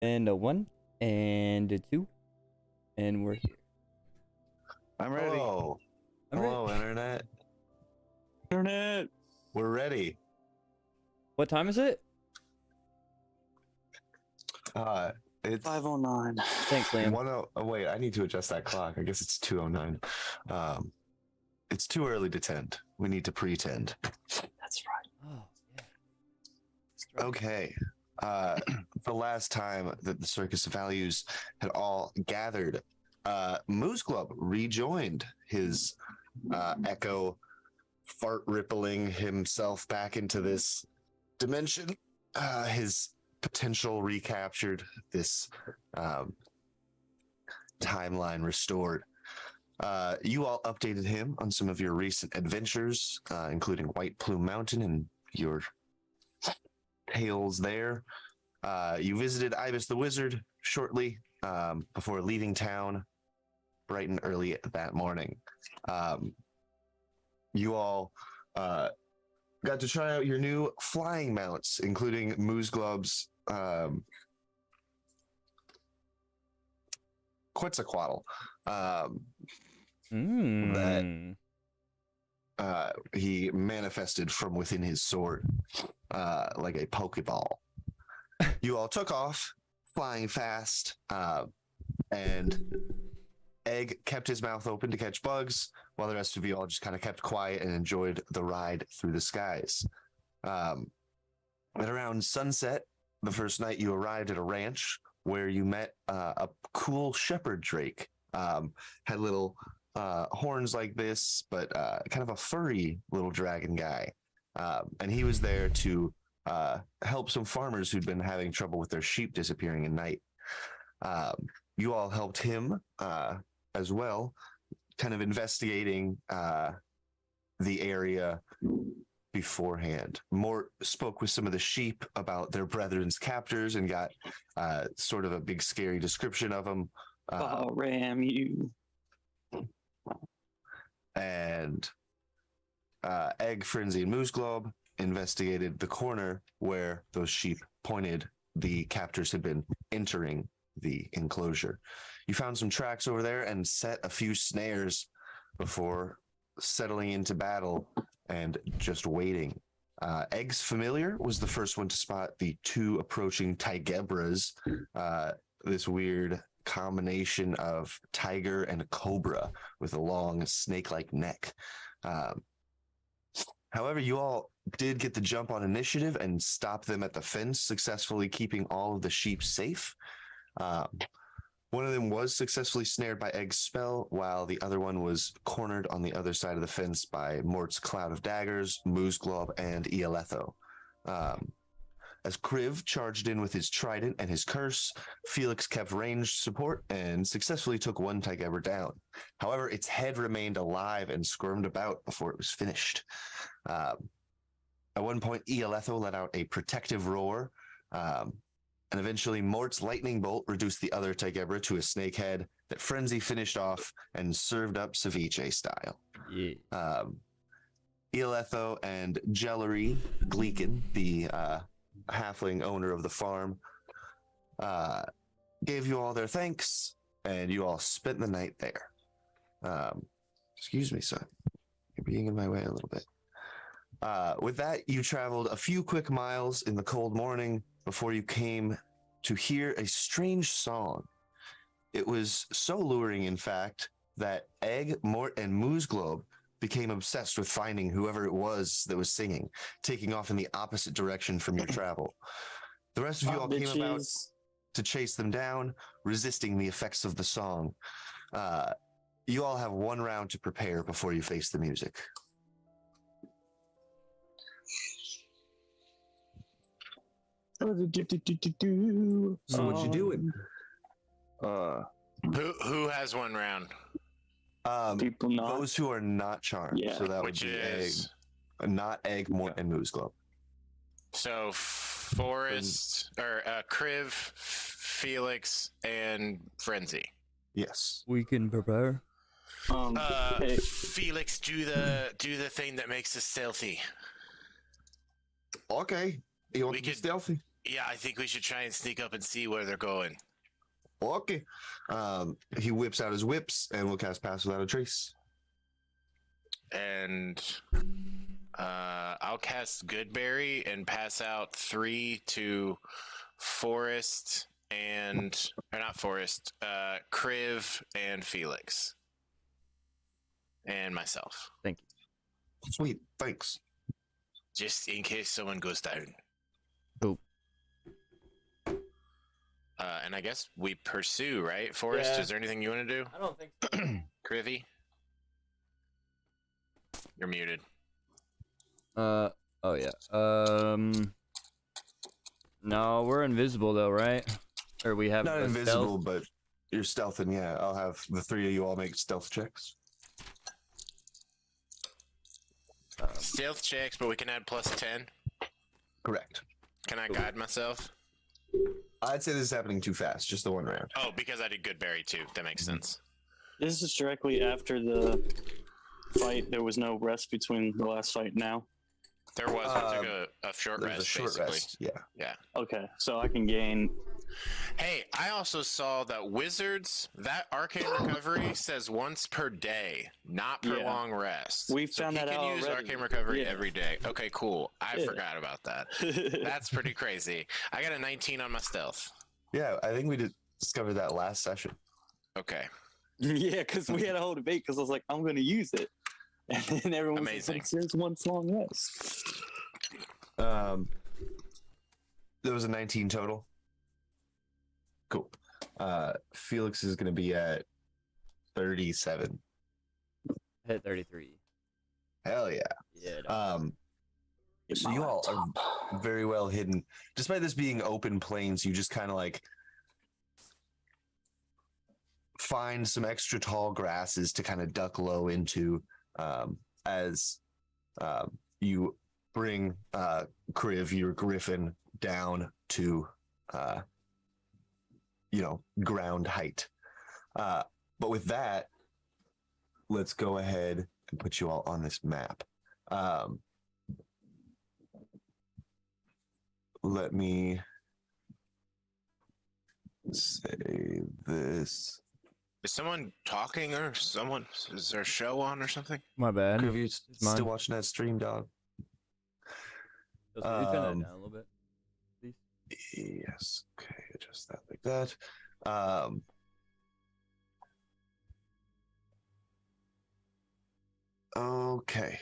And a one, and a two, and we're here. I'm ready. Hello. I'm Hello, ready. Internet. Internet. We're ready. What time is it? It's 5:09. Thanks, Liam. oh, wait, I need to adjust that clock. I guess it's 2:09. It's too early to tend. We need to pretend. That's right. Oh, yeah. Okay. The last time that the Circus of Values had all gathered, Moose Club rejoined his echo, fart rippling himself back into this dimension. His potential recaptured, this timeline restored. You all updated him on some of your recent adventures, including White Plume Mountain and your tales there. You visited Ibis the Wizard shortly before leaving town bright and early that morning. You all got to try out your new flying mounts, including Moose Glob's Quetzalcoatl. That he manifested from within his sword like a Pokeball. You all took off, flying fast, and Egg kept his mouth open to catch bugs, while the rest of you all just kind of kept quiet and enjoyed the ride through the skies. At around sunset, the first night, you arrived at a ranch where you met a cool shepherd drake. Had little horns like this, but kind of a furry little dragon guy. And he was there to help some farmers who'd been having trouble with their sheep disappearing at night. You all helped him as well, kind of investigating the area beforehand. Mort spoke with some of the sheep about their brethren's captors and got sort of a big scary description of them. Ram you. And Egg, Frenzy, and Moose Globe investigated the corner where those sheep pointed the captors had been entering the enclosure. You found some tracks over there and set a few snares before settling into battle and just waiting. Egg's familiar was the first one to spot the two approaching Tygebras, this weird combination of tiger and cobra with a long snake-like neck. However, you all did get the jump on initiative and stop them at the fence, successfully keeping all of the sheep safe. One of them was successfully snared by Egg's spell, while the other one was cornered on the other side of the fence by Mort's cloud of daggers, Moose Globe, and Ieletho. As Kriv charged in with his trident and his curse, Felix kept ranged support and successfully took one Tygebra down. However, its head remained alive and squirmed about before it was finished. At one point, Ieletho let out a protective roar, and eventually Mort's lightning bolt reduced the other Tygebra to a snake head that Frenzy finished off and served up ceviche style. Yeah. Ieletho and Jellery Gleekin, the halfling owner of the farm, gave you all their thanks, and you all spent the night there. Excuse me, son. You're being in my way a little bit. With that, you traveled a few quick miles in the cold morning before you came to hear a strange song. It was so luring, in fact, that Egg, Mort, and Moose Globe became obsessed with finding whoever it was that was singing, taking off in the opposite direction from your travel. The rest of you all came about to chase them down, resisting the effects of the song. You all have one round to prepare before you face the music. So what you doing? Who has one round? People not. Those who are not charmed. Yeah. So that Which would be is Egg, not Egg, Mort, and Moose Globe. so Forrest or Kriv, Felix, and Frenzy. Yes. We can prepare. Hey, Felix, do the thing that makes us stealthy. Okay. You want We to be could- stealthy? Yeah, I think we should try and sneak up and see where they're going. Okay. He whips out his whips and will cast Pass Without a Trace. And I'll cast Goodberry and pass out 3 to Forrest or not Forrest, Kriv and Felix. And myself. Thank you. Sweet, thanks. Just in case someone goes down. Cool. And I guess we pursue, right? Forrest, Yeah. is there anything you want to do? I don't think so. Krivy? You're muted. Oh yeah. No, we're invisible though, right? Or we have Not a invisible, stealth? but you're stealthing, yeah. I'll have the 3 of you all make stealth checks. Stealth checks, but we can add plus 10. Correct. Can I guide myself? I'd say this is happening too fast, just the one round. Oh, because I did Goodberry too. That makes sense. This is directly after the fight. There was no rest between the last fight now. There was. We took a short There's rest, a short basically. rest, yeah. Yeah. Okay, so I can gain. Hey, I also saw that Wizards, that Arcane Recovery says once per day, not per Yeah. long rest. We found he that can out use already. Arcane Recovery Yeah. every day. Okay, cool. I Yeah. forgot about that. That's pretty crazy. I got a 19 on my stealth. Yeah, I think we discovered that last session. Okay. Yeah, because we had a whole debate because I was like, I'm going to use it. And then everyone was Amazing. like, there's one long rest. There was a 19 total. Cool. Felix is going to be at 37. Hit 33. Hell yeah. Yeah. dog. So you all are very well hidden. Despite this being open plains, you just kind of like find some extra tall grasses to kind of duck low into as you bring Kriv, your griffin, down to ground height. But with that, let's go ahead and put you all on this map. Let me say this. Is someone talking or is there a show on or something? My bad. Kriv, you mine. still watching that stream, dog? So can you turn that um, down a little bit, please? Yes. Okay, adjust that like that. Okay.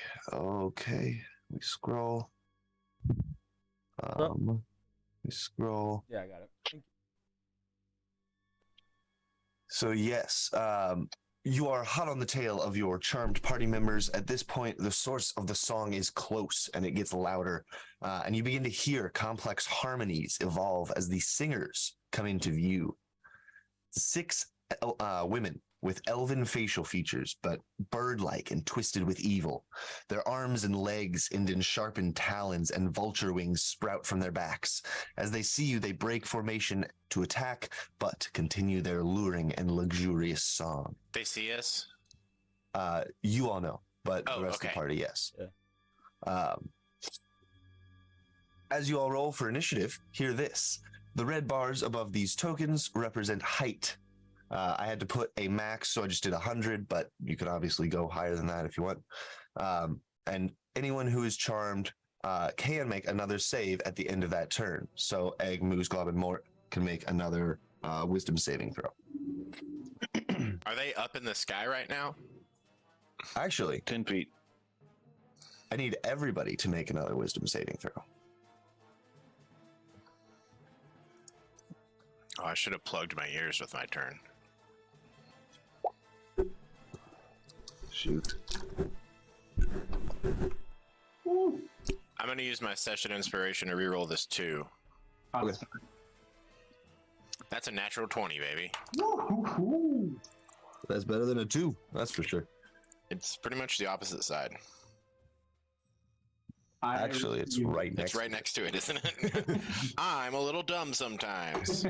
We scroll. We scroll. Yeah, I got it. Thank you. So yes, you are hot on the tail of your charmed party members. At this point, the source of the song is close and it gets louder. And you begin to hear complex harmonies evolve as the singers come into view. 6 women with elven facial features, but bird-like and twisted with evil. Their arms and legs end in sharpened talons, and vulture wings sprout from their backs. As they see you, they break formation to attack, but continue their luring and luxurious song. They see us? You all know, but Oh, the rest of okay. the party, yes. Yeah. As you all roll for initiative, hear this. The red bars above these tokens represent height. I had to put a max, so I just did 100, but you can obviously go higher than that if you want. And anyone who is charmed can make another save at the end of that turn. So Egg, Moose, Glob, and Mort can make another wisdom saving throw. Are they up in the sky right now? Actually, 10 feet. I need everybody to make another wisdom saving throw. Oh, I should have plugged my ears with my turn. Shoot. I'm going to use my session inspiration to reroll this 2. Okay. That's a natural 20, baby. Woo-hoo-hoo. That's better than a 2, that's for sure. It's pretty much the opposite side. Actually, it's right next. It's right next to it, isn't it? I'm a little dumb sometimes.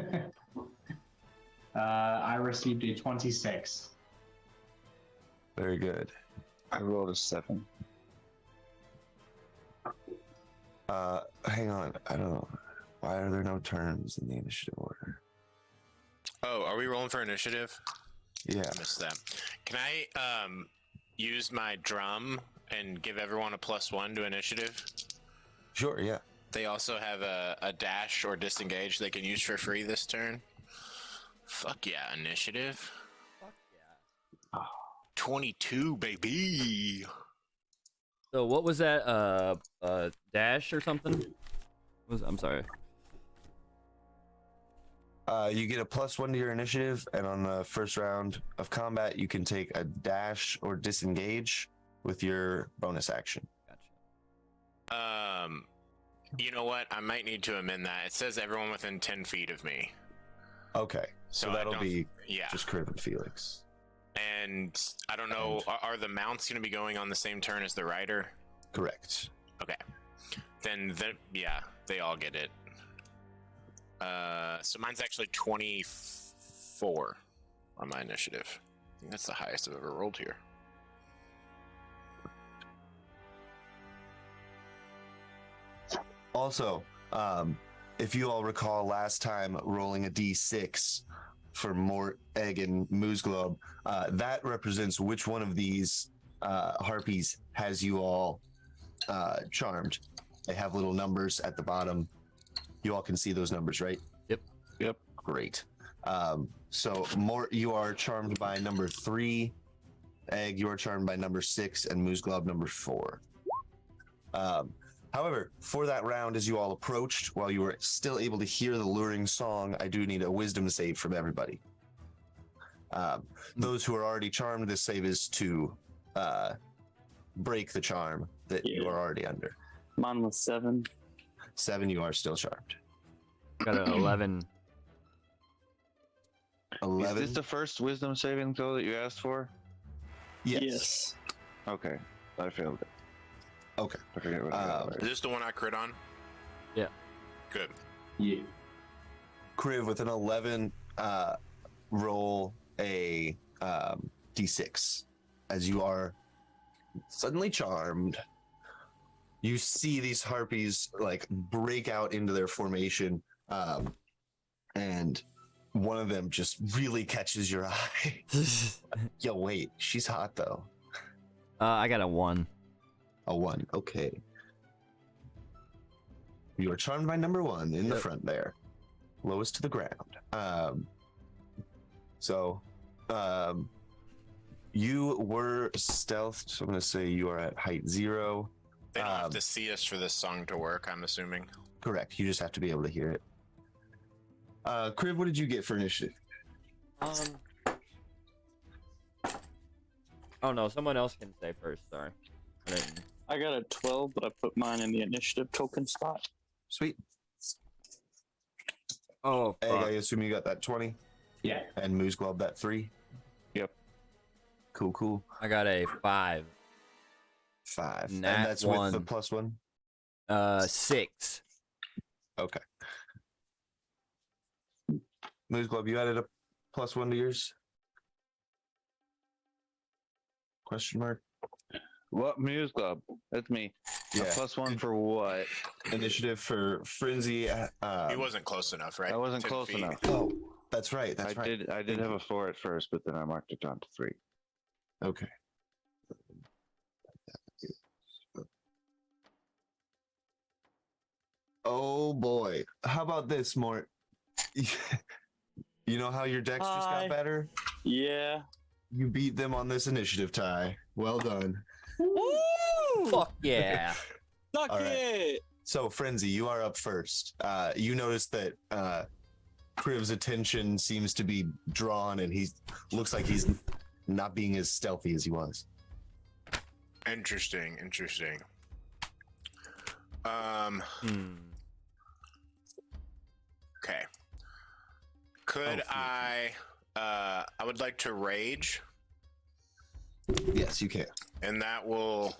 I received a 26. Very good. I rolled a 7. Hang on. I don't know. Why are there no turns in the initiative order? Oh, are we rolling for initiative? Yeah. I missed that. Can I use my drum and give everyone a +1 to initiative? Sure, yeah. They also have a dash or disengage they can use for free this turn. Fuck yeah, initiative. Fuck yeah. 22, baby. So what was that? Dash or something? I'm sorry. You get a +1 to your initiative, and on the first round of combat, you can take a dash or disengage with your bonus action. Gotcha. You know what? I might need to amend that. It says everyone within 10 feet of me. Okay, so I that'll don't- be Yeah. just Crib and Felix. And I don't know, are the mounts going to be going on the same turn as the rider? Correct. Okay. Then, yeah, they all get it. So mine's actually 24 on my initiative. I think that's the highest I've ever rolled here. Also, if you all recall last time rolling a d6 for Mort, Egg, and Moose Globe, that represents which one of these harpies has you all charmed. They have little numbers at the bottom. You all can see those numbers, right? Yep. Great. So Mort, you are charmed by number 3. Egg, you are charmed by number 6, and Moose Globe number 4. However, for that round, as you all approached, while you were still able to hear the luring song, I do need a wisdom save from everybody. Those who are already charmed, this save is to break the charm that you are already under. Mine was 7. 7, you are still charmed. Got an 11. 11. Is this the first wisdom saving throw that you asked for? Yes. Okay, I failed it. Okay. I forget what I got. Is this the one I crit on? Yeah. Good. Yeah. Kriv, with an 11, roll a d6 as you are suddenly charmed. You see these harpies like break out into their formation, and one of them just really catches your eye. Yo, wait, she's hot though. I got a 1. A 1, okay. You are charmed by number 1 in the front there, lowest to the ground. You were stealthed, so I'm going to say you are at height 0. They don't have to see us for this song to work, I'm assuming. Correct. You just have to be able to hear it. Kriv, what did you get for initiative? Oh no, someone else can say first. Sorry. I didn't- I got a 12, but I put mine in the initiative token spot. Sweet. Oh, Egg, fuck. I assume you got that 20, Yeah. and Moose Globe that 3. Yep. Cool. I got a 5. 5. Nat And that's 1. with the +1? 6. Okay. Moose Globe, you added a +1 to yours? Question mark? What Muse Club? That's me. A Yeah. +1 for what? Initiative for Frenzy. He wasn't close enough, right? I wasn't 10 close feet. enough. Oh, that's right. That's I right. did have a 4 at first, but then I marked it down to 3. Okay. Oh boy. How about this, Mort? You know how your decks just Hi. got better? Yeah. You beat them on this initiative tie. Well done. Woo! Fuck yeah. Suck All right. it! So, Frenzy, you are up first. You notice that Kriv's attention seems to be drawn, and he looks like he's not being as stealthy as he was. Interesting. Okay. Could I would like to rage, Yes, you can. and that will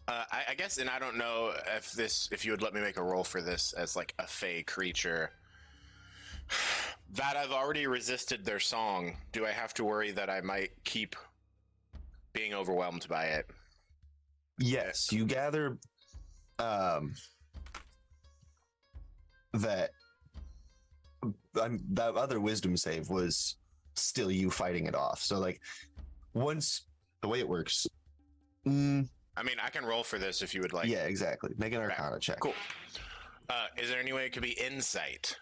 I guess, and I don't know if you would let me make a roll for this as like a fey creature that I've already resisted their song. Do I have to worry that I might keep being overwhelmed by it? Yes, you gather that that other wisdom save was still you fighting it off. So like once the way it works, I mean, I can roll for this if you would like. yeah, exactly. Make an Arcana check. Cool. Is there any way it could be insight?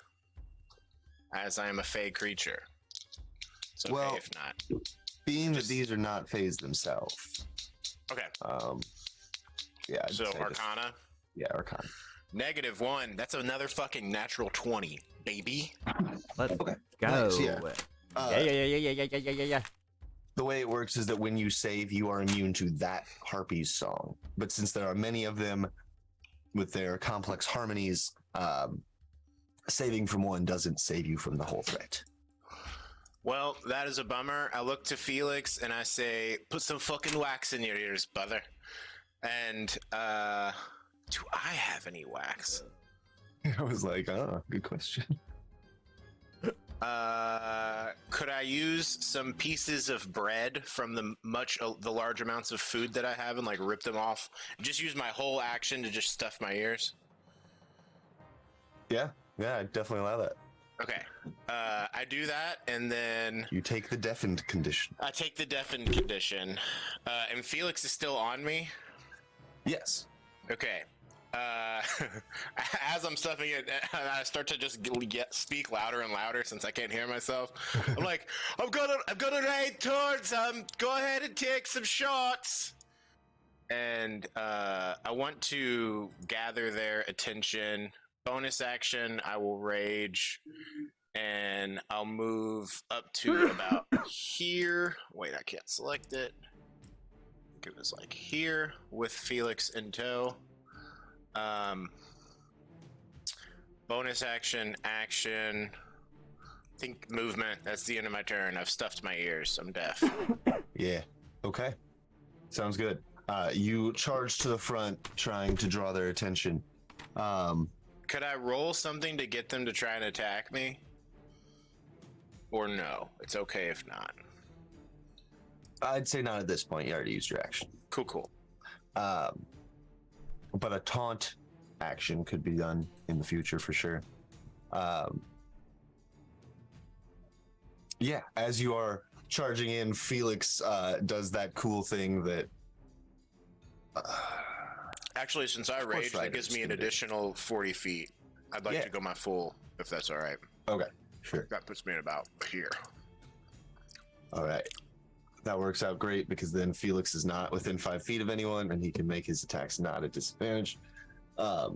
As I am a fey creature. It's okay Well, if not. Being that these are not phased themselves. Okay. Yeah. I'd So say Arcana. yeah, Arcana. -1. That's another fucking natural 20, baby. Let's Okay. go. Nice, yeah. Yeah. The way it works is that when you save, you are immune to that harpy's song. But since there are many of them with their complex harmonies, saving from one doesn't save you from the whole threat. Well, that is a bummer. I look to Felix and I say, put some fucking wax in your ears, brother. And do I have any wax? I was like, oh, good question. Could I use some pieces of bread from the large amounts of food that I have and like rip them off? Just use my whole action to just stuff my ears? Yeah, I'd definitely allow that. Okay. I do that, and then You take the deafened condition. I take the deafened condition. And Felix is still on me? Yes. Okay. As I'm stuffing it, I start to just speak louder and louder since I can't hear myself. I'm like, I'm gonna raid towards them. Go ahead and take some shots. And I want to gather their attention. Bonus action, I will rage, and I'll move up to about here. Wait, I can't select it. I think it was like here with Felix in tow. Bonus action. I think movement. That's the end of my turn. I've stuffed my ears. I'm deaf. Yeah. Okay. Sounds good. You charge to the front, trying to draw their attention. Could I roll something to get them to try and attack me? Or no? It's okay if not. I'd say not at this point. You already used your action. Cool. But a taunt action could be done in the future for sure. Yeah, as you are charging in, Felix does that cool thing that. Actually, since I raged, that gives me an additional 40 feet. I'd like to go my full, if that's all right. Okay, sure. That puts me at about here. All right. That works out great because then Felix is not within 5 feet of anyone and he can make his attacks not at disadvantage. But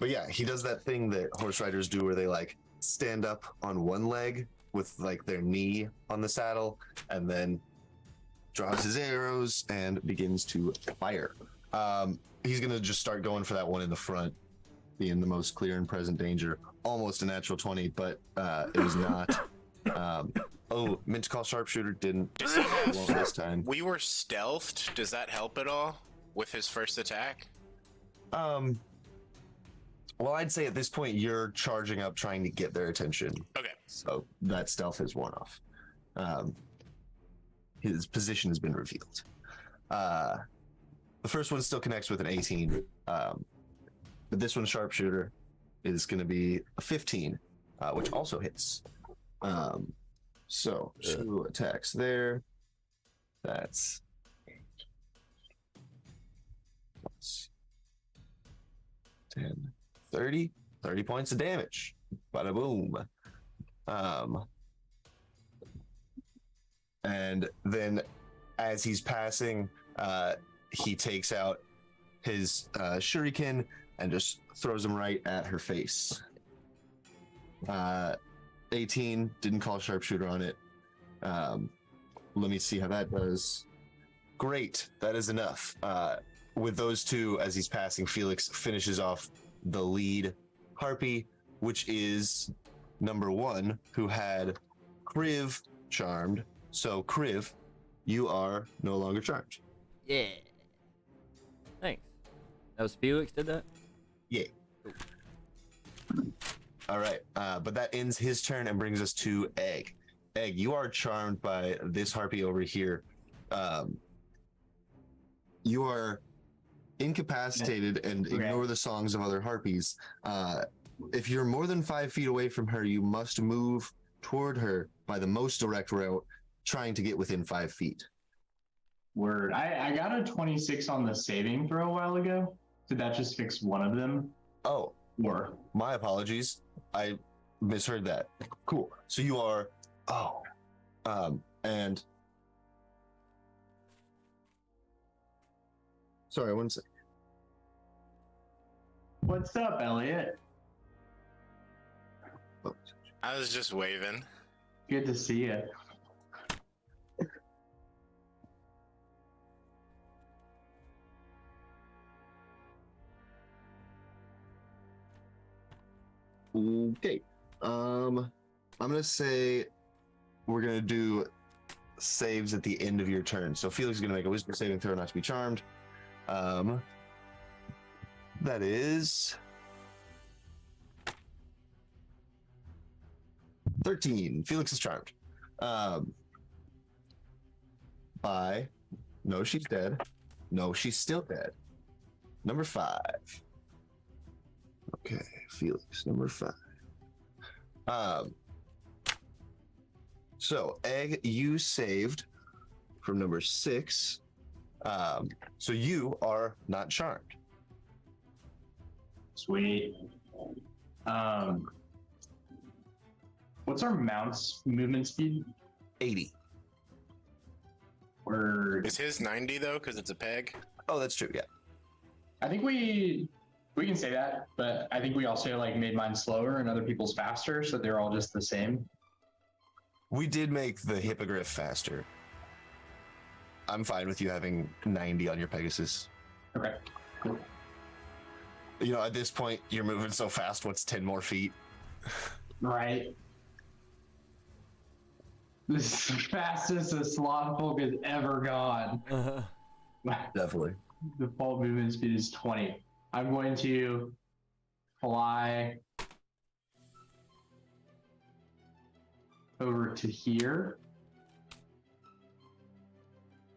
yeah, he does that thing that horse riders do where they like stand up on one leg with like their knee on the saddle and then draws his arrows and begins to fire. He's going to just start going for that one in the front, being the most clear and present danger. Almost a natural 20, but it was not. Meant to call sharpshooter, didn't. Does he have, won't this time. we were stealthed. Does that help at all with his first attack? Well, I'd say at this point you're charging up, trying to get their attention. Okay. So that stealth is worn off. His position has been revealed. The first one still connects with an 18, but this one sharpshooter is going to be a 15, which also hits. So 2 attacks there. That's 10, 30 points of damage. Bada boom. And then as he's passing, he takes out his shuriken and just throws him right at her face. 18, didn't call sharpshooter on it. Let me see how that does. Great, that is enough. With those two, as he's passing, Felix finishes off the lead harpy, which is number 1, who had Kriv charmed. So Kriv, you are no longer charmed. Yeah. Thanks. That was Felix did that? Yeah. All right. But that ends his turn and brings us to Egg. Egg, you are charmed by this harpy over here. You are incapacitated and ignore the songs of other harpies. If you're more than 5 feet away from her, you must move toward her by the most direct route, trying to get within 5 feet. Word. I got a 26 on the saving throw a while ago. Did that just fix one of them? Oh, Or my apologies. I misheard that. Cool. So you are. Oh. And. Sorry, one sec. what's up, Elliot? Oh, I was just waving. Good to see you. okay. I'm gonna say we're gonna do saves at the end of your turn. So Felix is gonna make a wisdom saving throw not to be charmed. That is 13. Felix is charmed. By no, she's dead. No, she's still dead. Number 5. Okay, Felix, number 5. So Egg, you saved from number 6. So you are not charmed. Sweet. What's our mount's movement speed? 80. Or Is his 90 though? Because it's a peg. Oh, that's true. Yeah. I think we can say that, but I think we also like made mine slower and other people's faster, so they're all just the same. We did make the hippogriff faster. I'm fine with you having 90 on your Pegasus. Okay. Cool. You know, at this point, you're moving so fast. What's 10 more feet? Right. This is the fastest a slot has ever gone. Definitely. Default movement speed is 20. I'm going to fly over to here.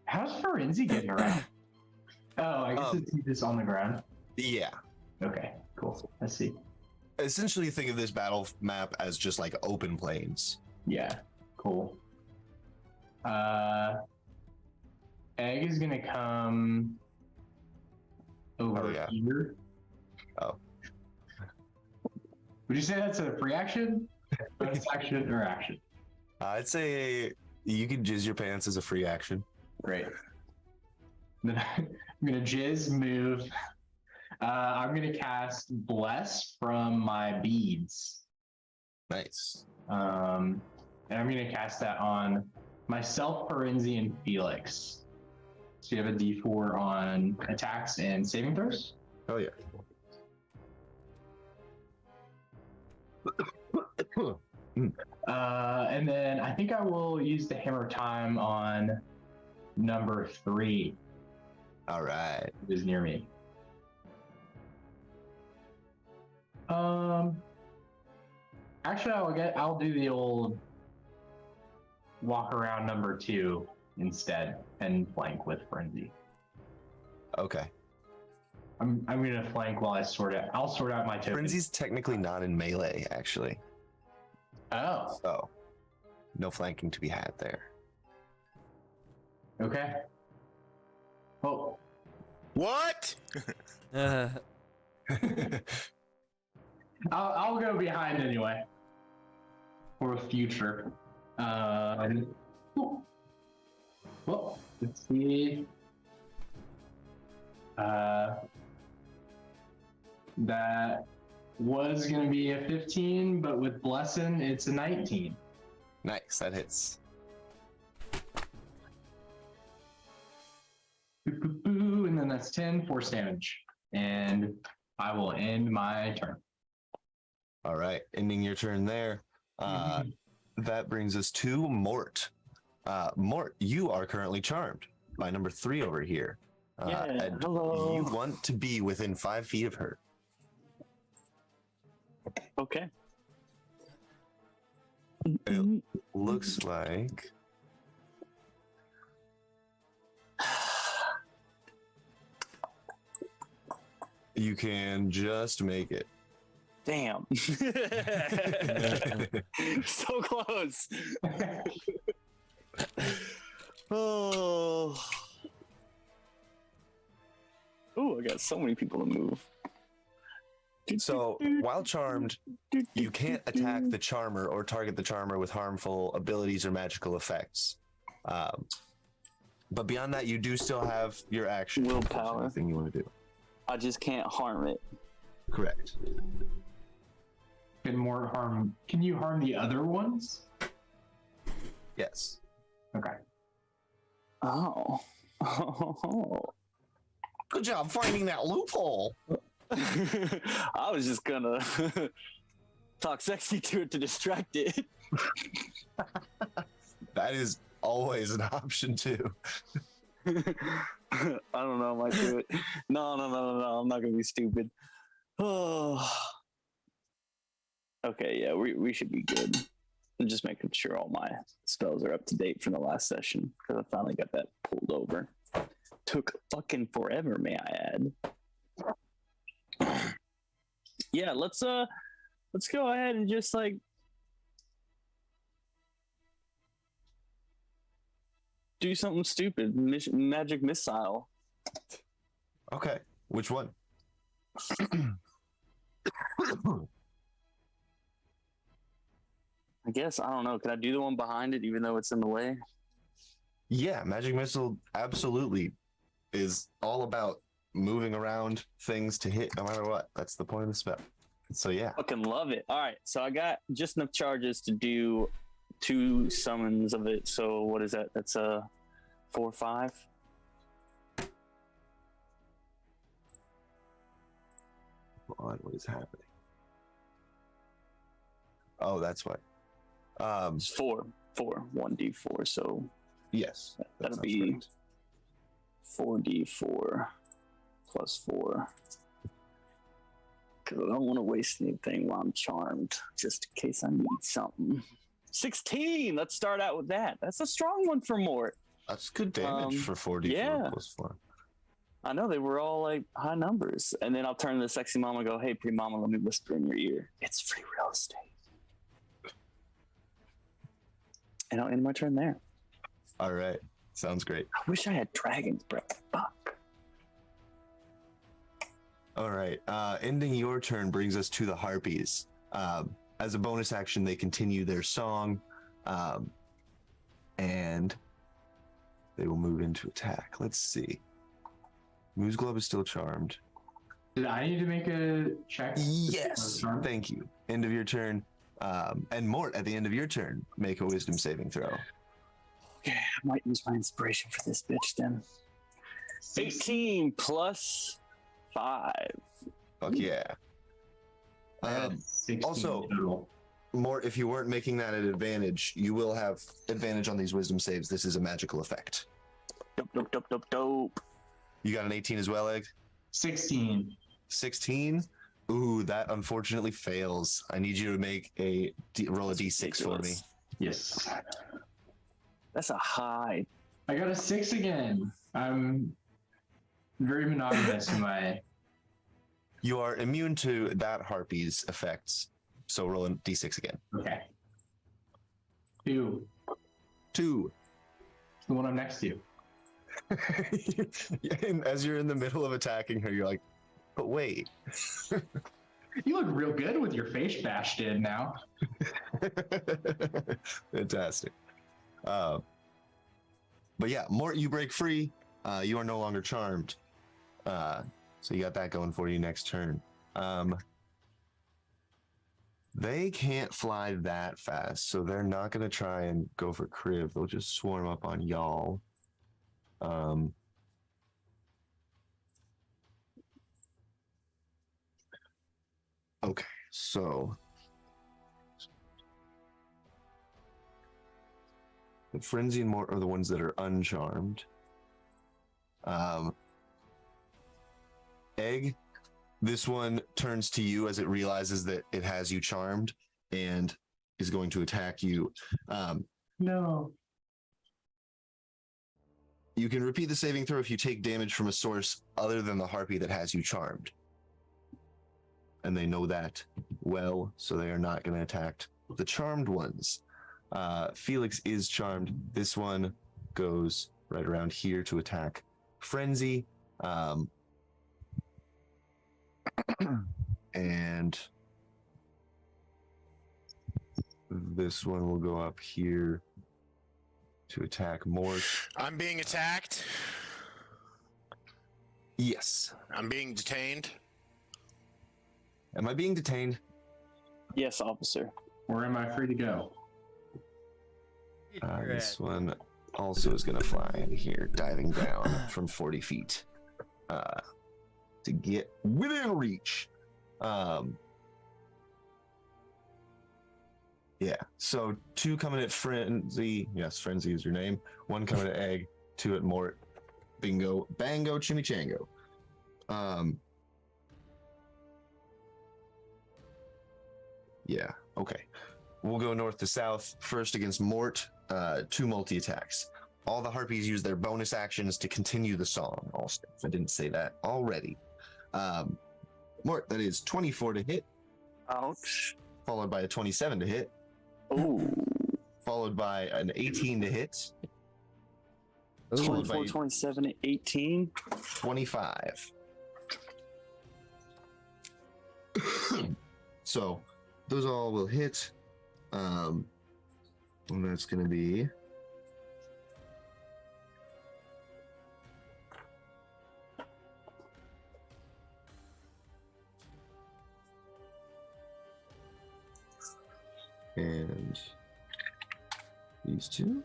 How's Forenzi getting around? Oh, I guess it's just on the ground. Yeah. Okay, cool. I see. Essentially, think of this battle map as just like open plains. Yeah, cool. Egg is gonna come over here. Oh. Would you say that's a free action? Bonus action or action? I'd say you can jizz your pants as a free action. Great. Then I'm gonna jizz, move. I'm gonna cast Bless from my beads. Nice. And I'm gonna cast that on myself, Parenzi, and Felix. So you have a D4 on attacks and saving throws. Oh yeah. And then I think I will use the hammer time on number 3. All right. Who is near me. Actually, I'll do the old walk around number 2 instead and flank with Frenzy. Okay. I'm gonna flank while I'll sort out my token. Frenzy's technically not in melee, actually. Oh, So no flanking to be had there. okay. Oh, What? I'll go behind anyway for future. Well, let's see. That was gonna be a 15, but with Blessing, it's a 19. Nice, that hits. And then that's 10 force damage. And I will end my turn. All right, ending your turn there. That brings us to Mort. Mort, you are currently charmed by number 3 over here. And hello. you want to be within 5 feet of her. Okay. It looks like you can just make it. Damn. So close. Oh. Oh, I got so many people to move. So, while charmed, you can't attack the charmer or target the charmer with harmful abilities or magical effects. But beyond that, you do still have your action. Willpower. Anything you want to do. I just can't harm it. Correct. Can more harm? Can you harm the other ones? Yes. Okay. Oh. Oh. Good job finding that loophole. I was just gonna talk sexy to it to distract it. That is always an option too. I don't know. I might do it. No. I'm not gonna be stupid. Oh. Okay, yeah, we should be good. I'm just making sure all my spells are up to date from the last session because I finally got that pulled over. Took fucking forever, may I add. Yeah, let's go ahead and just like do something stupid. Magic missile. Okay. Which one? I guess I don't know. Can I do the one behind it even though it's in the way? Yeah, magic missile absolutely is all about moving around things to hit no matter what. That's the point of the spell. So yeah. Fucking love it. All right, so I got just enough charges to do 2 summons of it. So what is that? That's 4 or 5. Hold on, what is happening? Oh, that's why. It's 4, 1d4. So Yes. that'll sounds be right. 4d4 plus 4. Because I don't want to waste anything while I'm charmed, just in case I need something. 16. Let's start out with that. That's a strong one for Mort. That's good damage for 4d4 yeah. plus 4. I know they were all like high numbers. And then I'll turn to the sexy mama and go, "Hey, pretty mama, let me whisper in your ear. It's free real estate." And I'll end my turn there. All right. Sounds great. I wish I had dragon's breath. Fuck. All right. Ending your turn brings us to the Harpies. As a bonus action, they continue their song, and they will move into attack. Let's see. Moose Glove is still charmed. Did I need to make a check? Yes. Thank you. End of your turn. And Mort, at the end of your turn, make a wisdom saving throw. Okay, I might use my inspiration for this bitch then. 18 plus 5. Fuck yeah. Also, total. Mort, if you weren't making that an advantage, you will have advantage on these wisdom saves. This is a magical effect. Dope. You got an 18 as well, Egg? 16. 16? Ooh, that unfortunately fails. I need you to make roll a d6 for me. Yes. That's a high. I got a 6 again. I'm very monogamous in my... You are immune to that harpy's effects, so roll a d6 again. Okay. 2. 2. The one I'm next to. And as you're in the middle of attacking her, you're like, but wait. You look real good with your face bashed in now. Fantastic. But yeah, Mort, you break free. You are no longer charmed. So you got that going for you next turn. They can't fly that fast, so they're not going to try and go for Kriv. They'll just swarm up on y'all. Okay, so the Frenzy and Mort are the ones that are uncharmed. Egg, this one turns to you as it realizes that it has you charmed and is going to attack you. No. You can repeat the saving throw if you take damage from a source other than the harpy that has you charmed. and they know that well, so they are not going to attack the charmed ones. Felix is charmed. This one goes right around here to attack Frenzy. And this one will go up here to attack Mort. I'm being attacked. Yes. I'm being detained. Am I being detained? Yes, officer. Or am I free to go? This one also is going to fly in here, diving down from 40 feet to get within reach. Yeah, so 2 coming at Frenzy. Yes, Frenzy is your name. 1 coming at Egg, 2 at Mort. Bingo, bango, chimichango. Yeah, okay. We'll go north to south. First against Mort, 2 multi-attacks. All the Harpies use their bonus actions to continue the song. Also, if I didn't say that already. Mort, that is 24 to hit. Ouch. Followed by a 27 to hit. Ooh. Followed by an 18 to hit. Followed 24, by 27, 18. 25. So those all will hit. And that's going to be and these 2.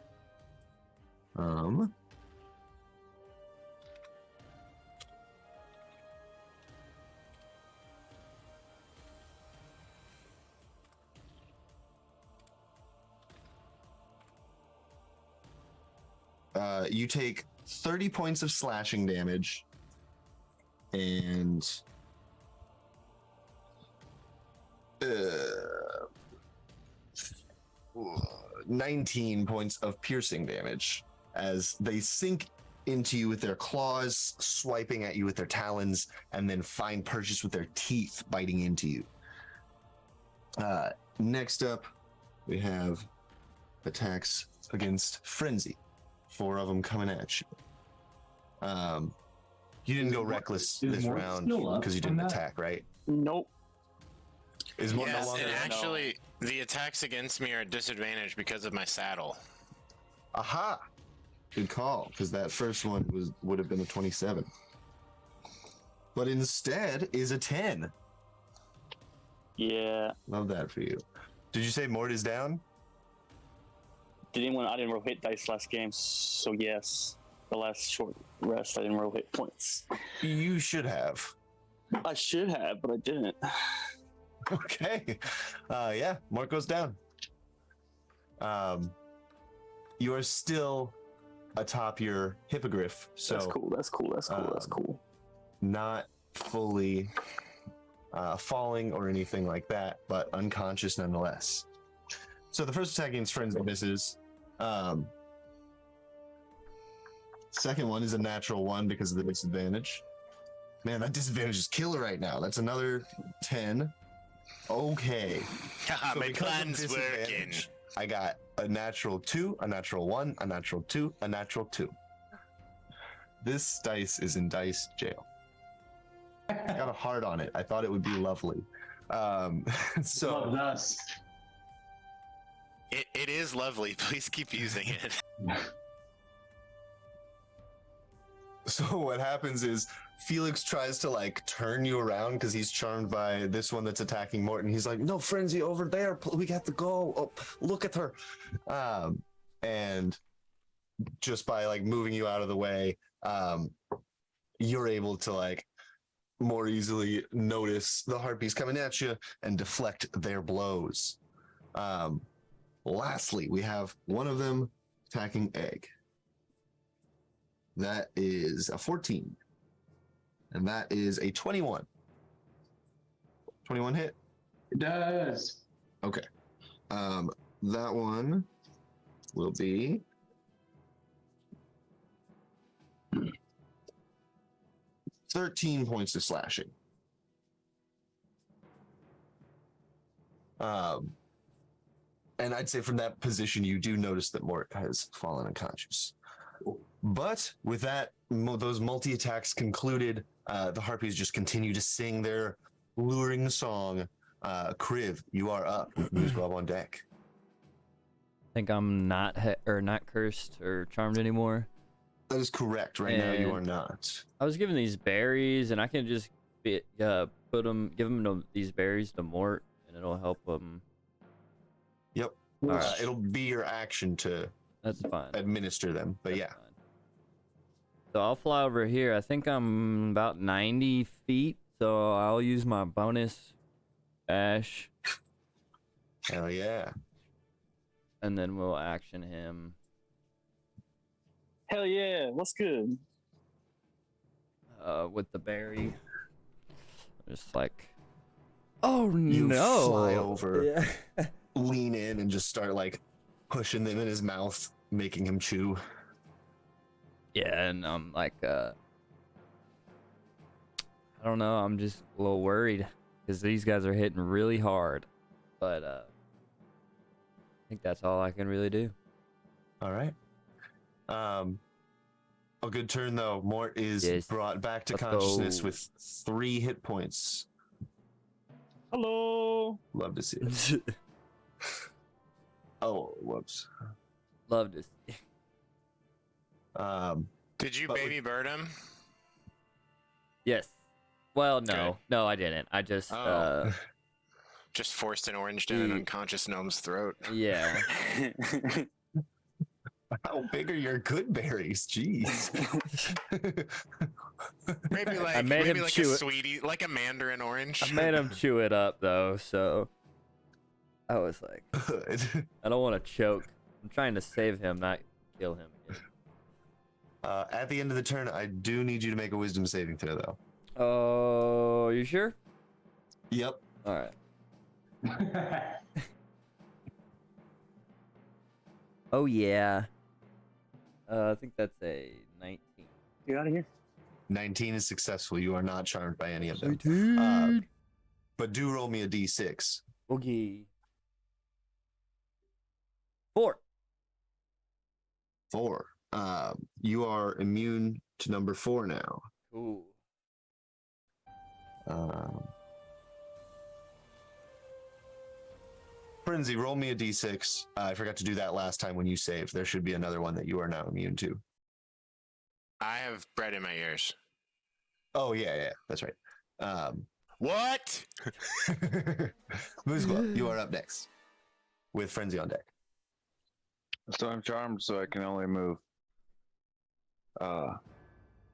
You take 30 points of slashing damage and 19 points of piercing damage as they sink into you with their claws, swiping at you with their talons, and then find purchase with their teeth, biting into you. Next up, we have attacks against Frenzy. 4 of them coming at you. You didn't go reckless this round because you didn't attack, right? Nope. Is Mort no Yes, longer? and actually, the attacks against me are at disadvantage because of my saddle. Aha! Good call, because that first one would have been a 27. But instead is a 10. Yeah. Love that for you. Did you say Mort is down? I didn't roll hit dice last game, so yes. The last short rest, I didn't roll hit points. You should have. I should have, but I didn't. Okay. Yeah, Mort goes down. You are still atop your hippogriff, so That's cool. not fully falling or anything like that, but unconscious nonetheless. So the first attack against Frenzy misses. Second one is a natural 1 because of the disadvantage. Man, that disadvantage is killer right now. That's another 10. Okay. My because of plan's working. disadvantage, I got a natural 2, a natural 1, a natural 2, a natural 2. This dice is in dice jail. I got a heart on it. I thought it would be lovely. So Love us. It is lovely. Please keep using it. So what happens is Felix tries to like turn you around because he's charmed by this one that's attacking Morton. He's like, "No, Frenzy over there. We got to go. Oh, look at her." And just by like moving you out of the way, you're able to like more easily notice the harpies coming at you and deflect their blows. Lastly, we have one of them attacking Egg. That is a 14. And that is a 21. 21 hit? It does. Okay. That one will be 13 points of slashing. And I'd say from that position, you do notice that Mort has fallen unconscious. But with that, those multi-attacks concluded, the Harpies just continue to sing their luring song. Kriv, you are up. Moose Glob on deck. I think I'm not not cursed or charmed anymore. That is correct. Right now, you are not. I was given these berries, and I can just give them these berries to Mort, and it'll help him. Yep. Right. It'll be your action to That's fine. administer them, but That's yeah. fine. So I'll fly over here. I think I'm about 90 feet, so I'll use my bonus dash, Hell yeah. and then we'll action him. Hell yeah, what's good? With the berry. Just like, oh You no! fly over, Yeah. lean in, and just start like pushing them in his mouth, making him chew. Yeah, and I'm like, I don't know. I'm just a little worried because these guys are hitting really hard, but I think that's all I can really do. All right. A good turn though. Mort is Yes. brought back to Let's consciousness go. with 3 hit points. Hello. Love to see it. Oh, whoops. Love to see. Did you But baby bird him? Yes. Well, no, Good. no, I didn't. I just, Oh. Just forced an orange down an Ye- unconscious gnome's throat. yeah. How big are your good berries? Jeez. Maybe like I made maybe him like chew a it. sweetie, like a mandarin orange. I made him chew it up though, so I was like, Good. I don't want to choke. I'm trying to save him, not kill him. At the end of the turn, I do need you to make a wisdom saving throw, though. Oh, you sure? Yep. All right. Oh yeah. I think that's a 19. Get out of here. 19 is successful. You are not charmed by any of them. But do roll me a d6. Okay. 4. 4. You are immune to number 4 now. Ooh. Frenzy, roll me a d6. I forgot to do that last time when you saved. There should be another one that you are now immune to. I have bread in my ears. Oh, yeah, that's right. What? Muzgla, you are up next with Frenzy on deck. So I'm charmed, so I can only move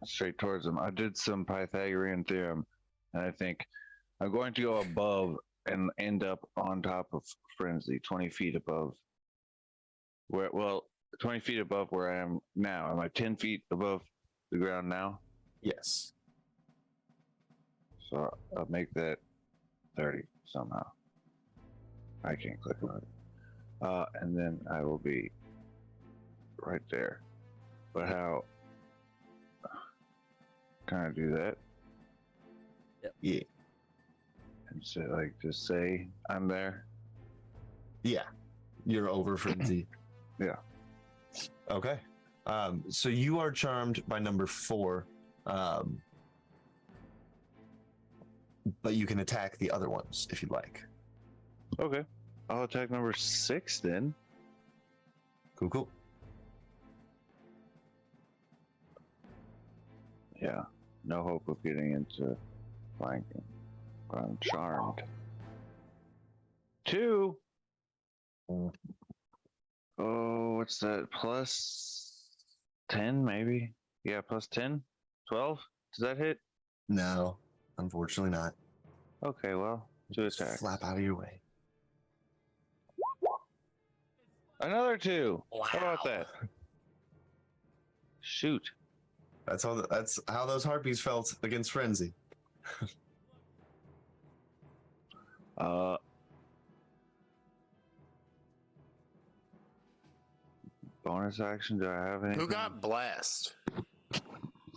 straight towards him. I did some Pythagorean theorem, and I think I'm going to go above and end up on top of Frenzy, 20 feet above. 20 feet above where I am now. Am I 10 feet above the ground now? Yes. So I'll make that 30 somehow. I can't click on it. And then I will be right there. But how can I do that? Yeah. And so, like, just say I'm there. Yeah. You're over Frenzy. Yeah. Okay. So you are charmed by number 4. But you can attack the other ones if you'd like. Okay. I'll attack number 6 then. Cool. Yeah. No hope of getting into flanking. I'm charmed. 2. Oh, what's that? Plus 10, maybe? Yeah, plus 10? 12? Does that hit? No, unfortunately not. Okay, well, 2 attacks. Flap out of your way. Another 2. How about that? Shoot. That's how those harpies felt against Frenzy. Bonus action, do I have anything? Who got blessed?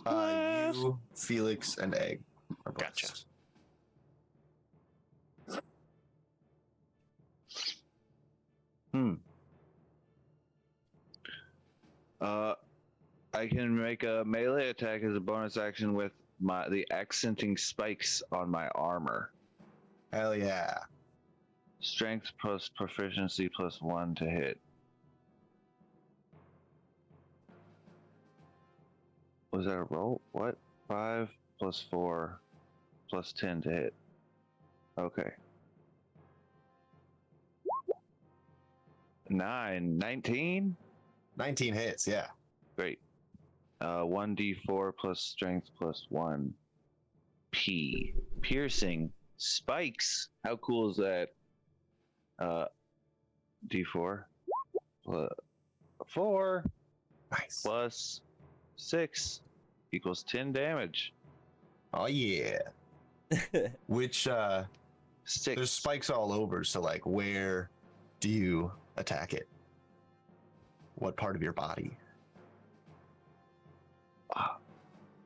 You, Felix, and Egg are Gotcha. blessed. I can make a melee attack as a bonus action with the accenting spikes on my armor. Hell yeah. Strength plus proficiency plus 1 to hit. Was that a roll? What? 5 plus 4 plus 10 to hit. Okay. 19? 19 hits, yeah. Great. 1d4 plus strength plus 1 P. Piercing spikes. How cool is that? D4 plus 4 Nice. plus 6 equals 10 damage. Oh yeah. Which 6. there's spikes all over, so like where do you attack it? What part of your body?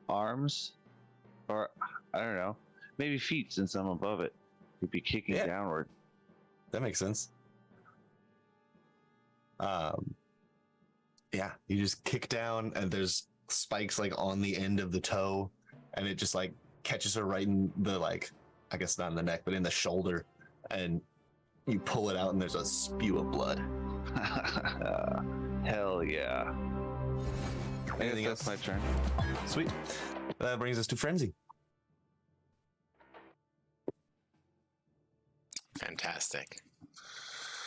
Arms, or I don't know, maybe feet since I'm above it. Could be kicking Yeah. downward. That makes sense. Yeah, you just kick down and there's spikes like on the end of the toe, and it just like catches her right in the, like, I guess not in the neck, but in the shoulder, and you pull it out and there's a spew of blood. Hell yeah. I guess Anything that's else? my turn. Sweet. That brings us to Frenzy. Fantastic.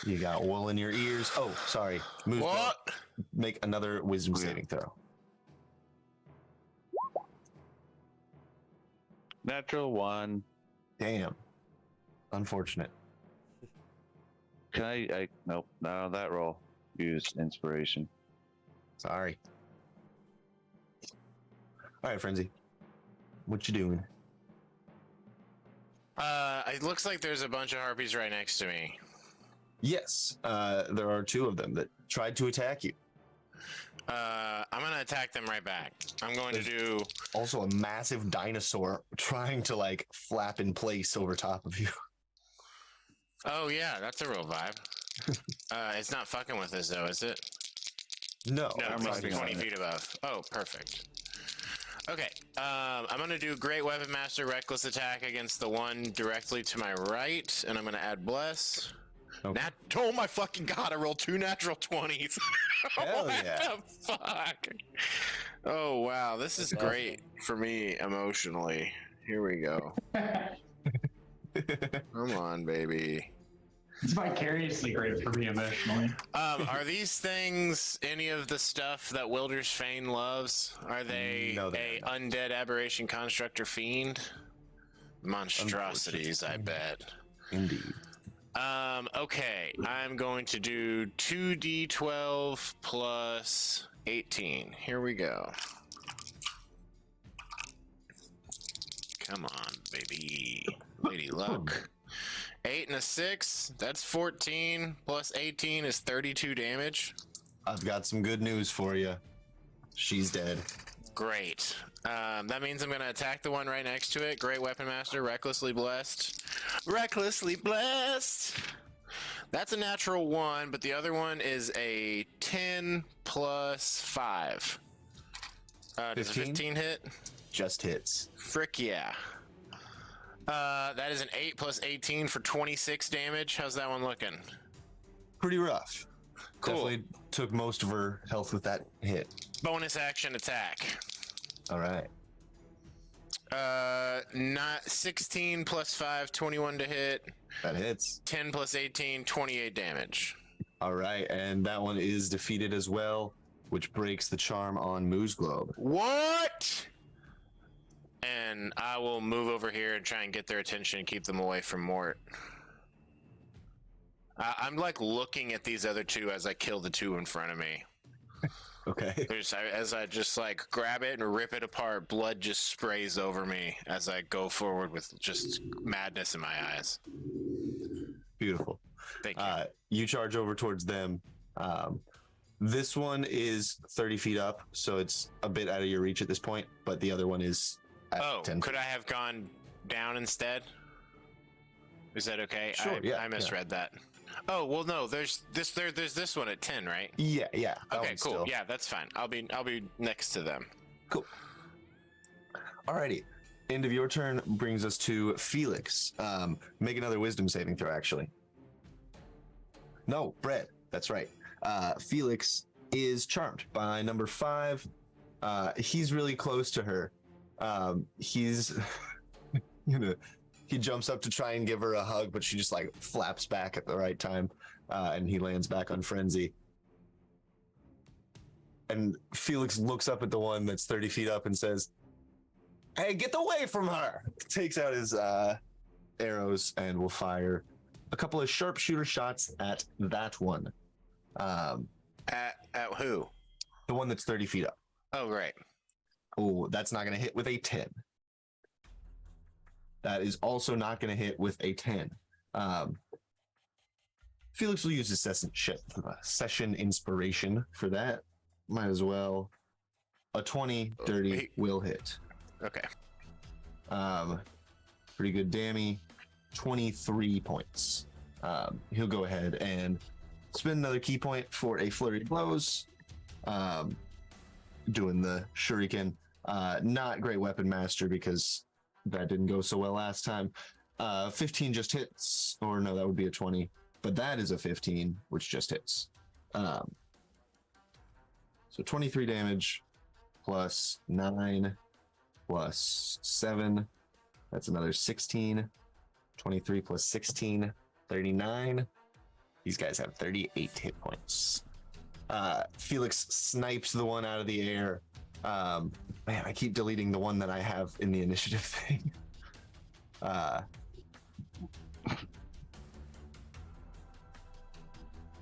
You got wool in your ears. Oh, sorry. Moose, What? make another wisdom saving throw. Natural 1. Damn. Unfortunate. Can I nope, not on that roll. Use inspiration. Sorry. All right, Frenzy. What you doing? It looks like there's a bunch of harpies right next to me. Yes, there are 2 of them that tried to attack you. I'm gonna attack them right back. I'm going to do. Also, a massive dinosaur trying to like flap in place over top of you. Oh yeah, that's a real vibe. It's not fucking with us though, is it? No, No, I'm it's riding 20 on it. feet above. Oh, perfect. Okay, I'm gonna do Great Weapon Master Reckless Attack against the one directly to my right, and I'm gonna add Bless. Okay. Oh my fucking god, I rolled 2 natural 20s. Hell What yeah. the fuck? Oh wow, this is great for me emotionally. Here we go. Come on, baby. It's vicariously great for me emotionally. Are these things any of the stuff that Wilder's Fane loves? Are they No, they a undead aberration construct or fiend? Monstrosities, I bet. Indeed. Okay, I'm going to do 2d12 plus 18. Here we go. Come on, baby. Lady Luck. 8 and a 6. That's 14. Plus 18 is 32 damage. I've got some good news for you. She's dead. Great. That means I'm going to attack the one right next to it. Great Weapon Master, Recklessly Blessed. Recklessly Blessed! That's a natural 1, but the other one is a 10 plus 5. Does a 15? 15 hit? Just hits. Frick yeah. That is an 8 plus 18 for 26 damage. How's that one looking? Pretty rough. Cool. Definitely took most of her health with that hit. Bonus action attack. All right. Not 16 plus 5, 21 to hit. That hits. 10 plus 18, 28 damage. All right. And that one is defeated as well, which breaks the charm on Moo's Globe. What? And I will move over here and try and get their attention and keep them away from Mort. I'm like looking at these other 2 as I kill the 2 in front of me. Okay. As I just like grab it and rip it apart, blood just sprays over me as I go forward with just madness in my eyes. Beautiful. Thank you. You charge over towards them. This one is 30 feet up, so it's a bit out of your reach at this point, but the other one is at 10 could I have gone down instead? Is that okay? Sure, I misread that. Oh well, no. There's this one at 10, right? Yeah. That Okay, one's cool. still- Yeah, that's fine. I'll be next to them. Cool. Alrighty. End of your turn brings us to Felix. Make another wisdom saving throw, actually. No, Brett. That's right. Felix is charmed by number 5. He's really close to her. He's, he jumps up to try and give her a hug, but she just like flaps back at the right time, and he lands back on Frenzy. And Felix looks up at the one that's 30 feet up and says, "Hey, get away from her!" Takes out his arrows and will fire a couple of sharpshooter shots at that one. At who? The one that's 30 feet up. Oh, right. Oh, that's not going to hit with a 10. That is also not going to hit with a 10. Felix will use his session inspiration for that. Might as well. A 20 dirty will hit. Okay. Pretty good dammy. 23 points. He'll go ahead and spend another key point for a flurry of blows. Doing the shuriken. Not great weapon master because that didn't go so well last time. 15 just hits, or no, that would be a 20, but that is a 15, which just hits. So 23 damage plus 9 plus 7. That's another 16. 23 plus 16, 39. These guys have 38 hit points. Felix snipes the one out of the air. Man, I keep deleting the one that I have in the initiative thing.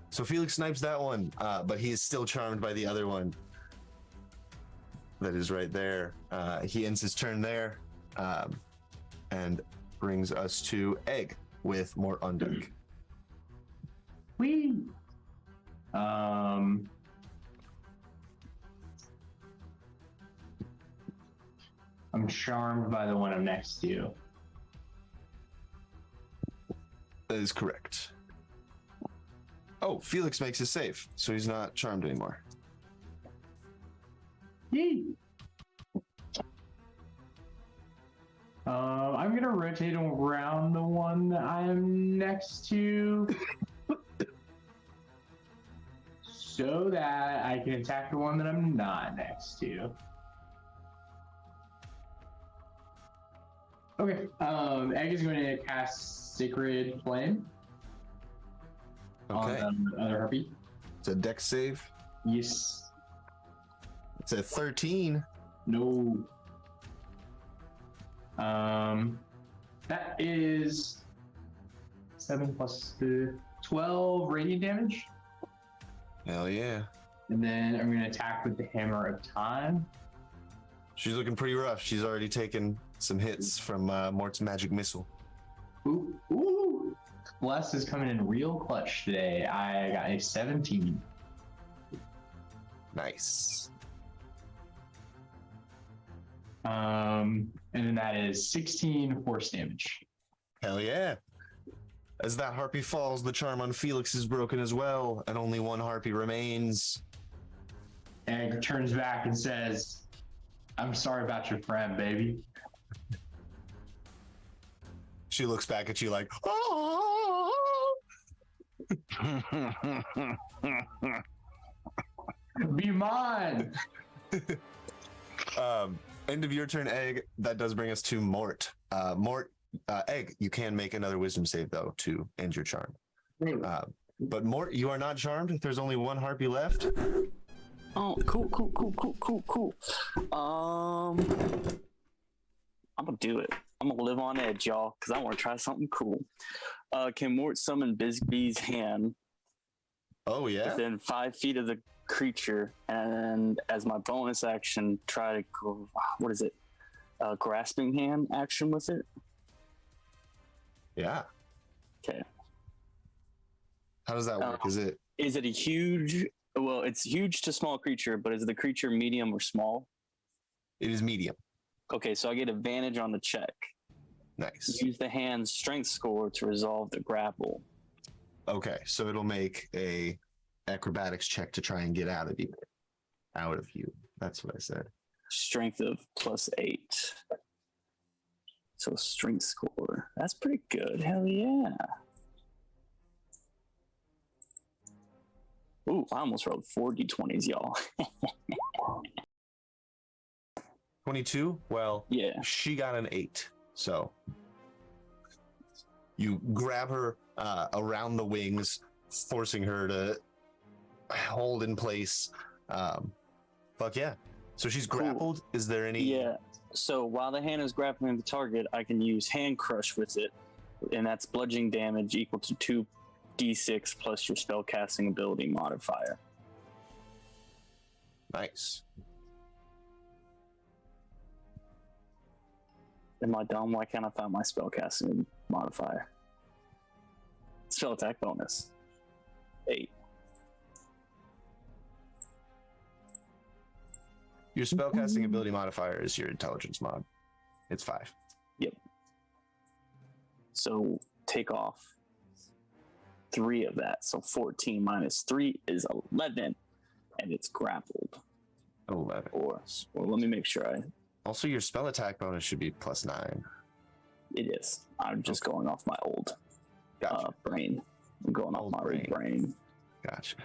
So Felix snipes that one, but he is still charmed by the other one. That is right there. He ends his turn there, and brings us to Egg with more on deck. Whee! I'm charmed by the one I'm next to. That is correct. Oh, Felix makes a save, so he's not charmed anymore. Yee! I'm gonna rotate around the one that I'm next to so that I can attack the one that I'm not next to. Okay, Egg is going to cast Sacred Flame Okay. on the other harpy. It's a dex save. Yes. It's a 13. No. That is 7 plus 12 radiant damage. Hell yeah. And then I'm going to attack with the Hammer of Time. She's looking pretty rough. She's already taken some hits from Mort's magic missile. Ooh, ooh. Bless is coming in real clutch today. I got a 17. Nice. And then that is 16 force damage. Hell yeah. As that harpy falls, the charm on Felix is broken as well, and only one harpy remains. Egg turns back and says, "I'm sorry about your friend, baby." She looks back at you like, oh! Be mine. End of your turn, Egg. That does bring us to Mort. Egg, you can make another wisdom save, though, to end your charm. But Mort, you are not charmed. There's only one harpy left. Oh, cool. I'm gonna do it. I'm gonna live on edge, y'all, because I want to try something cool. Can Mort summon Bisbee's hand Oh, yeah? within 5 feet of the creature, and as my bonus action, try to go, what is it? Grasping hand action with it? Yeah. Okay. How does that work? Is it? Is it a huge, well, it's huge to small creature, but is the creature medium or small? It is medium. Okay, so I get advantage on the check. Nice. Use the hand's strength score to resolve the grapple. Okay, so it'll make a acrobatics check to try and get out of you. Out of you. That's what I said. Strength of +8. So strength score. That's pretty good. Hell yeah. Ooh, I almost rolled 4 d20s, y'all. 22? Well, Yeah. she got an 8. So you grab her around the wings, forcing her to hold in place. Fuck yeah. So she's grappled. Is there any? Yeah. So while the hand is grappling the target, I can use hand crush with it, and that's bludgeoning damage equal to 2d6 plus your spellcasting ability modifier. Nice. Am I dumb? Why can't I find my spellcasting modifier? Spell attack bonus. 8. Your spellcasting ability modifier is your intelligence mod. It's 5. Yep. So take off 3 of that. So 14 minus 3 is 11, and it's grappled. 11. Or let me make sure Also, your spell attack bonus should be +9. it is. I'm just going off my old Gotcha. brain. I'm going off Old my brain. old brain. Gotcha.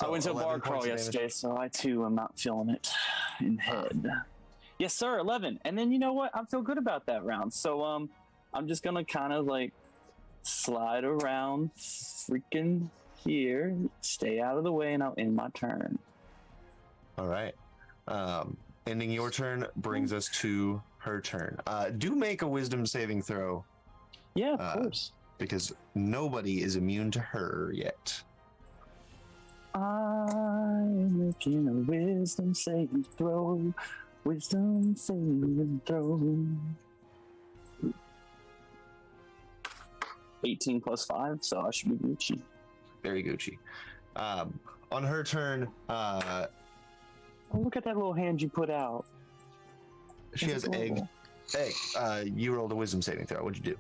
I went to a 11 bar crawl points of damage. yesterday, so I too am not feeling it in head. Yes, sir, 11. And then you know what? I feel good about that round. So I'm just gonna kind of like slide around freaking here, stay out of the way, and I'll end my turn. All right. Ending your turn brings us to her turn. Do make a wisdom saving throw Yeah, of course. because nobody is immune to her yet. I'm making a wisdom saving throw. Wisdom saving throw. 18 plus 5, so I should be Gucci. Very Gucci. On her turn, Oh, look at that little hand you put out. she has That's egg. adorable. Egg, you rolled a wisdom saving throw. What'd you do?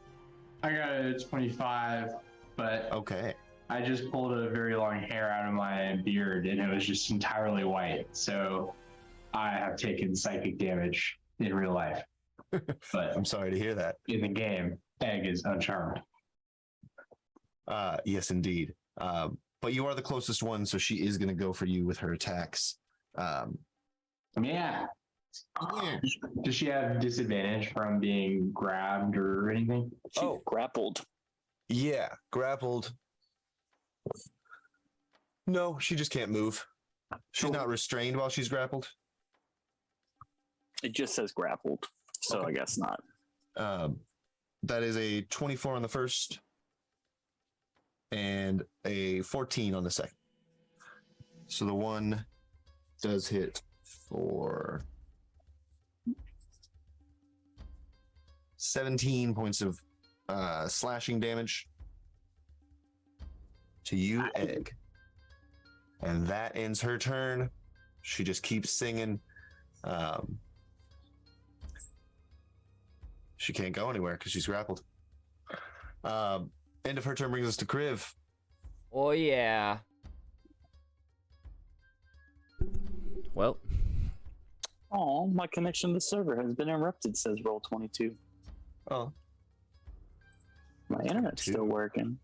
I got a 25, but Okay. I just pulled a very long hair out of my beard and it was just entirely white. So I have taken psychic damage in real life. But I'm sorry to hear that. in the game, Egg is uncharmed. Yes, indeed. But you are the closest one, so she is going to go for you with her attacks. Yeah. Does she have disadvantage from being grabbed or anything? She's grappled. Yeah, grappled. No, she just can't move. She's not restrained while she's grappled. It just says grappled, so Okay. I guess not. That is a 24 on the first and a 14 on the second. So the one does hit for 17 points of slashing damage to you, Egg. And that ends her turn. She just keeps singing. She can't go anywhere because she's grappled. End of her turn brings us to Kriv. Oh yeah. Well, Oh, my connection to the server has been interrupted, says Roll22. Oh, My internet's still working.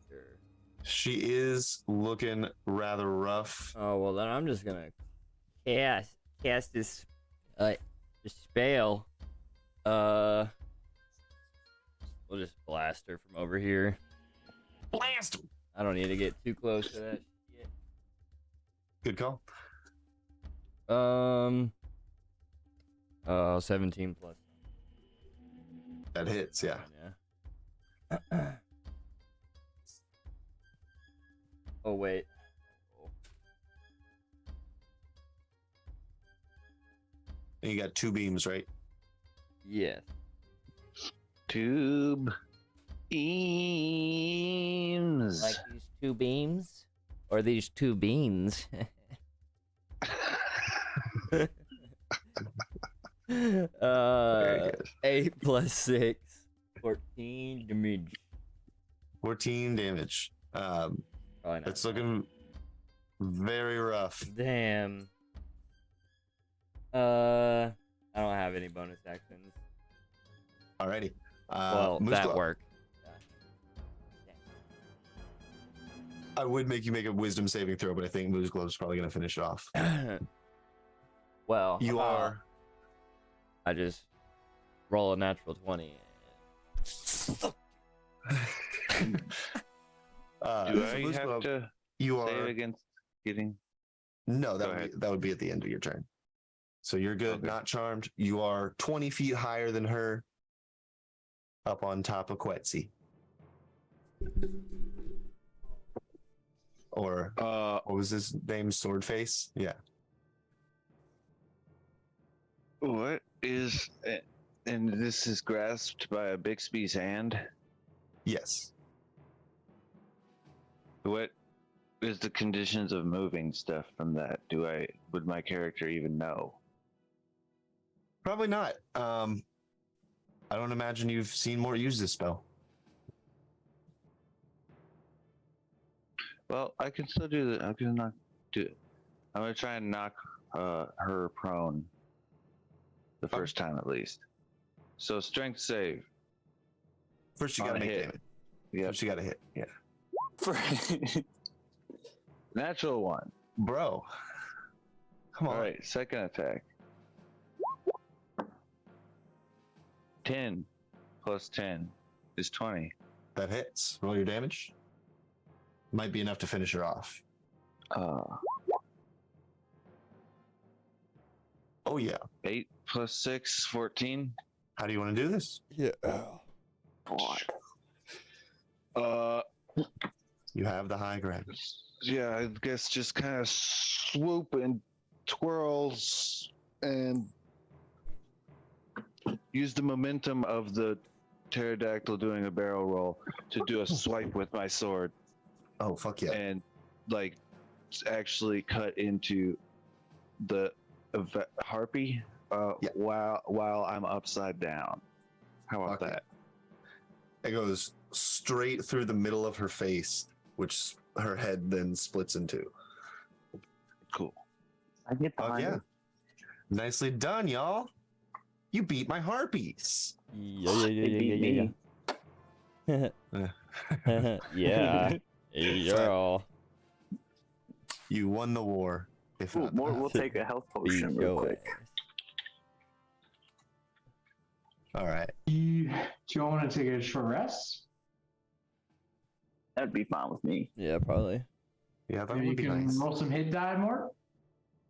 sure. she is looking rather rough. Oh well, then I'm just gonna cast this spell. We'll just blast her from over here. Blast him. I don't need to get too close to that shit. Good call. 17 plus. That hits, yeah. Yeah. Oh wait. And you got 2 beams, right? Yes. Tube beams. Like these 2 beams, or these 2 beans. Very good. 8 plus 6. 14 damage. 14 damage. Probably not. It's looking very rough. Damn. I don't have any bonus actions. Alrighty. Well, Moose that Glove. worked. I would make you make a wisdom saving throw, but I think Moose Glove's probably going to finish it off. Well, You are. I just roll a natural 20. Do I Moose have Glove, to you save are. against getting? No, Go ahead. that would be at the end of your turn. So you're good, Okay. not charmed. You are 20 feet higher than her, up on top of Quetzy. Or what was his name? Swordface? Yeah. What is? And this is grasped by a Bixby's hand. Yes. What is the conditions of moving stuff from that? Would my character even know? Probably not. I don't imagine you've seen more use this spell. Well, I can still do that. I can not do it. I'm gonna try and knock her prone the first time at least. So strength save. First, you On got to a make hit. damage. Yep. First, you got to hit. Yeah. Natural one. Bro. Come on. All right, second attack. 10 plus 10 is 20. That hits. Roll your damage. Might be enough to finish her off. Oh, yeah. 8 plus 6, 14. How do you want to do this? Yeah. You have the high ground. Yeah, I guess just kind of swoop and twirls and use the momentum of the pterodactyl doing a barrel roll to do a swipe with my sword Oh, fuck yeah. and like actually cut into the harpy Yeah. while I'm upside down. How about Fuck that? It goes straight through the middle of her face, which her head then splits into. Cool. I get Oh, behind yeah. it. Nicely done, y'all. You beat my harpies. Yeah. They beat me. Yeah. Yeah. You won the war. If Ooh, not- we'll take a health potion real quick. All right. Do you want to take a short rest? That'd be fine with me. Yeah, probably. Yeah, that Maybe you would be can nice. roll some hit die more?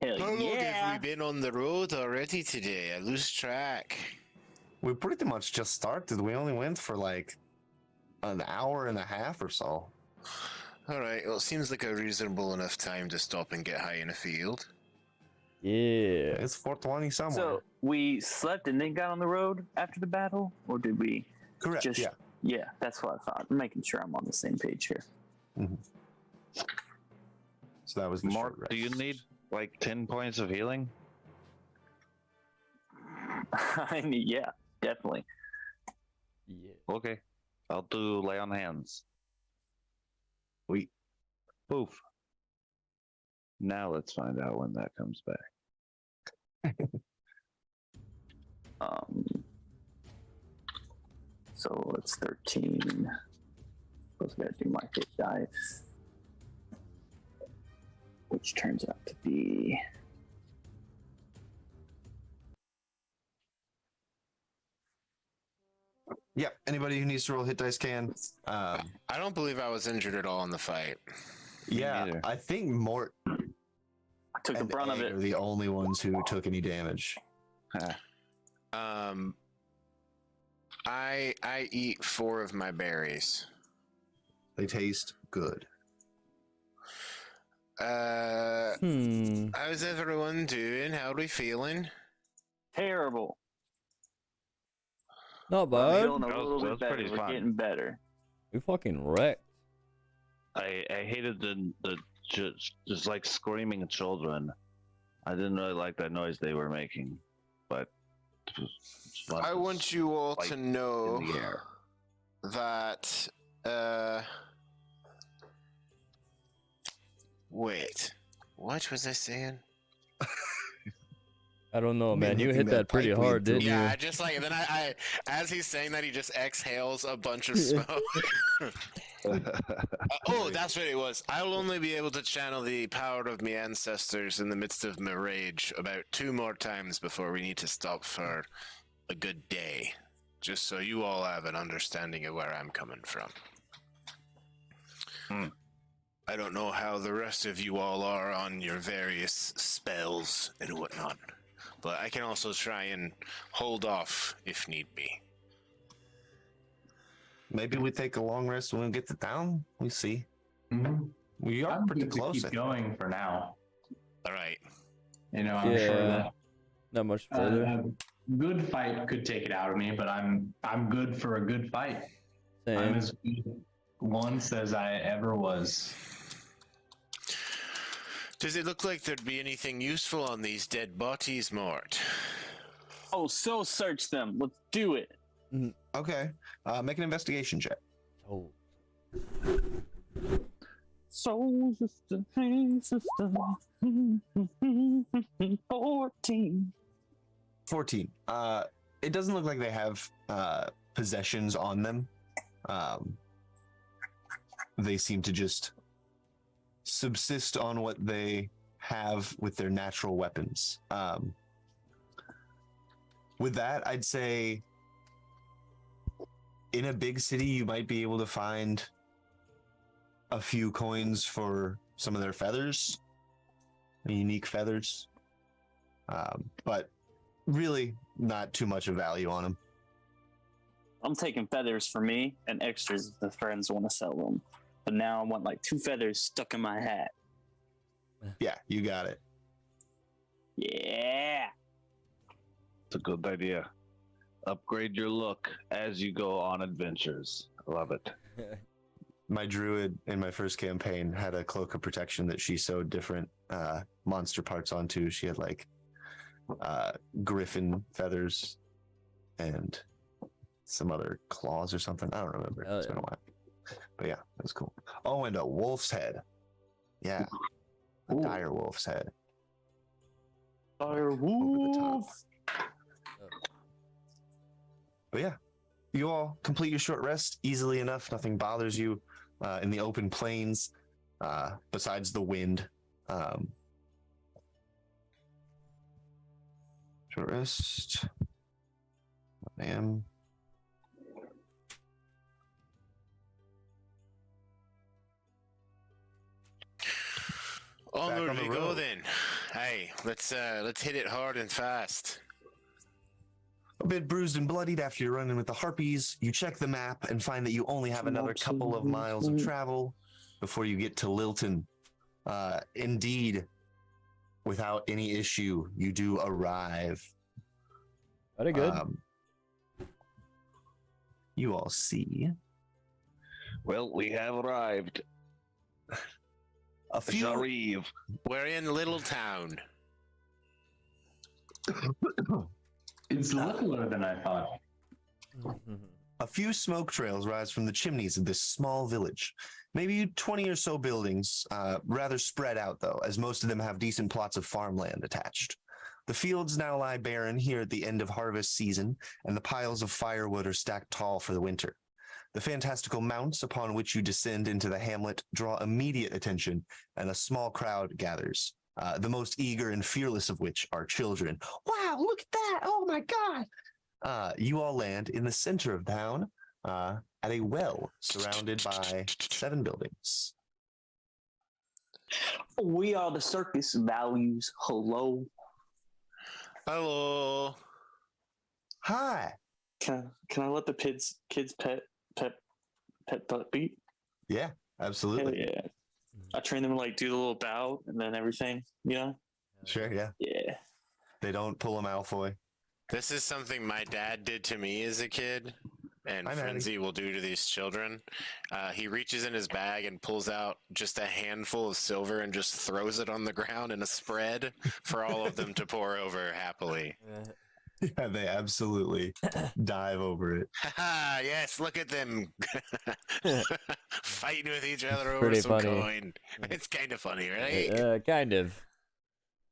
Hell How long yeah! have we been on the road already today? I lose track. We pretty much just started. We only went for like an hour and a half or so. All right. Well, it seems like a reasonable enough time to stop and get high in a field. Yeah. It's 420 somewhere. So we slept and then got on the road after the battle, or did we Correct. just? Yeah. Yeah, that's what I thought. I'm making sure I'm on the same page here. So that was the short Mark, do you rest. need like 10 points of healing? I mean, yeah, definitely. Yeah. Okay. I'll do lay on hands. Sweet. Poof. Now let's find out when that comes back. So it's 13. Suppose I gotta do my hit dice, which turns out to be Yeah. Anybody who needs to roll hit dice can. I don't believe I was injured at all in the fight. Yeah. neither. I think Mort I took the and brunt of Egg it. are the only ones who took any damage. I eat 4 of my berries. They taste good. How's everyone doing? How are we feeling? Terrible. Not I'm bad. feeling a That was- little that bit was better. pretty We're fun. getting better. We fucking wrecked. I hated the just like screaming children. I didn't really like that noise they were making, but it was fun. I want you all Like, to know in the air. that wait, what was I saying? I don't know, I mean, man. You hitting hit that that pretty pipe lead hard, through. didn't Yeah, you? I just like then I as he's saying that he just exhales a bunch of smoke. Oh, that's what it was. I'll only be able to channel the power of my ancestors in the midst of my rage about 2 more times before we need to stop for a good day. Just so you all have an understanding of where I'm coming from. I don't know how the rest of you all are on your various spells and whatnot, but I can also try and hold off if need be. Maybe we take a long rest when we get to town. We see. Mhm. We are I'm pretty good to close. I keep think. going for now. All right. You know, I'm sure Yeah. that Not much further. a good fight could take it out of me, but I'm good for a good fight. I'm Same. as good once as I ever was. Does it look like there'd be anything useful on these dead bodies, Mort? Oh, so search them. Let's do it. Okay. Make an investigation check. Oh. Soul sister, hey sister. 14. 14. It doesn't look like they have possessions on them. They seem to just subsist on what they have with their natural weapons. With that, I'd say in a big city, you might be able to find a few coins for some of their feathers, unique feathers. But really not too much of value on them. I'm taking feathers for me and extras if the friends want to sell them. But now I want like 2 feathers stuck in my hat. Yeah, you got it. Yeah. It's a good idea. Upgrade your look as you go on adventures. I love it. My druid in my first campaign had a cloak of protection that she sewed different monster parts onto. She had like griffin feathers and some other claws or something. I don't remember. Oh, It's been a yeah. while. But yeah, that's cool. Oh, and a wolf's head. Yeah. A Ooh. dire wolf's head. Fire Over the wolf. But yeah, you all complete your short rest easily enough. Nothing bothers you in the open plains besides the wind. Short rest. 1 a.m. Onward on the we go road. then. Hey, let's hit it hard and fast. A bit bruised and bloodied after your run-in with the harpies, you check the map and find that you only have another couple of miles of travel before you get to Lilton. Indeed, without any issue, you do arrive. Very good. You all see Well, we have arrived. a few J'arrive. We're in Little Town. It's littler than I thought. A few smoke trails rise from the chimneys of this small village. Maybe 20 or so buildings, rather spread out though, as most of them have decent plots of farmland attached. The fields now lie barren here at the end of harvest season, and the piles of firewood are stacked tall for the winter. The fantastical mounts upon which you descend into the hamlet draw immediate attention, and a small crowd gathers, the most eager and fearless of which are children. Wow, look at that! Oh my god! You all land in the center of town at a well surrounded by 7 buildings. We are the Circus of Values. Hello. Hello. Hi! Can I let the kids pet beat? Yeah, Hell absolutely. yeah. I train them to like do the little bow and then everything, you know? Sure, yeah. Yeah. They don't pull a Malfoy. This is something my dad did to me as a kid, and Hi, Maddie. Frenzy will do to these children. He reaches in his bag and pulls out just a handful of silver and just throws it on the ground in a spread for all of them to pour over happily. Yeah, they absolutely dive over it. Haha, yes, look at them fighting with each other over Pretty some funny. coin. It's kind of funny, right? Kind of.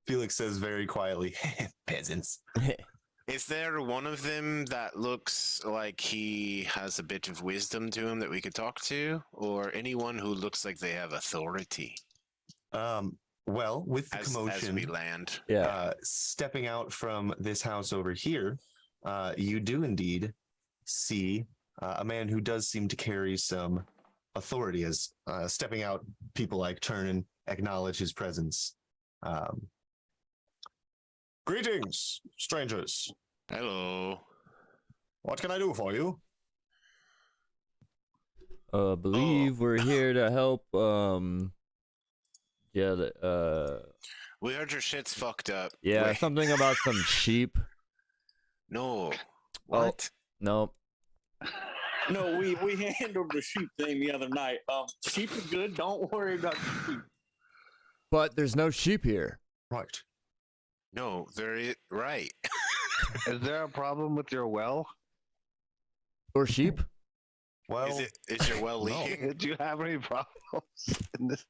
Felix says very quietly, peasants. Is there one of them that looks like he has a bit of wisdom to him that we could talk to? Or anyone who looks like they have authority Well, with the as commotion, we land? Yeah. stepping out from this house over here, you do indeed see a man who does seem to carry some authority. As stepping out, people like turn and acknowledge his presence. Greetings, strangers. Hello. What can I do for you? Believe we're here to help. Yeah. We heard your shit's fucked up. Yeah. Wait, Something about some sheep. no. Oh. What? Nope. No, we handled the sheep thing the other night. Sheep are good. Don't worry about the sheep. But there's no sheep here. Right. No, there is right. Is there a problem with your well? Or sheep? Well, Is your well no. leaking? Did you have any problems in this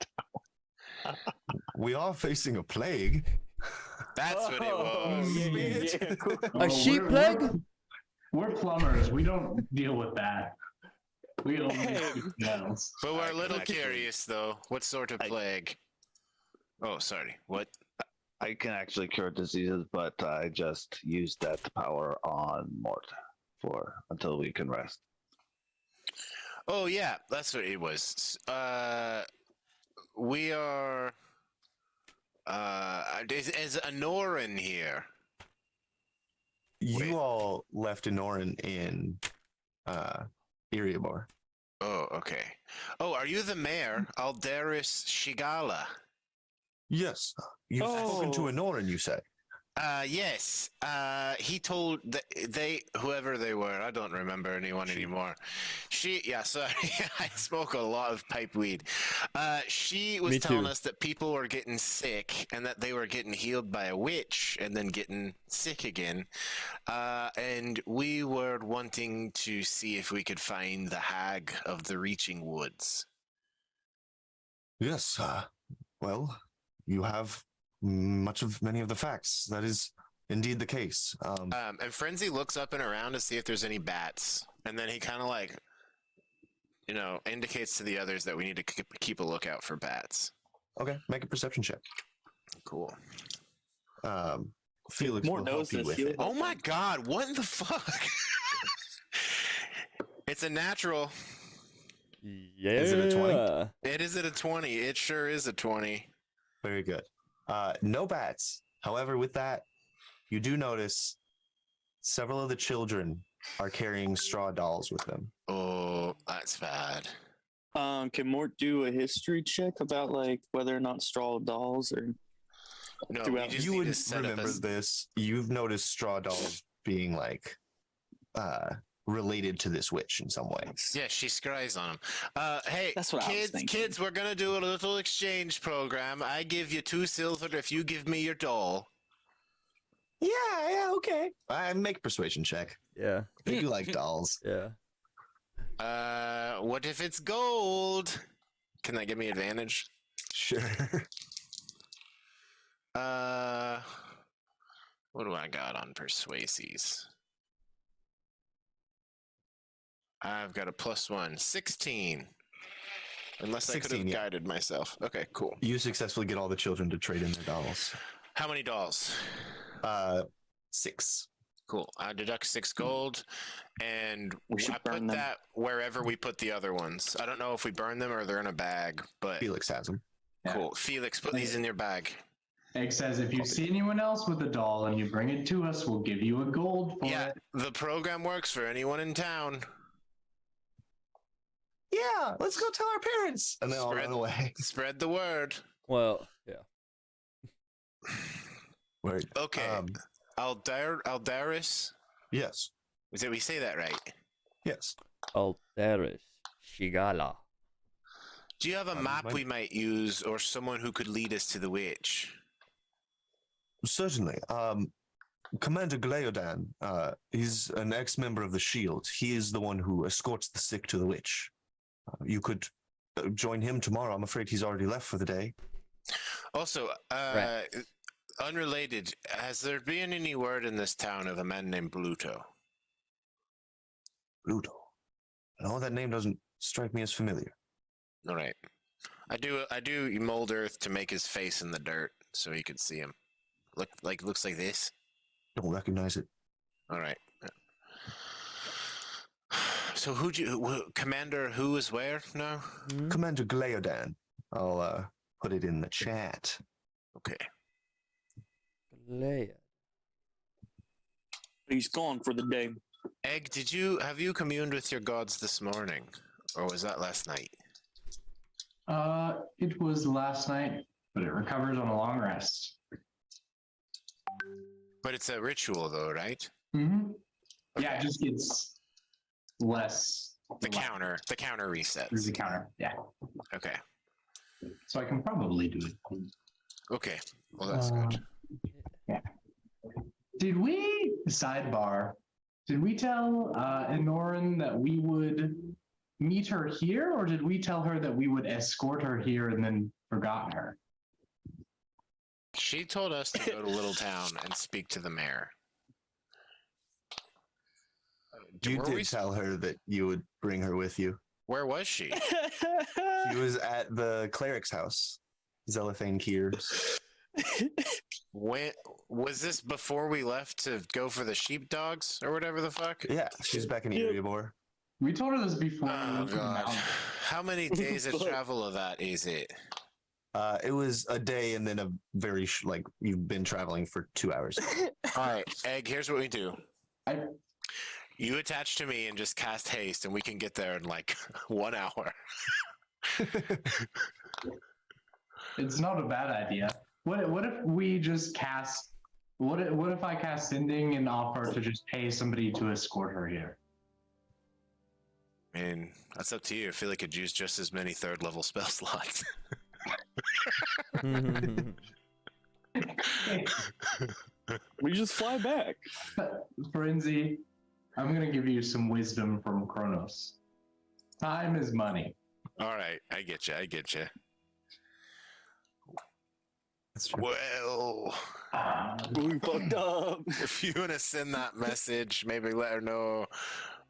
town? we are facing a plague. That's what it Oh, was. yeah. A sheep plague? We're plumbers. We don't deal with that. We only do metals. But we're a I little can actually- curious, though. What sort of plague? Oh, sorry. What? I can actually cure diseases, but I just used that power on Mort until we can rest. Oh, yeah. That's what it was. We are... is Anoran here? You Wait. all left Inoran in Iriabor. Oh, okay. Oh, are you the mayor, Aldaris Shigala? Yes. You've spoken to Oh. Inoran, you say? Yes. He told whoever they were, I don't remember anyone anymore. Sorry, I smoke a lot of pipe weed. She was Me telling too. us that people were getting sick and that they were getting healed by a witch and then getting sick again. And we were wanting to see if we could find the hag of the Reaching Woods. Yes. Well, you have many of the facts. That is indeed the case. And Frenzy looks up and around to see if there's any bats, and then he kind of indicates to the others that we need to keep a lookout for bats. Okay, make a perception check. Cool. Felix More will help knows you this. with He'll it. help. Oh my god, what in the fuck? It's a natural. Yeah. Is it a 20? It is at a 20. It sure is a 20. Very good. No bats. However, with that, you do notice several of the children are carrying straw dolls with them. Oh, that's bad. Can Mort do a history check about like whether or not straw dolls or No, Throughout- we just You need would to set up remember this. You've noticed straw dolls being like related to this witch in some ways. Yeah, she scries on him. Hey, That's what I was thinking. kids, we're gonna do a little exchange program. I give you 2 silver if you give me your doll. Yeah, okay. I make a persuasion check. Yeah. They do like dolls. Yeah. What if it's gold? Can that give me advantage? Sure. What do I got on persuasies? I've got a +1, 16. Unless I could 16, have yeah. guided myself. Okay, cool. You successfully get all the children to trade in their dolls. How many dolls? 6. Cool. I deduct 6 gold, and We should I put burn them. that wherever we put the other ones. I don't know if we burn them or they're in a bag, but Felix has them. Yeah. cool. Felix, put these in your bag. Egg says, if you see anyone else with a doll and you bring it to us, we'll give you a gold for Yeah, it. the program works for anyone in town. Yeah, let's go tell our parents. And they all Spread- run away. Spread the word. Well, yeah. Word. Okay. Aldaris. Yes. Did we say that right? Yes. Aldaris Shigala. Do you have a map we might use, or someone who could lead us to the witch? Certainly. Commander Gleodan, he's an ex-member of the Shield. He is the one who escorts the sick to the witch. You could join him tomorrow. I'm afraid he's already left for the day. Also, Right. unrelated, has there been any word in this town of a man named Bluto? Ludo. No, that name doesn't strike me as familiar. All right. I do mold earth to make his face in the dirt so he could see him. Looks like this. Don't recognize it. All right. So Commander who is where now? Commander Gleodan. I'll put it in the chat. Okay. Leia. He's gone for the day. Egg, have you communed with your gods this morning? Or was that last night? It was last night, but it recovers on a long rest. But it's a ritual though, right? Mm-hmm. Okay. Yeah, it just gets less. The counter resets. There's a counter, yeah. Okay. So I can probably do it. Okay. Well, that's good. Yeah. Did we tell Enorin that we would meet her here, or did we tell her that we would escort her here and then forgotten her? She told us to go to Little Town and speak to the mayor. You did tell her that you would bring her with you. Where was she? She was at the cleric's house, Zelathane Keir's. When was this? Before we left to go for the sheepdogs or whatever the fuck? Yeah, she's back in Erebor. We told her this before. Oh god! How many days of travel of that is it? It was a day and then a very you've been traveling for 2 hours. All right, Egg. Here's what we do. You attach to me and just cast haste, and we can get there in like 1 hour. It's not a bad idea. What if we just cast? What if I cast sending and offer to just pay somebody to escort her here? I mean, that's up to you. I feel like I could use just as many 3rd level spell slots. We just fly back. Frenzy, I'm gonna give you some wisdom from Kronos. Time is money. All right, I get you. That's true. Well, We fucked up. if you want to send that message, maybe let her know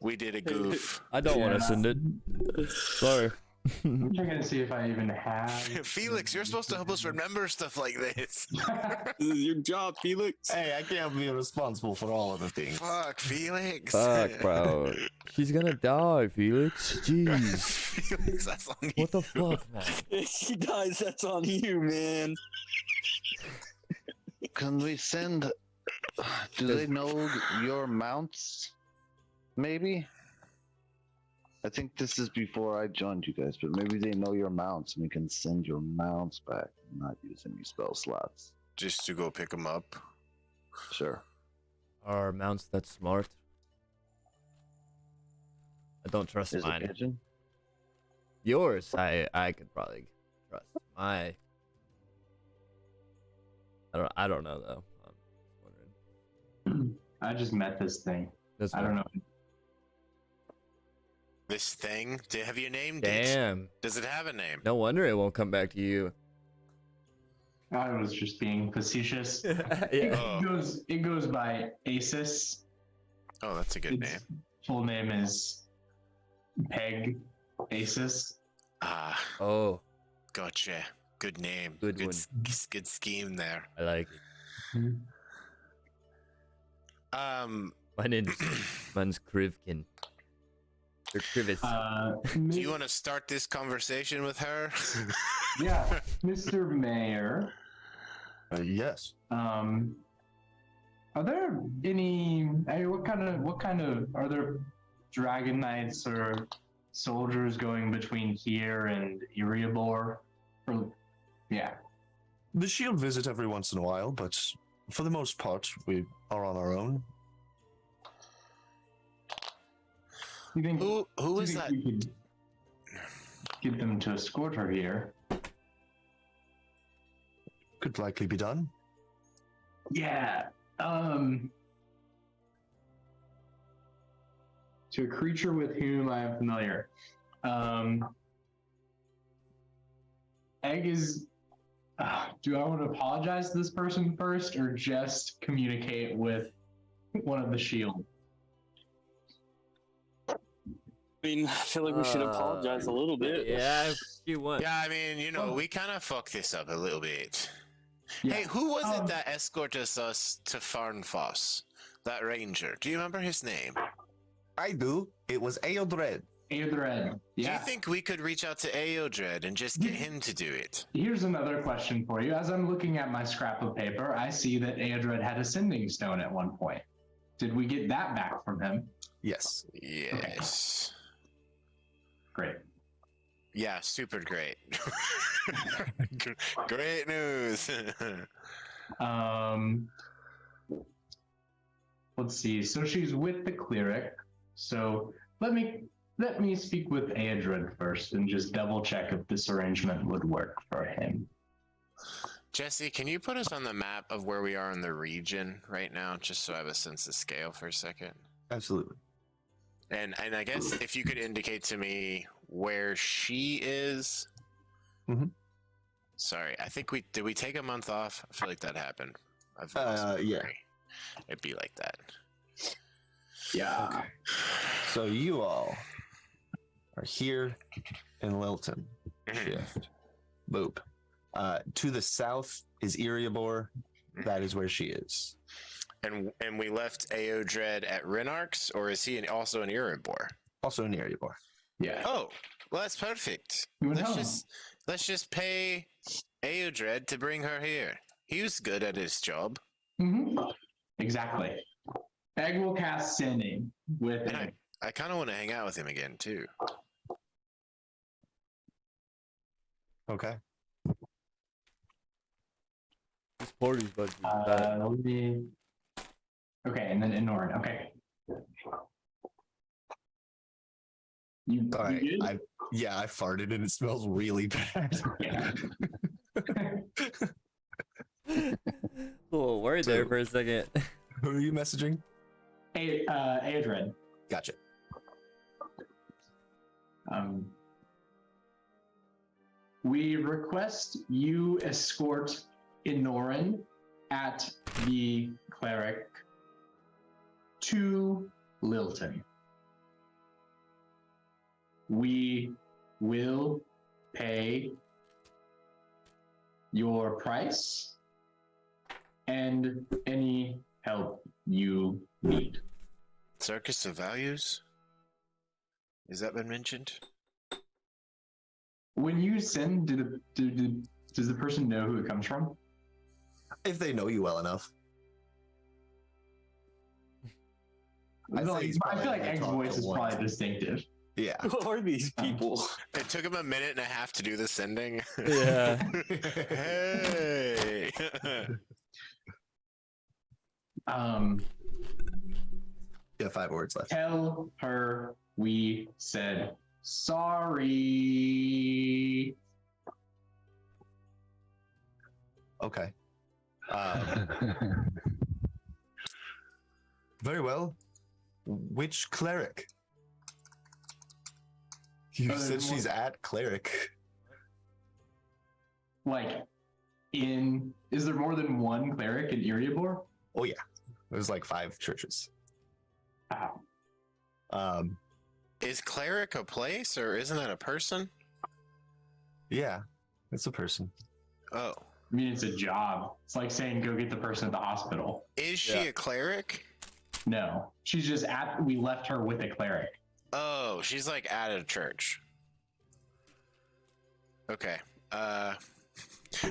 we did a goof. I don't want to send it. Sorry. I'm checking to see if I even have. Felix, you're supposed to help us remember stuff like this. This is your job, Felix. Hey, I can't be responsible for all of the things. Fuck, Felix. Fuck, bro. She's gonna die, Felix. Jeez. Felix, that's on you. What the fuck, man? If she dies, that's on you, man. Can we send? Do they know your mounts? Maybe. I think this is before I joined you guys, but maybe they know your mounts and we can send your mounts back and not use any spell slots. Just to go pick them up. Sure. Are mounts that smart? I don't trust Is it mine. pigeon? Yours, I could probably trust. I don't know though. I'm wondering. I just met this thing. This I don't know. This thing? Have you named it? Damn. Does it have a name? No wonder it won't come back to you. I was just being facetious. Yeah. Oh. It goes by Asus. Oh, that's a good Its name. full name is Peg Asus. Ah, Oh, gotcha. Good name. Good one. Good scheme there. I like it. Mine's Krivkin. Or Krivis. Do you want to start this conversation with her? Yeah, Mr. Mayor. Yes. Are there any? What kind of are there dragon knights or soldiers going between here and Erebor? Yeah. The Shield visit every once in a while, but for the most part, we are on our own. You think Who you is think that? we could get them to escort her here? Could likely be done. Yeah. To a creature with whom I am familiar. Egg is. Do I want to apologize to this person first, or just communicate with one of the shield? I mean, I feel like we should apologize a little bit. Yeah, if you want. Yeah, I mean, we kind of fucked this up a little bit. Yeah. Hey, who was it that escorted us to Farnfoss? That ranger. Do you remember his name? I do. It was Aeldred. Aeldred. Do Yeah. you think we could reach out to Aeldred and just get him to do it? Here's another question for you. As I'm looking at my scrap of paper, I see that Aeldred had a sending stone at one point. Did we get that back from him? Yes. Yes. Great. Yeah, super great. Great news. Let's see. So she's with the cleric. So let me speak with Aeldred first and just double check if this arrangement would work for him. Jesse, can you put us on the map of where we are in the region right now, just so I have a sense of scale for a second? Absolutely. And I guess if you could indicate to me where she is. Mhm. Sorry, I think did we take a month off? I feel like that happened. I've lost my yeah. memory. It'd be like that. Yeah. So you all are here in Lilton. Shift. Boop. To the south is Erebor. That is where she is. And we left Aeldred at Renarx, or is he also in Erebor? Also in Erebor. Yeah. Oh, well, that's perfect. You would know. Let's just pay Aeldred to bring her here. He was good at his job. Mm-hmm. Exactly. Egg will cast sending with And him. I kind of want to hang out with him again too. Okay. This party's about to be bad. Okay, and then Inoran. Okay. You Sorry. good? I farted and it smells really bad. Yeah. A little worried there for a second. Who are you messaging? Aeldred. Gotcha. We request you escort Inoran at the cleric to Lilton. We will pay your price and any help you need. Circus of Values? Has that been mentioned? When you send, does the person know who it comes from? If they know you well enough. I feel like Egg's voice is probably distinctive. Yeah. Who are these people? It took him a minute and a half to do the sending. Yeah. Hey. Yeah, 5 words left. Tell her we said sorry. Okay. Very well. Which cleric? You said she's at cleric. Like, is there more than one cleric in Erebor? Oh yeah. There's like 5 churches. Wow. Is cleric a place, or isn't that a person? Yeah, it's a person. Oh. I mean, it's a job. It's like saying go get the person at the hospital. Is she a cleric? No, she's just we left her with a cleric. Oh, she's like at a church. Okay.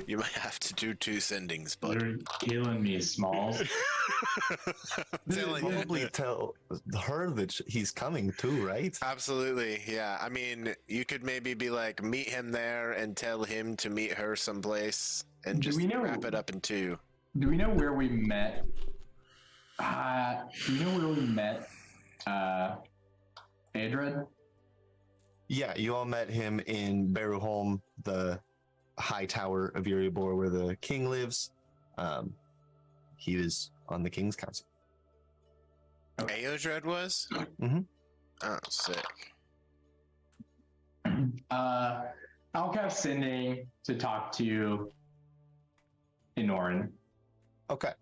You might have to do 2 sendings, bud. You're killing me, Smalls. Probably tell her that he's coming too, right? Absolutely, yeah. I mean, you could maybe be like, meet him there and tell him to meet her someplace and just wrap it up in 2. Do we know where we met? Do we know where we met Aeldred? Yeah, you all met him in Beruholm, the high tower of Erebor where the king lives. he was on the King's Council. Aodred was? Mhm. Oh, sick. I'll keep sending to talk to Inoran. Okay.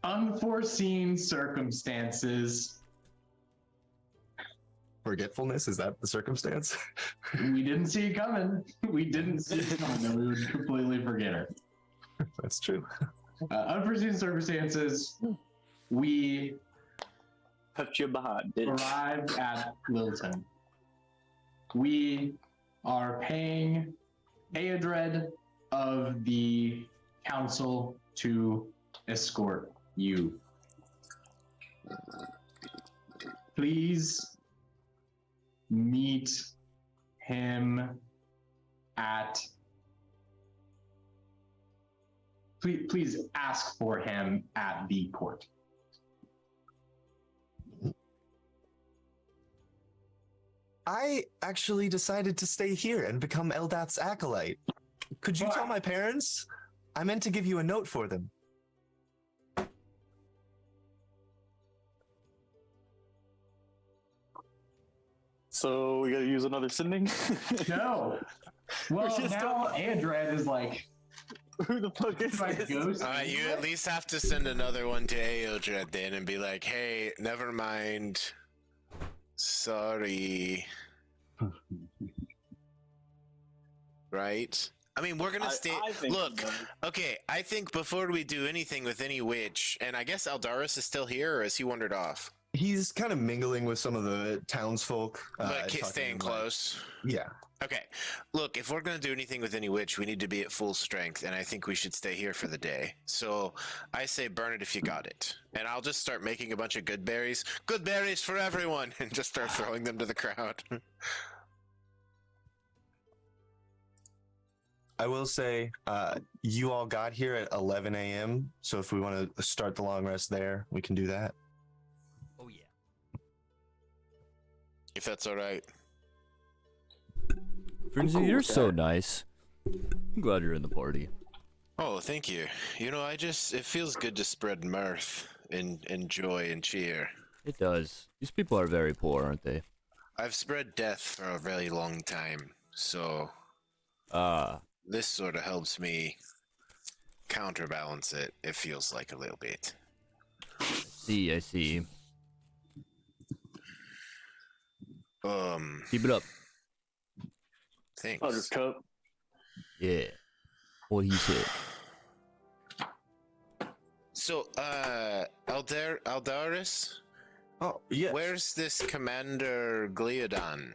Unforeseen circumstances. Forgetfulness, is that the circumstance? We didn't see it coming. We didn't see it coming that we would completely forget her. That's true. Unforeseen circumstances. We Put you behind, bitch. arrived at Littleton. We are paying Aodred of the council to escort you. Please meet him at. Please ask for him at the court. I actually decided to stay here and become Eldath's acolyte. Could you tell my parents? I meant to give you a note for them. So we gotta use another sending? No. Well, just now Aodred is like, Who the fuck is my this? ghost. You at least have to send another one to Aodred then and be like, hey, never mind. Sorry. Right? I mean, we're gonna stay. I think Look, so. okay, I think before we do anything with any witch, and I guess Aldaris is still here, or has he wandered off? He's kind of mingling with some of the townsfolk. But talking staying to them, like- close. Yeah. Okay, look, if we're gonna do anything with any witch, we need to be at full strength, and I think we should stay here for the day. So I say burn it if you got it, and I'll just start making a bunch of good berries for everyone, and just start throwing them to the crowd. I will say, you all got here at 11 a.m., so if we want to start the long rest there, we can do that. Oh yeah. If that's all right. Frenzy, cool you're with so that. nice. I'm glad you're in the party. Oh, thank you. You know, it feels good to spread mirth and joy and cheer. It does. These people are very poor, aren't they? I've spread death for a very long time, so this sort of helps me counterbalance it. It feels like a little bit. I see. Keep it up. Thanks. Buttercup. Yeah. What he said. So, Aldaris, Oh, yeah. where's this Commander Gliodon?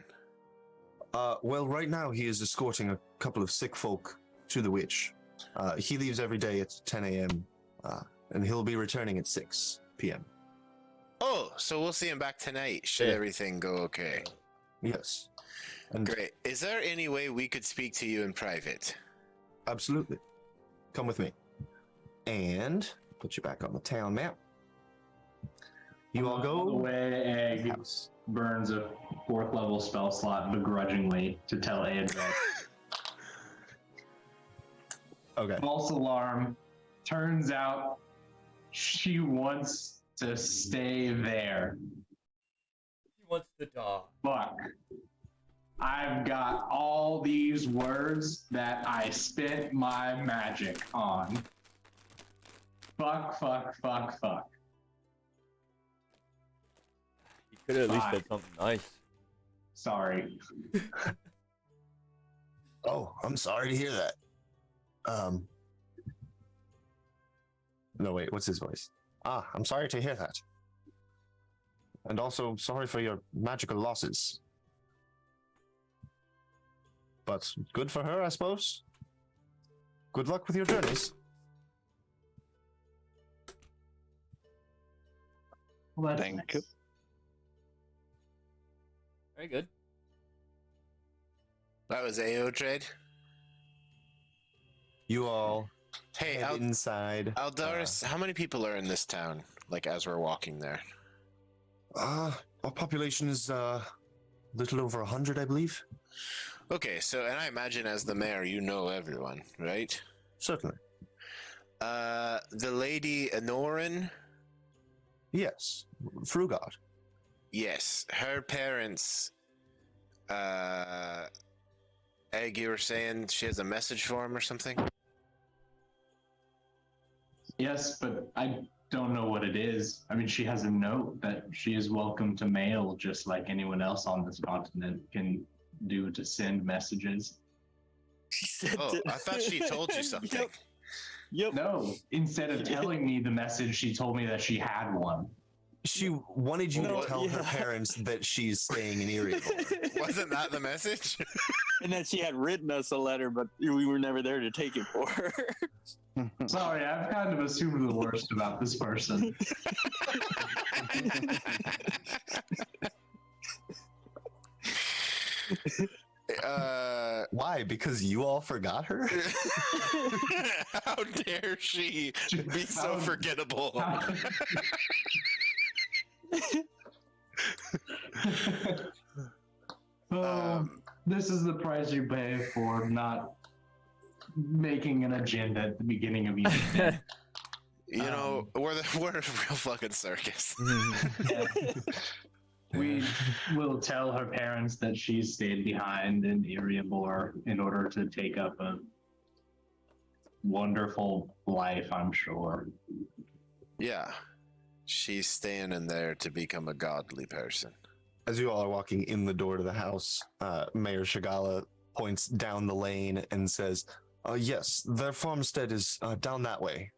Well, right now he is escorting a couple of sick folk to the witch. He leaves every day at 10 a.m., and he'll be returning at 6 p.m. Oh, so we'll see him back tonight, should Yeah. everything go okay. Yes. And Great. Is there any way we could speak to you in private? absolutely. Come with me. And put you back on the town map. You all On the go. way, Egg House. burns a 4th level spell slot begrudgingly to tell Aodred. Okay. False alarm. Turns out she wants to stay there. He wants the dog. Fuck. I've got all these words that I spent my magic on. Fuck, fuck, fuck, fuck. He could have at least Fine. said something nice. Sorry. Oh, I'm sorry to hear that. No, wait, what's his voice? Ah, I'm sorry to hear that. And also, sorry for your magical losses. But good for her, I suppose. Good luck with your journeys. Well, that's Thank nice. you. Very good. That was Aodred. You all Hey, head inside. Aldaris, how many people are in this town? Like, as we're walking there? Our population is little over 100, I believe. Okay, so, and I imagine as the mayor, you know everyone, right? Certainly. The lady Anoran? Yes. Frugard. Yes, her parents, Egg, you were saying she has a message for him or something? Yes, but I don't know what it is. I mean, she has a note that she is welcome to mail, just like anyone else on this continent can do to send messages. She said Oh, I thought she told you something. Yep. No, instead of telling me the message, she told me that she had one. She wanted you No, to tell her yeah. parents that she's staying in Erebor. Wasn't that the message? And then she had written us a letter, but we were never there to take it for her. Sorry, I've kind of assumed the worst about this person. Why? Because you all forgot her? How dare she be so forgettable? This is the price you pay for not making an agenda at the beginning of each day. You know, we're a real fucking circus. We will tell her parents that she's stayed behind in Erebor in order to take up a wonderful life, I'm sure. Yeah, she's staying in there to become a godly person. As you all are walking in the door to the house, Mayor Shigala points down the lane and says, yes, their farmstead is down that way.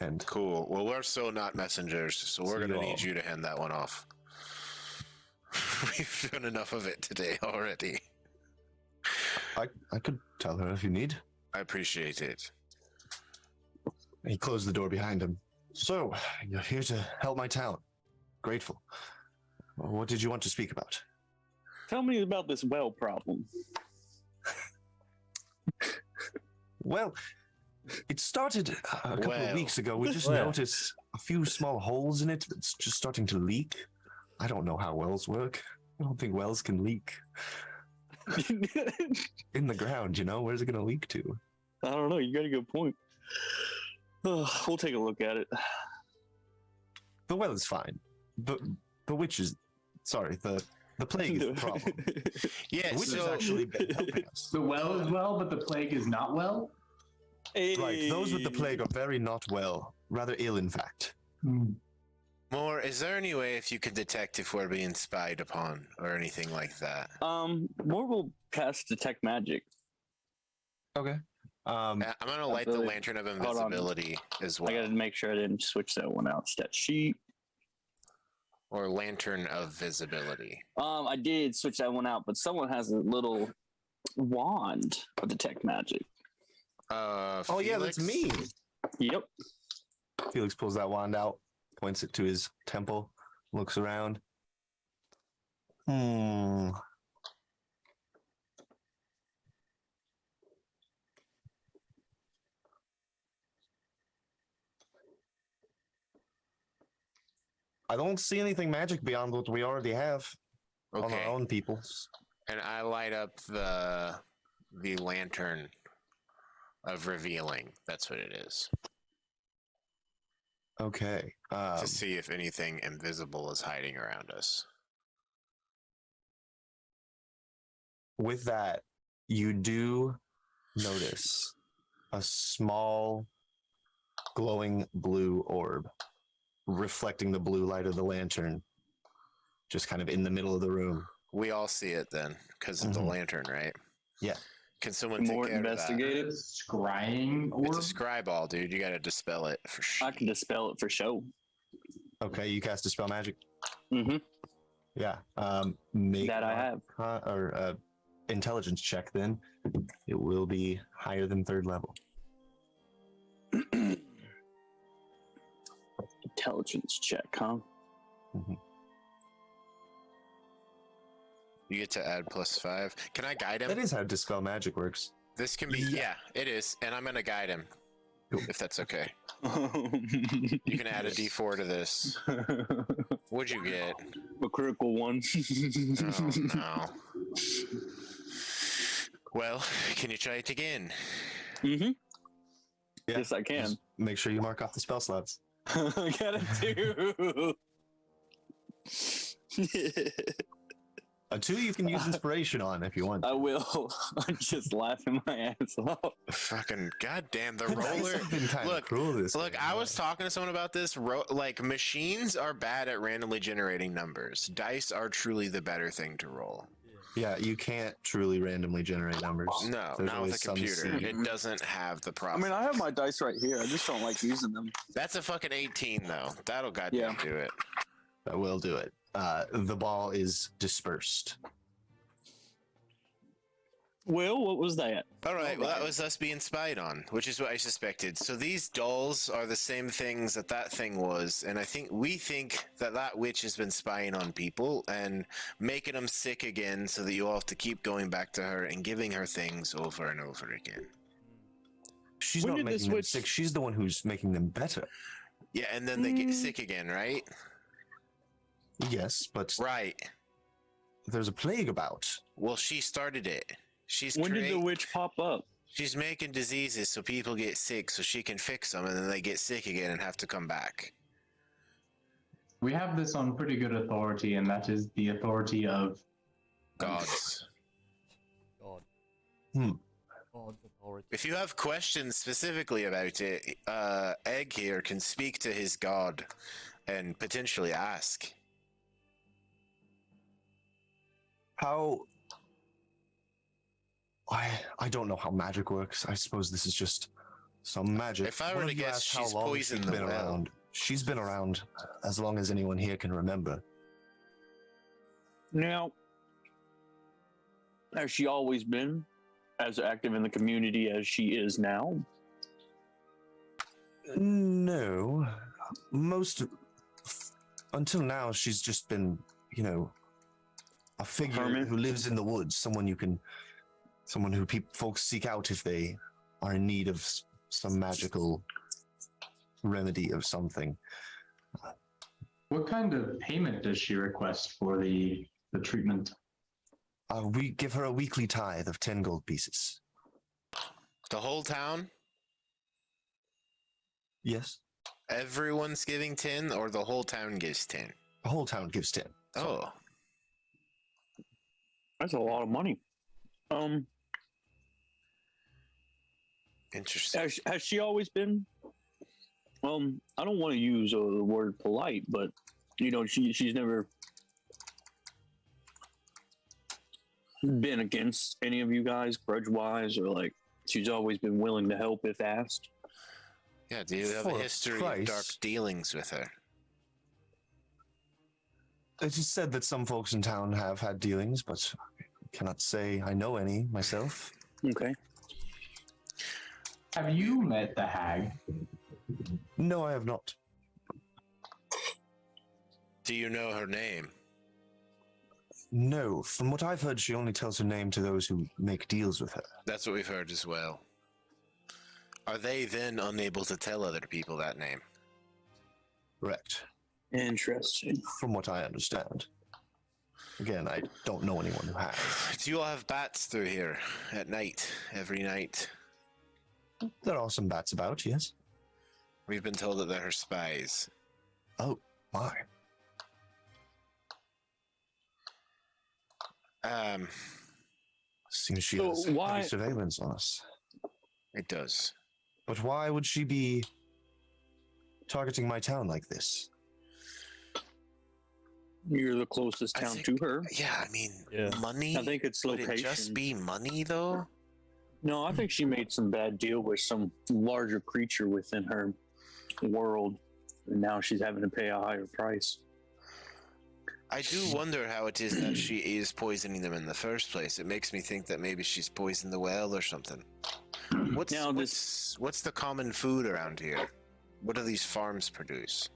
And Cool. Well, we're so not messengers, so we're See going to you need all. you to hand that one off. We've done enough of it today already. I could tell her if you need. I appreciate it. He closed the door behind him. So, you're here to help my town. Grateful. What did you want to speak about? Tell me about this well problem. Well, it started a couple of weeks ago. We just Well. noticed a few small holes in it that's just starting to leak. I don't know how wells work. I don't think wells can leak. In the ground, you know? Where's it going to leak to? I don't know. You got a good point. We'll take a look at it. The well is fine. The witch is... Sorry, the plague is the problem. Yeah, The witch has so actually been helping us. The well is well, but the plague is not well? Right, those with the plague are very not well. Rather ill, in fact. More, is there any way if you could detect if we're being spied upon or anything like that? More will cast detect magic. Okay. I'm gonna light the Ability. lantern of on. invisibility as well. I gotta make sure I didn't switch that one out. Stat sheet. Or lantern of visibility. I did switch that one out, but someone has a little wand of detect magic. Oh, yeah, that's me. Yep. Felix pulls that wand out, points it to his temple, looks around. I don't see anything magic beyond what we already have on Okay. our own peoples. And I light up the lantern of revealing. That's what it is. Okay. To see if anything invisible is hiding around us. With that, you do notice a small glowing blue orb reflecting the blue light of the lantern just kind of in the middle of the room. We all see it then, because of the Mhm. lantern, right? Yeah. Can someone take More care of that? investigated. Scrying orb? It's a scry ball, dude. You gotta dispel it for sure. I can dispel it for show. Okay, you cast Dispel Magic. Mm-hmm. Yeah. Make That I have. or intelligence check then. It will be higher than 3rd level. Intelligence check, huh? You get to add +5. Can I guide him? That is how Dispel Magic works. This can be, yeah, it is. And I'm gonna guide him, if that's okay. You can add a D4 to this. What'd you get? A critical one. Oh, no. Well, can you try it again? Mm-hmm. Yeah, Yes, I can. Just make sure you mark off the spell slots. Got it too. A 2 you can use inspiration on if you want. I will. I'm just laughing my ass off. Fucking goddamn, the Dice roller. have been kind of Look, cruel this Look, game, I huh? was talking to someone about this. Like, machines are bad at randomly generating numbers. Dice are truly the better thing to roll. Yeah, you can't truly randomly generate numbers. No, There's not always with a some computer. seed. It doesn't have the I process. mean, I have my dice right here. I just don't like using them. That's a fucking 18, though. That'll goddamn do it. That will do it. The ball is dispersed. Will, what was that? All right, well, that was us being spied on, which is what I suspected. So these dolls are the same things that that thing was, and we think that that witch has been spying on people and making them sick again, so that you all have to keep going back to her and giving her things over and over again. She's When not did this making them witch- sick. She's the one who's making them better. Yeah, and then they get sick again, right? Yes, but Right. there's a plague about. Well, she started it. When did the witch pop up? She's making diseases so people get sick, so she can fix them, and then they get sick again and have to come back. We have this on pretty good authority, and that is the authority of Gods. God. Hmm. God's authority. If you have questions specifically about it, Egg here can speak to his god and potentially ask. How? I don't know how magic works. I suppose this is just some magic. If I One were of to you guess, asked how she's long poisoned she's the been well. around. She's been around as long as anyone here can remember. Now, has she always been as active in the community as she is now? No, until now she's just been, a figure Hermit? who lives in the woods. Someone who folks seek out if they are in need of some magical remedy of something. what kind of payment does she request for the treatment? We give her a weekly tithe of 10 gold pieces. The whole town? Yes, Everyone's giving 10, or the whole town gives 10? the whole town gives 10. Oh. That's a lot of money. Interesting. Has she always been? I don't want to use the word polite, but she's never been against any of you guys, grudge-wise, or like she's always been willing to help if asked. Yeah, do you have For a a history of price. dark dealings with her? It is said that some folks in town have had dealings, but I cannot say I know any myself. Okay. Have you met the hag? No, I have not. Do you know her name? No, from what I've heard, she only tells her name to those who make deals with her. That's what we've heard as well. Are they then unable to tell other people that name? Correct. Interesting. From what I understand. Again, I don't know anyone who has. Do you all have bats through here at night, every night? There are some bats about, yes. We've been told that they're her spies. Oh, my. Seems she So has why- heavy surveillance on us. It does. But why would she be targeting my town like this? You're the closest I town think- to her. Yeah, I mean, Yeah. money? I think it's Would it location. just be money, though? No, I think she made some bad deal with some larger creature within her world, and now she's having to pay a higher price. I do wonder how it is that she is poisoning them in the first place. It makes me think that maybe she's poisoned the well or something. What's the common food around here? What do these farms produce?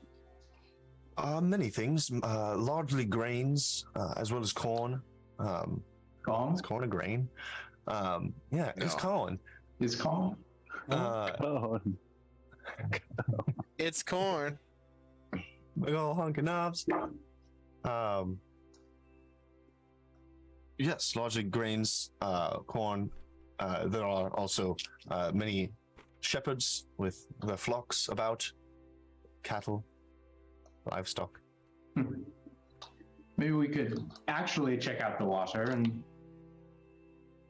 Many things, largely grains, as well as corn. Gone? Is corn a grain? Yeah, it's No. corn. Is calm? Oh, It's corn. Big ol' hunk of knobs. Yes, largely grains, corn, there are also many shepherds with their flocks about, cattle, livestock. Maybe we could actually check out the water and.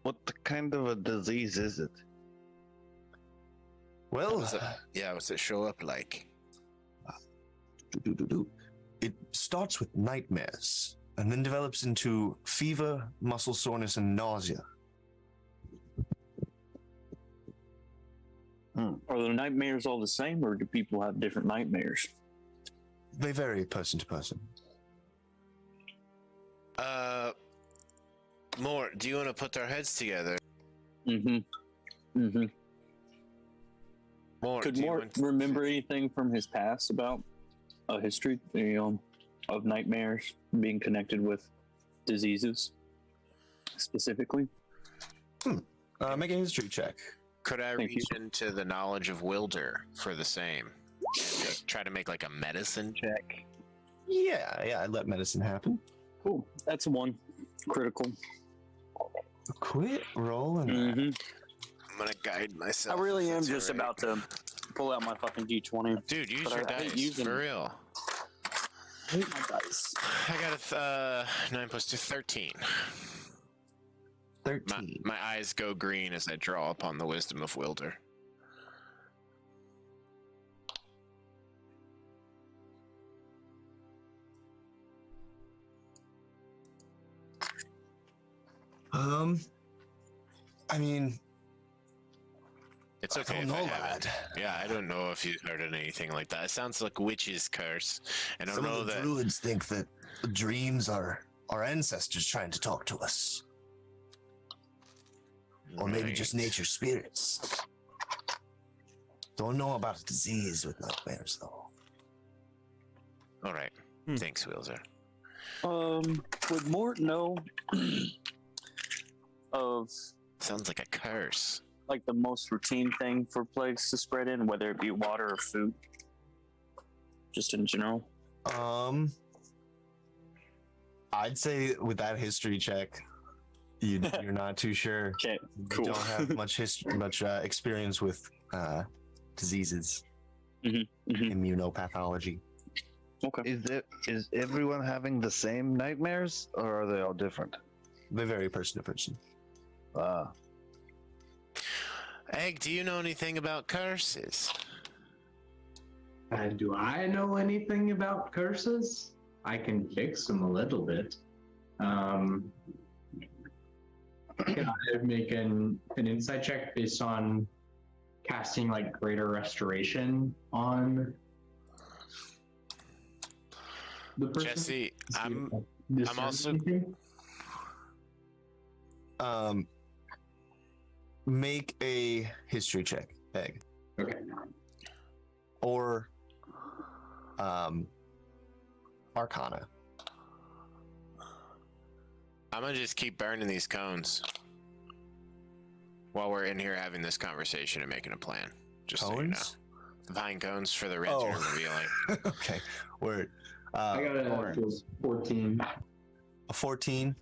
What kind of a disease is it? Well, What's it show up like? it starts with nightmares and then develops into fever, muscle soreness, and nausea. Are the nightmares all the same, or do people have different nightmares? They vary person to person. Mort, do you want to put our heads together? Mm-hmm. Mort, Could do you Mort want to- remember anything from his past about a history, of nightmares being connected with diseases specifically? Make a history check. Could I Thank reach into the knowledge of Wilder for the same? And try to make like a medicine check? Yeah, I'd let medicine happen. Cool. That's one critical. Quit rolling. Mm-hmm. I'm gonna guide myself. I really if am that's just all right. about to pull out my fucking D20. Dude, use but your I hate dice using for real. I hate my dice. I got a 9 plus 2, 13. 13. My eyes go green as I draw upon the wisdom of Wilder. I mean, It's I okay don't if know, I haven't. lad. Yeah, I don't know if you heard anything like that. It sounds like witch's curse, and I Some know of the that. druids think that dreams are our ancestors trying to talk to us. Or maybe just Right. nature spirits. Don't know about a disease with nightmares, though. All right. Thanks, Wilder. Would Mort know of Sounds like a curse. like the most routine thing for plagues to spread in, whether it be water or food? Just in general. I'd say with that history check, you're not too sure. Okay, You cool. don't have much experience with diseases, Mhm. immunopathology. Okay. Is everyone having the same nightmares, or are they all different? They vary person to person. Egg, do you know anything about curses? Do I know anything about curses? I can fix them a little bit. Can I make an insight check based on casting like greater restoration on the person? Jesse, To see I'm if I discern also- anything? Make a history check, Egg, Okay. or Arcana. I'm gonna just keep burning these cones while we're in here having this conversation and making a plan. Just so you know. Cones? The pine cones for the red Oh. you're revealing. Okay, word. I got a 14. A 14.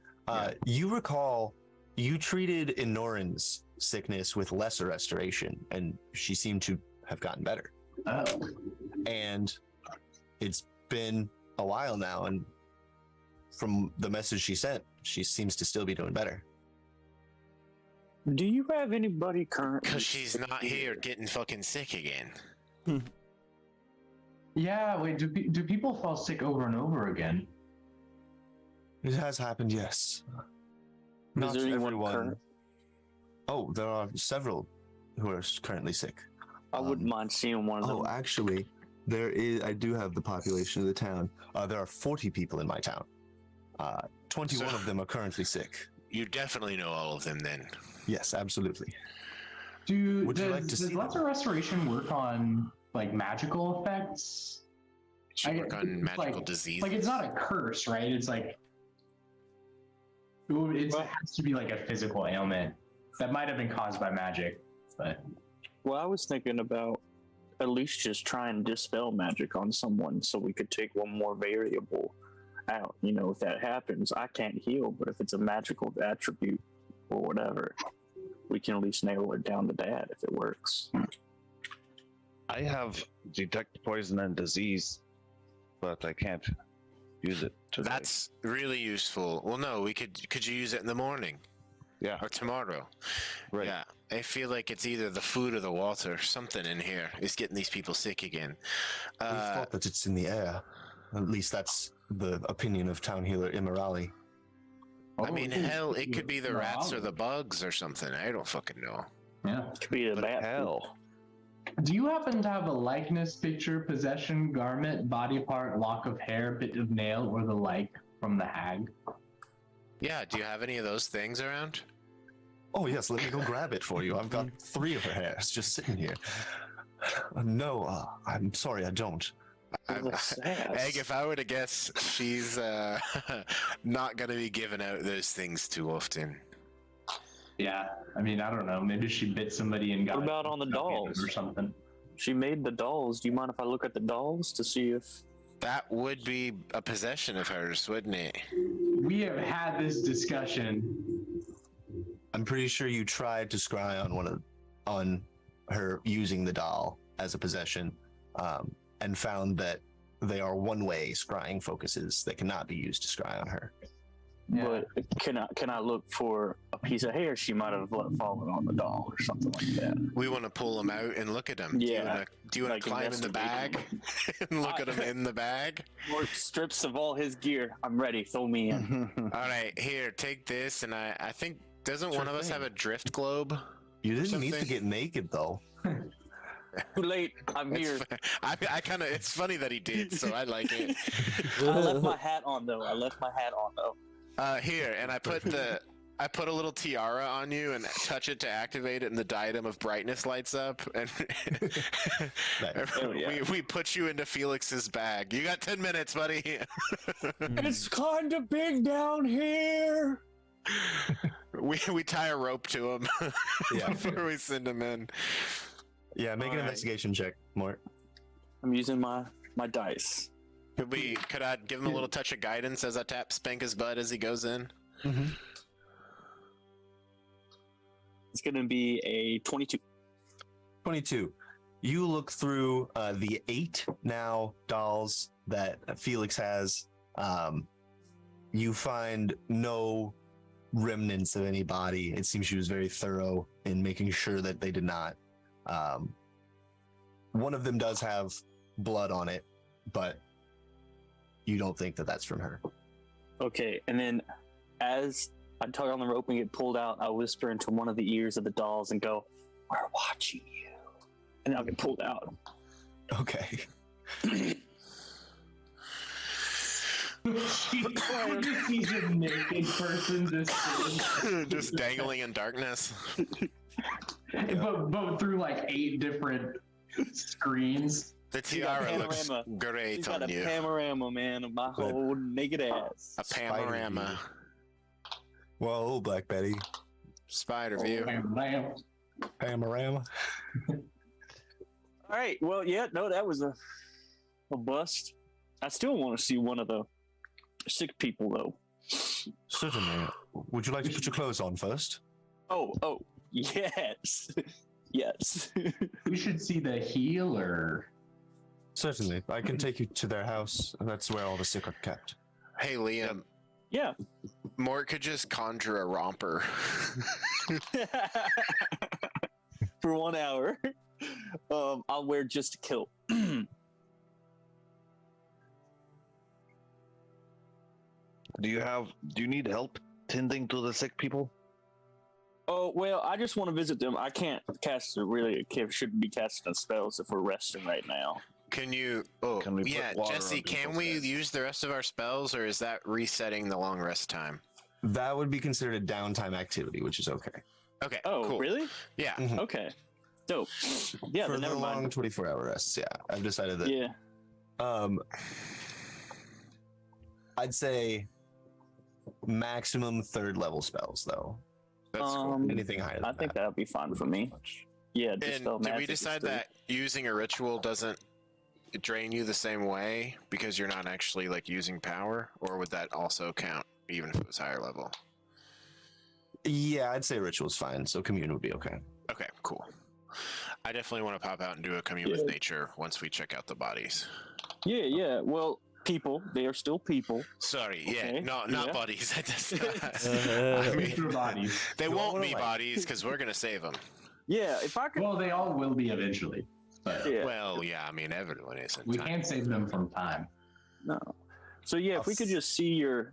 You recall you treated Inoran's sickness with lesser restoration, and she seemed to have gotten better. Oh. And it's been a while now, and from the message she sent, she seems to still be doing better. Do you have anybody currently? Because she's not here getting fucking sick again. Yeah, wait, do people fall sick over and over again? It has happened, yes. Is Not there anyone everyone. current? Oh, there are several who are currently sick. I wouldn't mind seeing one of them. Oh, actually, there is. I do have the population of the town. There are 40 people in my town. 21 So- of them are currently sick. You definitely know all of them then. Yes, absolutely. Would you like to does see them? lesser restoration work on like magical effects? Should work on it's magical like- disease. Like it's not a curse, right? It's like it has to be like a physical ailment that might have been caused by magic, but Well, I was thinking about at least just try and dispel magic on someone so we could take one more variable out. If that happens, I can't heal, but if it's a magical attribute or whatever, we can at least narrow it down to that if it works. I have detect poison and disease, but I can't use it today. That's really useful. Well, no, could you use it in the morning? Yeah. Or tomorrow? Right. Yeah. I feel like it's either the food or the water. Something in here is getting these people sick again. We thought that it's in the air. At least that's the opinion of town healer Immorali. I mean, hell, it could be the rats or the bugs or something. I don't fucking know. Yeah. Could be a bat. Hell. Do you happen to have a likeness, picture, possession, garment, body part, lock of hair, bit of nail, or the like from the hag? Yeah, do you have any of those things around? Oh yes, let me go grab it for you. I've got 3 of her hairs just sitting here. No, I'm sorry, I don't. Egg, if I were to guess, she's not going to be giving out those things too often. Yeah, I mean, I don't know. Maybe she bit somebody and got. What about on the dolls or something? She made the dolls. Do you mind if I look at the dolls to see if... That would be a possession of hers, wouldn't it? We have had this discussion. I'm pretty sure you tried to scry on her using the doll as a possession, and found that they are one-way scrying focuses that cannot be used to scry on her. Yeah. But can I look for a piece of hair she might have let fallen on the doll or something like that? We want to pull them out and look at them. Yeah. Do you want Like to climb in the bag and look at them in the bag? More strips of all his gear. I'm ready. Throw me in. All right, here, take this. And I think, doesn't Sure one of us thing. have a drift globe? You didn't need to something? get naked though. Too late. I'm here. I kind of, it's funny that he did, so I like it. I left my hat on though. Here, and I put a little tiara on you and touch it to activate it, and the diadem of brightness lights up, and Oh, yeah. we put you into Felix's bag. You got 10 minutes, buddy. It's kind of big down here. we tie a rope to him Yeah. before we send him in. Yeah, make an All right. investigation check, Mort. I'm using my dice. Could I give him a little touch of guidance as I spank his butt as he goes in? It's gonna be a 22. 22. You look through the 8 now dolls that Felix has. You find no remnants of any body. It seems she was very thorough in making sure that they did not. One of them does have blood on it, but you don't think that that's from her. Okay, and then as I tug on the rope and get pulled out, I whisper into one of the ears of the dolls and go, "We're watching you," and I'll get pulled out. Okay. He's a naked person Just dangling in darkness. but through like 8 different screens. The He's got tiara looks panorama. great He's got on a you. panorama, man, of my whole naked ass. A panorama. Whoa, Black Betty. Spider view. Bam. Panorama. All right, well, yeah, no, that was a bust. I still want to see one of the sick people, though. Certainly. Would you like to put your clothes on first? Oh, yes. Yes. We should see the healer. Certainly. I can take you to their house. That's where all the sick are kept. Hey, Liam. Yeah. Mort could just conjure a romper. For 1 hour. I'll wear just a kilt. Do you need help tending to the sick people? Oh, well, I just want to visit them. I can't cast shouldn't be casting spells if we're resting right now. Can you? Can we put yeah, water Jesse. on Can people's we heads? use the rest of our spells, or is that resetting the long rest time? That would be considered a downtime activity, which is okay. Okay. Oh, cool. really? Yeah. Okay. Dope. Yeah, For then the never long mind. 24-hour rests, yeah. I've decided that. Yeah. I'd say maximum 3rd level spells, though. That's cool. Anything higher than I think that. that'd be fine for me. Yeah, And dispel did we magic is decide good. that using a ritual doesn't drain you the same way because you're not actually like using power, or would that also count even if it was higher level? Yeah, I'd say ritual's fine. So commune would be okay. Okay, cool. I definitely want to pop out and do a commune with nature once we check out the bodies. Yeah. Well, people, they are still people. Sorry, Okay, not yeah. bodies. I mean, Bodies. they You won't wanna be like- bodies because we're gonna save them. Yeah, if I could. Well, they all will be eventually. But Yeah. Well, yeah, I mean everyone is. In we time. can't save them from time. No. So yeah, if we could just see your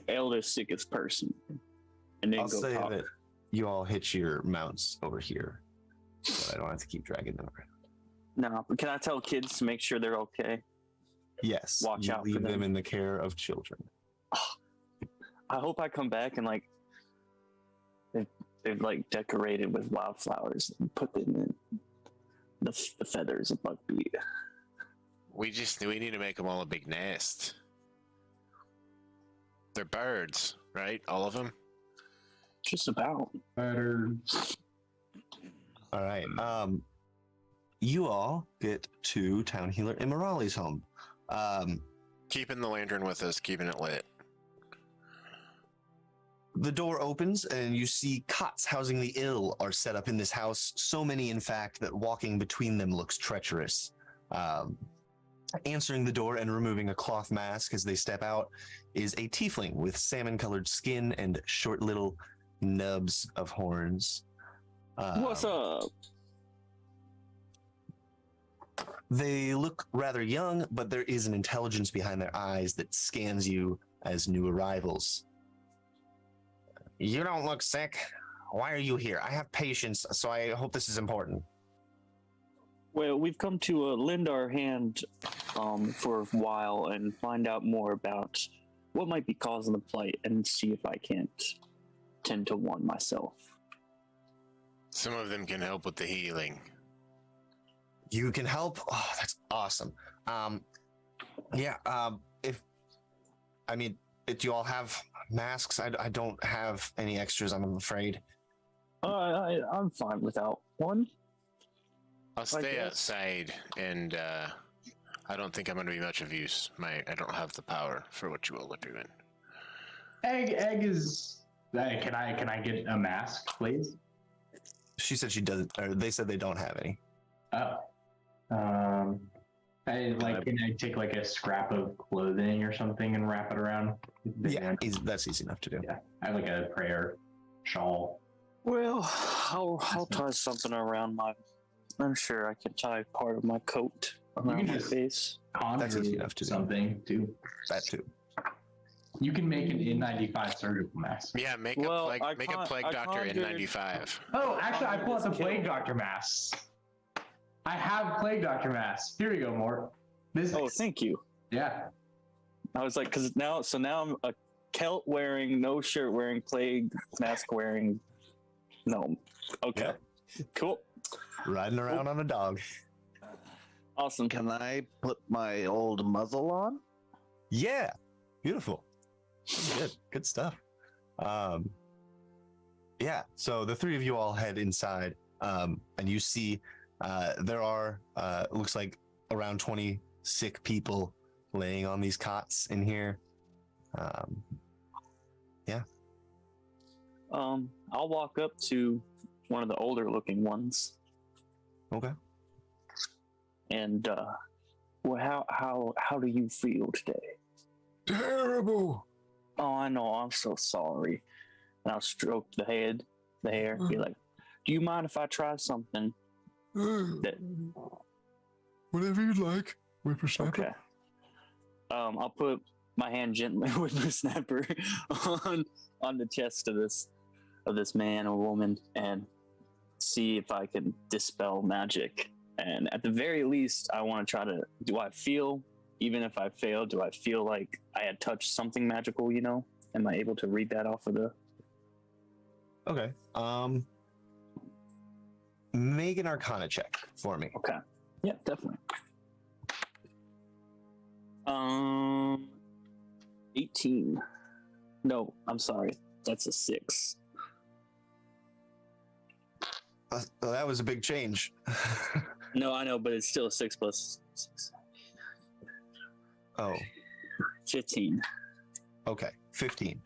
eldest, sickest person, and then I'll go say talk. that you all hitch your mounts over here, so I don't have to keep dragging them around. No, but can I tell kids to make sure they're okay? Yes, Watch you out for leave them them. in the care of children. I hope I come back and like they've like decorated with wildflowers and put them in the feathers of buckbeat. We need to make them all a big nest. They're birds, right? All of them. Just about. Better. All right. You all get to Town Healer Immorali's home. Keeping the lantern with us, keeping it lit. The door opens and you see cots housing the ill are set up in this house. So many, in fact, that walking between them looks treacherous. Answering the door and removing a cloth mask as they step out is a tiefling with salmon-colored skin and short little nubs of horns. What's up? They look rather young, but there is an intelligence behind their eyes that scans you as new arrivals. You don't look sick. Why are you here? I have patience, so I hope this is important. Well, we've come to lend our hand for a while and find out more about what might be causing the plight and see if I can't tend to one myself. Some of them can help with the healing. You can help? Oh, that's awesome. Do you all have masks? I don't have any extras, I'm afraid. I'm fine without one. I'll stay guess. outside, and I don't think I'm going to be much of use. I don't have the power for what you all are doing. Egg is. Hey, can I get a mask, please? She said she doesn't, or they said they don't have any. Oh. Can I take like a scrap of clothing or something and wrap it around? Yeah, that's easy enough to do. Yeah. I have like a prayer shawl. Well, I'll tie something around my. I'm sure I can tie part of my coat around my just- face. That's easy enough to do. Something too. That too. You can make an N95 surgical mask. Yeah, make Well, a plague I doctor in conjured- 95. Oh, actually, I pulled out the Kill. plague doctor masks. I have plague doctor masks. Here we go, Mort. This. Oh, thank you. Yeah. I was like, because now I'm a kilt wearing, no shirt wearing, plague mask wearing gnome. Okay, cool, Riding around on a dog. awesome. Can I put my old muzzle on? Yeah, beautiful. Good stuff. Yeah, so the three of you all head inside, and you see there are, looks like around 20 sick people laying on these cots in here. I'll walk up to one of the older looking ones Okay. and well, how do you feel today? Terrible. Oh, I know. I'm so sorry. And I'll stroke the hair, be like, "Do you mind if I try something?" That Whatever you'd like, whippersnapper. okay. I'll put my hand gently with the snapper on the chest of this man or woman and see if I can dispel magic. And at the very least, I want to try to. Do I feel, even if I fail, do I feel like I had touched something magical? You know, am I able to read that off of the? Okay. Make an Arcana check for me. Okay. Yeah, definitely. 18. No, I'm sorry. That's a 6. Well, that was a big change. No, I know, but it's still a 6 plus 6. Oh, 15. okay. 15.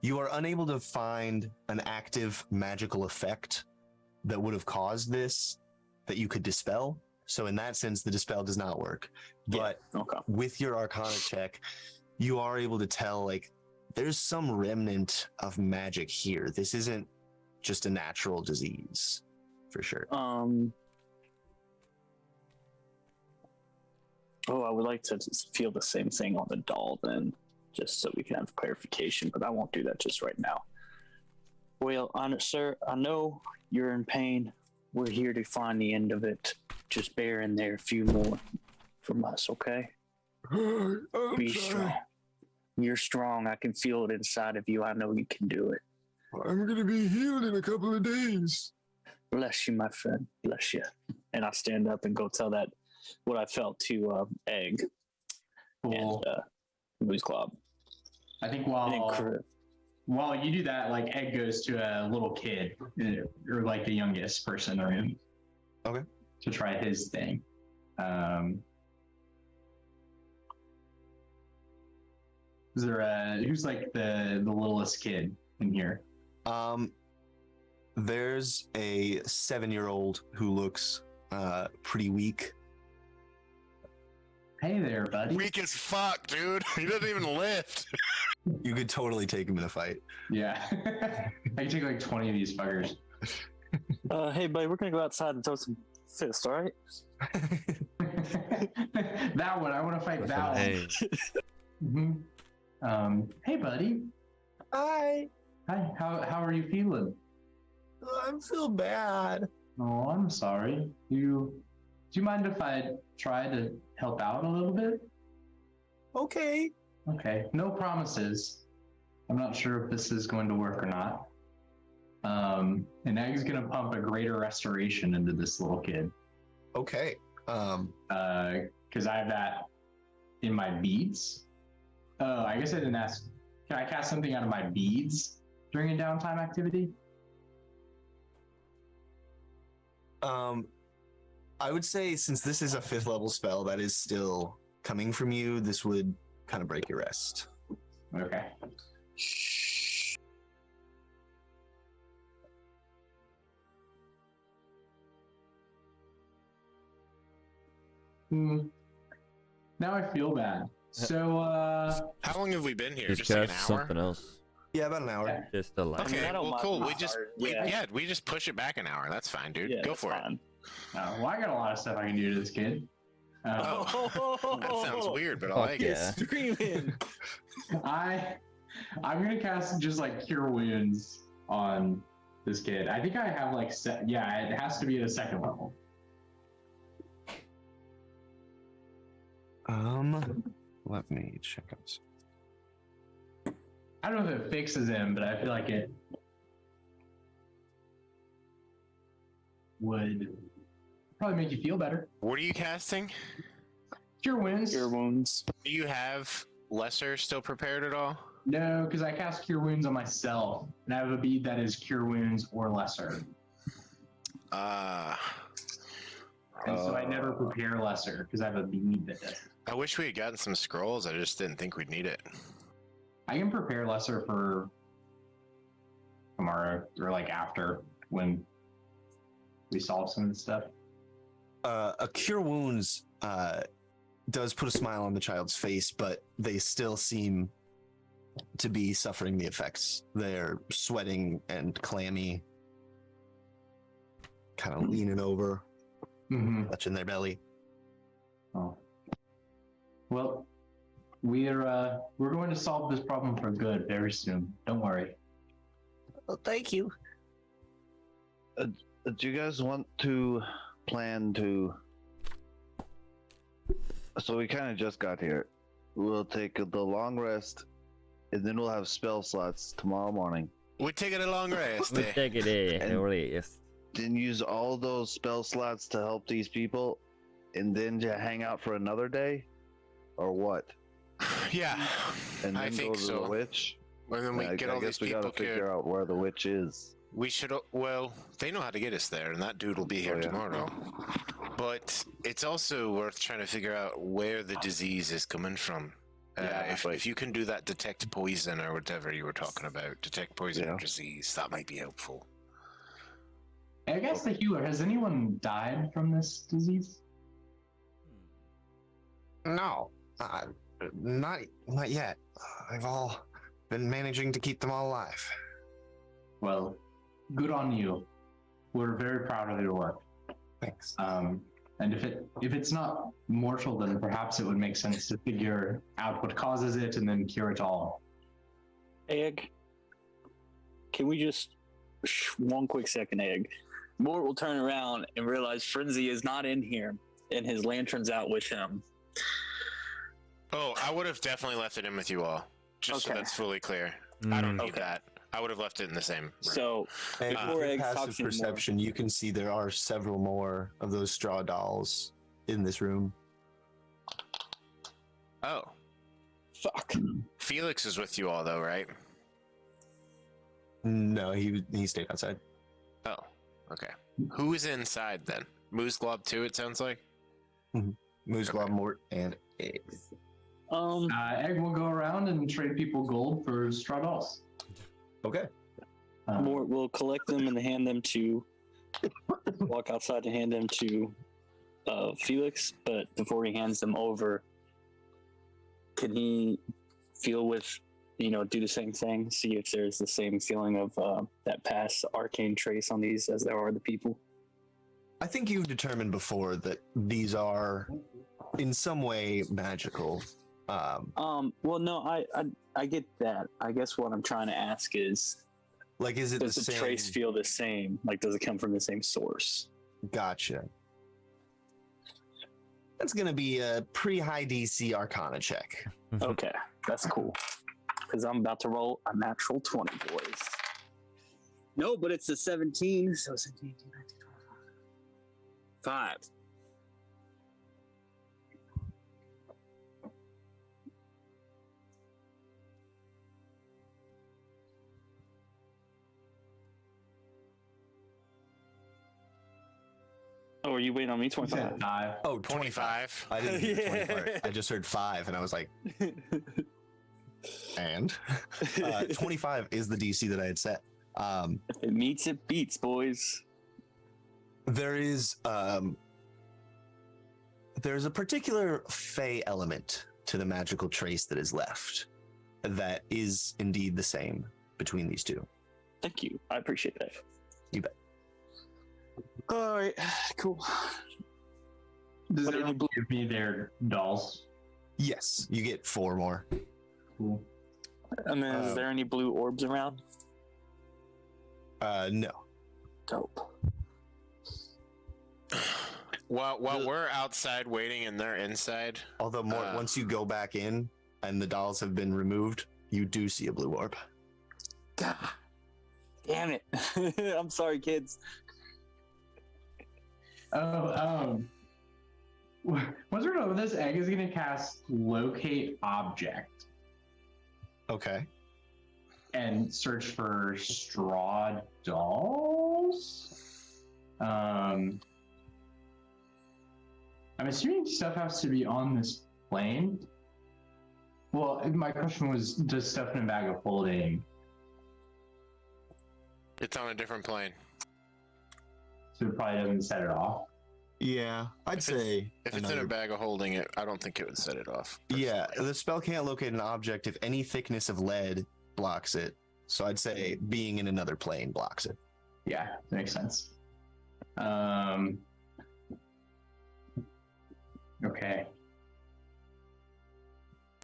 You are unable to find an active magical effect that would have caused this that you could dispel. So in that sense, the dispel does not work. But Okay. with your Arcana check, you are able to tell, like, there's some remnant of magic here. This isn't just a natural disease, for sure. Oh, I would like to just feel the same thing on the doll then, just so we can have clarification, but I won't do that just right now. Well, sir, I know you're in pain. We're here to find the end of it. Just bear in there a few more from us, okay? Be strong. You're strong. I can feel it inside of you. I know you can do it. I'm going to be healed in a couple of days. Bless you, my friend. Bless you. And I stand up and go tell that what I felt to Egg Cool. and Blues Club. I think while you do that, like Egg goes to a little kid, or like the youngest person in the room. Okay. To try his thing. Is there who's like the littlest kid in here? There's a 7-year-old who looks pretty weak. Hey there, buddy. Weak as fuck, dude. He doesn't even lift. You could totally take him in a fight. Yeah. I can take like 20 of these fuckers. Hey, buddy, we're going to go outside and throw some fists, all right? That one. I want to fight that Hey. one. Hey, buddy. Hi. Hi. How are you feeling? I feel bad. Oh, I'm sorry. Do you mind if I try to help out a little bit? Okay. Okay. No promises. I'm not sure if this is going to work or not. And Egg's gonna pump a greater restoration into this little kid. Okay. Because I have that in my beads. Oh, I guess I didn't ask. Can I cast something out of my beads during a downtime activity? I would say since this is a 5th level spell that is still coming from you, this would kind of break your rest. Okay. Now I feel bad. So, How long have we been here? Just Just like an cast hour? something else. Yeah, about an hour. Just a light. Okay, I don't well, mind cool. my We just heart. we just push it back an hour. That's fine, dude. Yeah, Go that's for it. fine. well, I got a lot of stuff I can do to this kid. That sounds weird, but I Fuck like it. yeah. Screaming. I'm gonna cast just like cure wounds on this kid. I think I have like yeah, it has to be at a 2nd level. Let me check out. I don't know if it fixes him, but I feel like it would probably make you feel better. What are you casting? Cure wounds. Cure wounds. Do you have lesser still prepared at all? No, because I cast cure wounds on myself, and I have a bead that is cure wounds or lesser, and so I never prepare lesser because I have a bead that does it. I wish we had gotten some scrolls. I just didn't think we'd need it. I can prepare lesser for tomorrow or like after when we solve some of this stuff. A cure wounds does put a smile on the child's face, but they still seem to be suffering the effects. They're sweating and clammy, kind of leaning over, touching their belly. Oh. Well, we're going to solve this problem for good very soon. Don't worry. Well, thank you. Do you guys want to plan to... So we kind of just got here. We'll take the long rest, and then we'll have spell slots tomorrow morning. We're taking a long rest. We take it in. And- Rest. Then use all those spell slots to help these people, and then to hang out for another day? Or what? Yeah, And then I go think to so. the witch? And then we I get all these guess we people gotta figure killed. out where the witch is. We should, well, they know how to get us there, and that dude will be here Oh, yeah. tomorrow. But it's also worth trying to figure out where the disease is coming from. If you can do that, detect poison or whatever you were talking about, detect poison or disease, that might be helpful. I guess the healer, has anyone died from this disease? No, not yet. I've all been managing to keep them all alive. Well, good on you. We're very proud of your work. Thanks. And if it's not mortal, then perhaps it would make sense to figure out what causes it and then cure it all. Egg, can we just one quick second, Egg? Mort will turn around and realize Frenzy is not in here, and his lantern's out with him. Oh, I would have definitely left it in with you all, just so Okay. that's fully clear. I don't need that. I would have left it in the same room. So And before with Egg passive talks anymore, perception, you can see there are several more of those straw dolls in this room. Oh, fuck. Felix is with you all, though, right? No, he stayed outside. Oh, okay. Who is inside then? Moose Glob 2, it sounds like? Moose Glob, Mort, and Egg. Egg will go around and trade people gold for straw dolls. Okay. Mort will collect them and hand them to, walk outside and hand them to Felix, but before he hands them over, can he feel with, do the same thing, see if there's the same feeling of that past arcane trace on these as there are the people? I think you've determined before that these are in some way magical. Well, no, I get that. I guess what I'm trying to ask is, Like, is it does the the same? trace feel the same? Like, does it come from the same source? Gotcha. That's going to be a pretty high DC Arcana check. Okay, that's cool. Because I'm about to roll a natural 20, boys. No, but it's a 17, so 17, 18, 19, 25. 5. Oh, are you waiting on me? You 25. said 5. Oh, 25. 25. I didn't hear the 20 Yeah. part. I just heard 5, and I was like, and? 25 is the DC that I had set. If it meets, it beats, boys. There's a particular fey element to the magical trace that is left that is indeed the same between these two. Thank you. I appreciate that. You bet. All right, cool. Does But anyone any- give me their dolls? Yes, you get 4 more. Cool. And then, is there any blue orbs around? No. Dope. While we're outside waiting and they're inside, Although once you go back in and the dolls have been removed, you do see a blue orb. God damn it. I'm sorry, kids. Once we're done with this, Egg is going to cast Locate Object Okay. and search for straw dolls. I'm assuming stuff has to be on this plane. Well, my question was, does stuff in a bag of holding? it's on a different plane. So it probably doesn't set it off. Yeah, I'd say If it's in a bag of holding it, I don't think it would set it off. Yeah, the spell can't locate an object if any thickness of lead blocks it. So I'd say being in another plane blocks it. Yeah, that makes sense. Okay.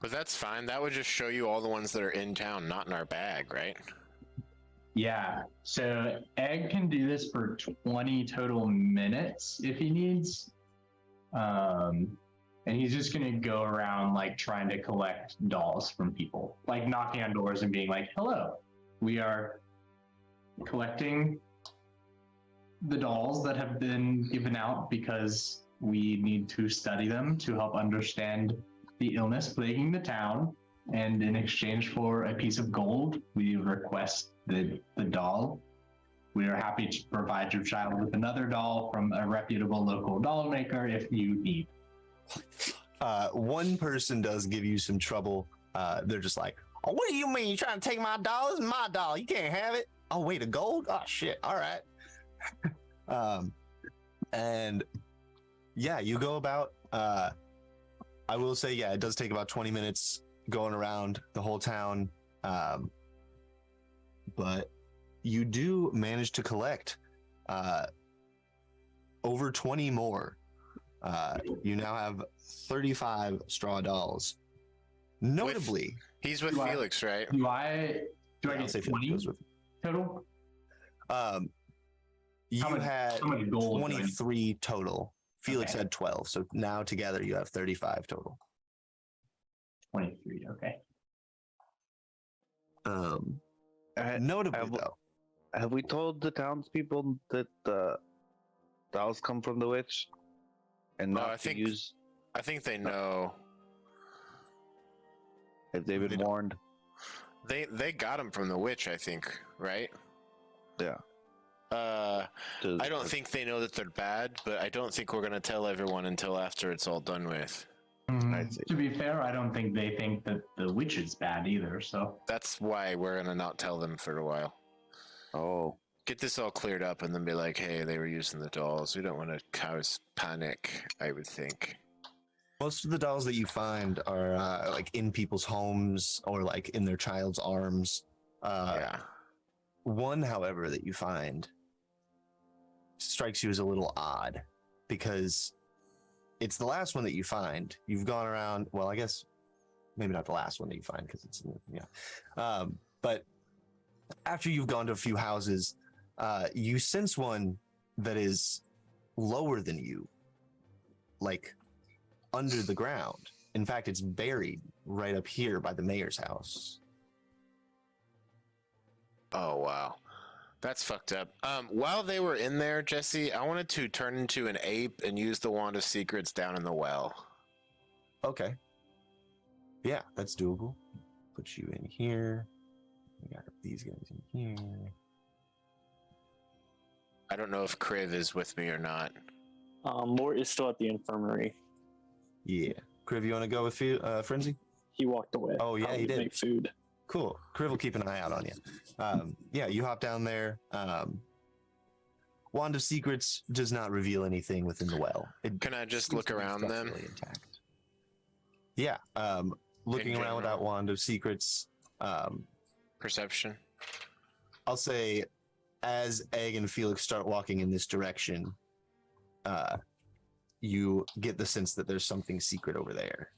But that's fine. That would just show you all the ones that are in town, not in our bag, right? Yeah, so Egg can do this for 20 total minutes if he needs. And he's just gonna go around like trying to collect dolls from people, like knocking on doors and being like, hello, we are collecting the dolls that have been given out because we need to study them to help understand the illness plaguing the town. And in exchange for a piece of gold, we request the doll. We are happy to provide your child with another doll from a reputable local doll maker if you need. One person does give you some trouble. They're just like, oh, what do you mean? You trying to take my dollars? My dollar. You can't have it. Oh, wait, a gold? Oh, shit. All right. And yeah, you go about, I will say, yeah, it does take about 20 minutes going around the whole town. But you do manage to collect over 20 more. You now have 35 straw dolls. Notably, he's with Felix, right? Do I get say 20 total? You had how much gold 23 total. Felix Okay. had 12, so now together you have 35 total. 23. Okay. Notably, though, Have we told the townspeople that the dolls come from the witch, and not I to think- use? I think they know. Have they been warned? They got him from the witch, I think, right? Yeah. I don't think they know that they're bad, but I don't think we're gonna tell everyone until after it's all done with. I see. To be fair, I don't think they think that the witch is bad either. So That's why we're gonna not tell them for a while. Oh, Get this all cleared up and then be like, hey, they were using the dolls. We don't want to cause panic, I would think. most of the dolls that you find are like in people's homes or like in their child's arms. Yeah. One, however, that you find strikes you as a little odd because it's the last one that you find. You've gone around, well, I guess maybe not the last one that you find because it's, yeah. But after you've gone to a few houses, you sense one that is lower than you, like under the ground. In fact, it's buried right up here by the mayor's house. Oh, wow. That's fucked up. While they were in there, Jesse, I wanted to turn into an ape and use the Wand of Secrets down in the well. Okay. Yeah, that's doable. Put you in here. We got these guys in here. I don't know if Kriv is with me or not. Mort is still at the infirmary. Yeah. Kriv, you want to go with Frenzy? He walked away. Oh, yeah, he Probably did. Make food. Cool. Kriv will keep an eye out on you. Yeah, you hop down there. Wand of Secrets does not reveal anything within the well. Can I just look around then? Structurally intact. Yeah. Looking In around with general. that Wand of Secrets, Perception. I'll say as Egg and Felix start walking in this direction, you get the sense that there's something secret over there.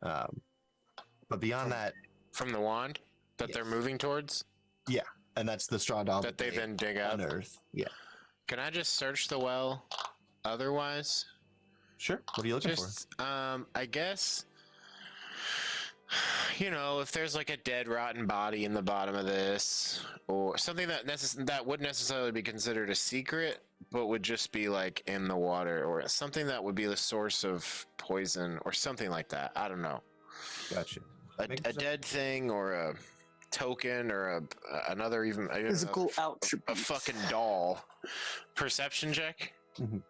But beyond that, From the wand that they're Yes. moving towards? and that's the straw doll That they then dig out? unearth. Yeah. Can I just search the well otherwise? Sure. What are you looking Just, I guess, you know, if there's like a dead, rotten body in the bottom of this, or something that that wouldn't necessarily be considered a secret, but would just be like in the water, or something that would be the source of poison, or something like that. I don't know. for? Gotcha. A dead thing, or a token, or another even I don't know, Physical a attributes. fucking doll. Perception check. Mhm.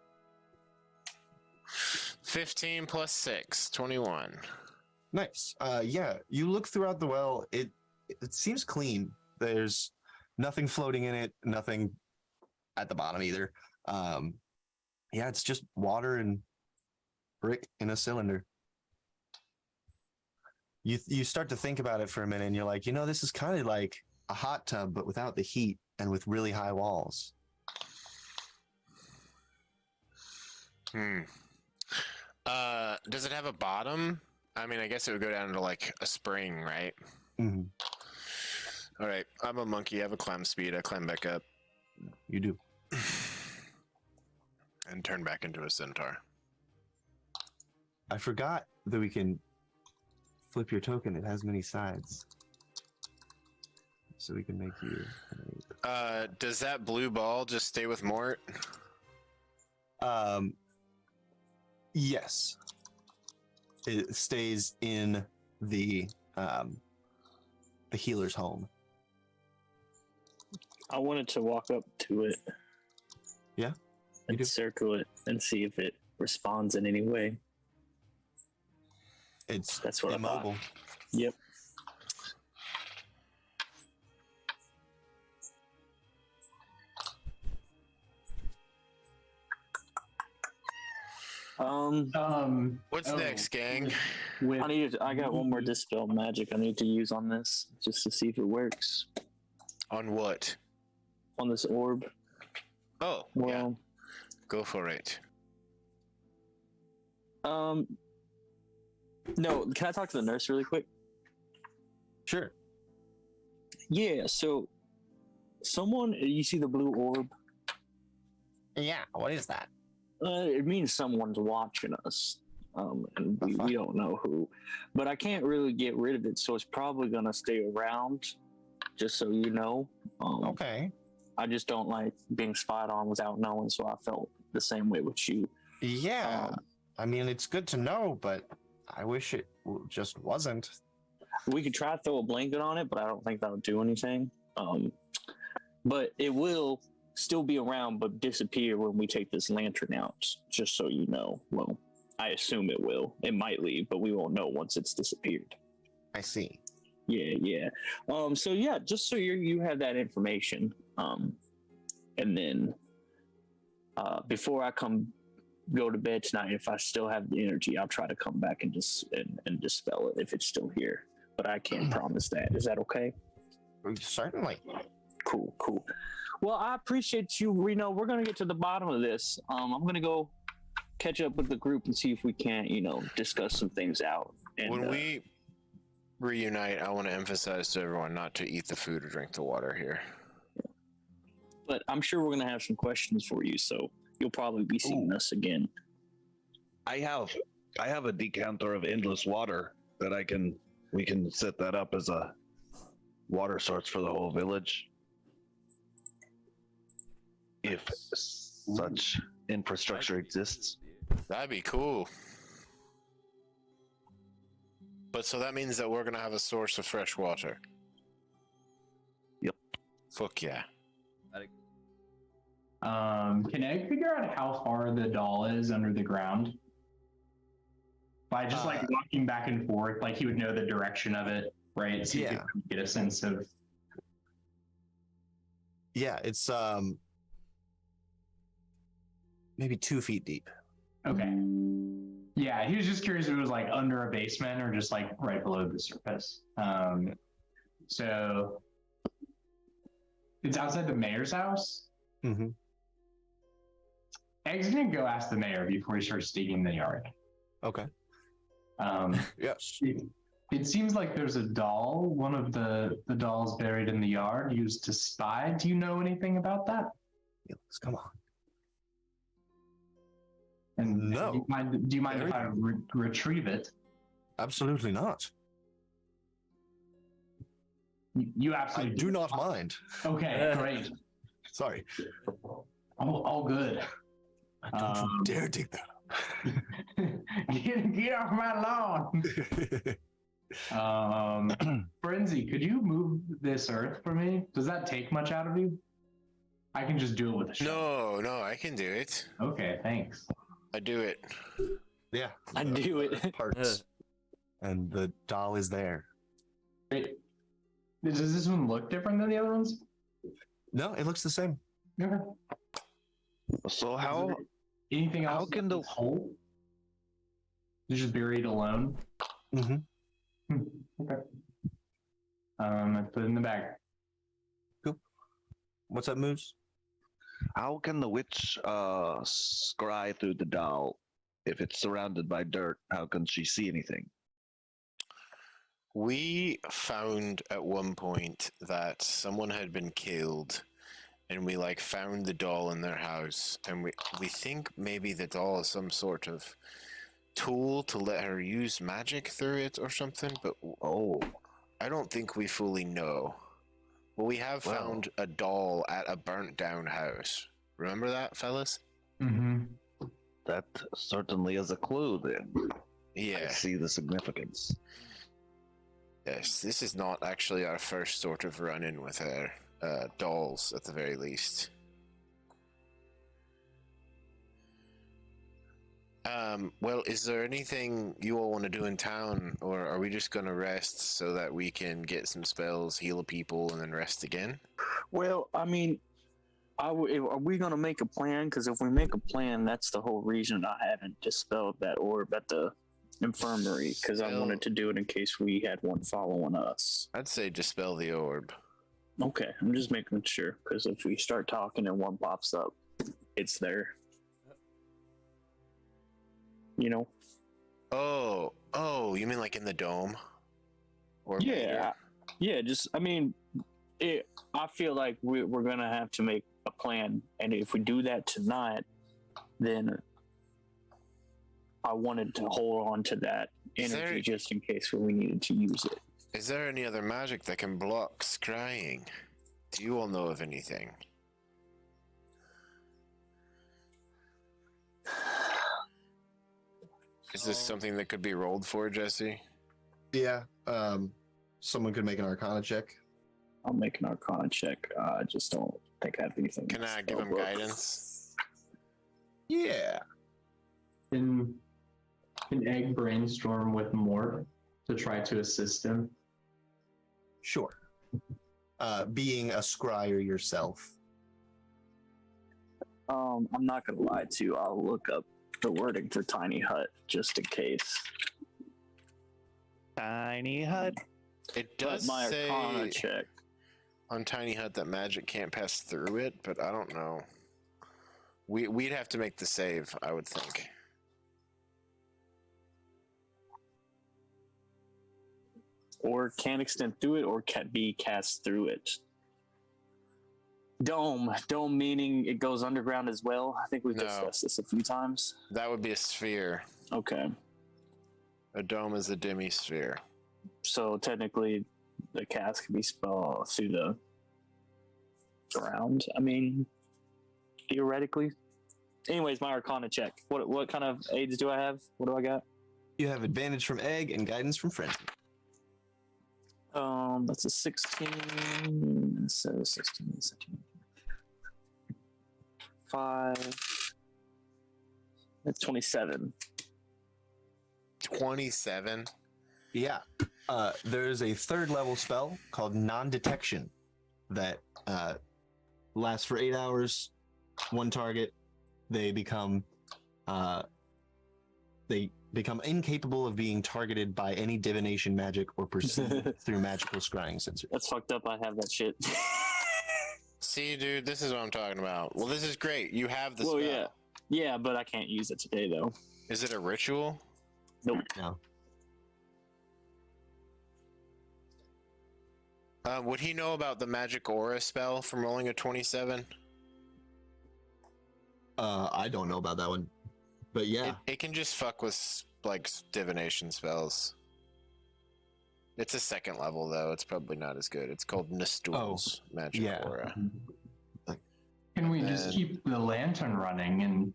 15 plus 6, 21. Nice. Yeah, you look throughout the well. It seems clean. There's nothing floating in it. Nothing at the bottom either. Yeah, it's just water and brick in a cylinder. You start to think about it for a minute, and you're like, this is kind of like a hot tub, but without the heat and with really high walls. Does it have a bottom? I mean, I guess it would go down to like a spring, right? Mhm. All right, I'm a monkey. I have a climb speed. I climb back up You do. and turn back into a centaur. I forgot that we can flip your token. It has many sides, so we can make you. Does that blue ball just stay with Mort? Yes. It stays in the healer's home. I wanted to walk up to it. Yeah, you And do. circle it and see if it responds in any way. It's That's what I thought. immobile. Yep. What's oh, next, gang? With I got one more dispel magic I need to use on this just to see if it works On what? on this orb. Oh, Well, yeah. Go for it. no, can I talk to the nurse really quick? Sure. Yeah, so someone, you see the blue orb? Yeah. What is that? It means someone's watching us. And we don't know who. But I can't really get rid of it, so it's probably going to stay around, just so you know. Okay. I just don't like being spied on without knowing, so I felt the same way with you. Yeah. I mean, it's good to know, but I wish it just wasn't. We could try to throw a blanket on it, but I don't think that would do anything. But it will still be around, but disappear when we take this lantern out, just so you know. Well, I assume it will. It might leave, but we won't know once it's disappeared. I see. Yeah. So yeah, just so you have that information. And then before I go to bed tonight, if I still have the energy, I'll try to come back and dispel it if it's still here. But I can't promise that. Is that okay? Certainly. Cool. Well, I appreciate you, Reno. We're gonna get to the bottom of this. I'm gonna go catch up with the group and see if we can't, discuss some things out. And, When we reunite, I want to emphasize to everyone not to eat the food or drink the water here. But I'm sure we're gonna have some questions for you, so you'll probably be seeing us again. I have a decanter of endless water that we can set that up as a water source for the whole village. If such infrastructure exists. That'd be cool. But so that means that we're gonna have a source of fresh water. Yep. Fuck yeah. Can I figure out how far the doll is under the ground? By just walking back and forth, like he would know the direction of it, right? So you could get a sense of. Yeah, it's maybe 2 feet deep. Okay. Yeah, he was just curious if it was like under a basement or just like right below the surface. So it's outside the mayor's house. Mm-hmm. Egg's gonna go ask the mayor before he starts digging the yard. Okay. Yes. It seems like there's a doll, one of the dolls buried in the yard, used to spy. Do you know anything about that? Yes, come on. And No. Do you mind if I retrieve it? Absolutely not. You I absolutely do not mind. Okay, great. Sorry. All good. Don't you dare dig that Get off my lawn. Frenzy, could you move this earth for me? Does that take much out of you? I can just do it with a shovel. No, I can do it. Okay, thanks. I do it. Yeah. I do it. Parts. And the doll is there. Wait, does this one look different than the other ones? No, it looks the same. Okay. So how Anything else? How can the hole? It's just buried alone. Mm-hmm. Okay. I put it in the bag. Cool. What's that, Moose? how can the witch scry through the doll if it's surrounded by dirt? How can she see anything? We found at one point that someone had been killed, and we found the doll in their house, and we think maybe the doll is some sort of tool to let her use magic through it or something, but I don't think we fully know. But we have found a doll at a burnt down house. Remember that, fellas? Mm-hmm. That certainly is a clue then. Yeah. I see the significance. Yes, this is not actually our first sort of run-in with her. Dolls, at the very least. Well, is there anything you all want to do in town, or are we just gonna rest so that we can get some spells, heal people, and then rest again? Well, I mean, are we gonna make a plan? Because if we make a plan, that's the whole reason I haven't dispelled that orb at the infirmary. Because I wanted to do it in case we had one following us. I'd say dispel the orb. Okay, I'm just making sure. Because if we start talking and one pops up, it's there. You know? Oh, you mean like in the dome? Or yeah. Just I mean, I feel like we're gonna have to make a plan, and if we do that tonight, then I wanted to hold on to that energy just in case we needed to use it. Is there any other magic that can block scrying? Do you all know of anything? Is this something that could be rolled for, Jesse? Yeah. Someone could make an Arcana check. I'll make an Arcana check. I just don't think I have anything. Can I give him guidance? Yeah. Can Egg brainstorm with Mort to try to assist him? Sure. Being a scryer yourself. I'm not gonna lie to you. I'll look up the wording for tiny hut just in case. Tiny hut. It does my say Arcana check. on Tiny Hut that magic can't pass through it, but I don't know. We'd have to make the save, I would think. Or can extend through it, or can be cast through it. Dome meaning it goes underground as well. I think we've discussed this a few times. That would be a sphere. Okay. A dome is a demi-sphere. So technically, the cast can be spelled through the ground. I mean, theoretically. Anyways, my Arcana check. What kind of aids do I have? What do I got? You have advantage from Egg and guidance from Frenzy. That's a 16. So 16, 17. 5. That's 27. 27? Yeah. There's a third level spell called Non-Detection that lasts for 8 hours. One target. They become incapable of being targeted by any divination magic or perceived through magical scrying sensors. That's fucked up. I have that shit. See, dude, this is what I'm talking about. Well, this is great. You have the Well, spell. yeah, but I can't use it today though. Is it a ritual? Nope. No. Would he know about the magic aura spell from rolling a 27? I don't know about that one. But yeah. It can just fuck with, like, divination spells. It's a second level, though. It's probably not as good. It's called Nistul's magic aura. Can we just keep the lantern running and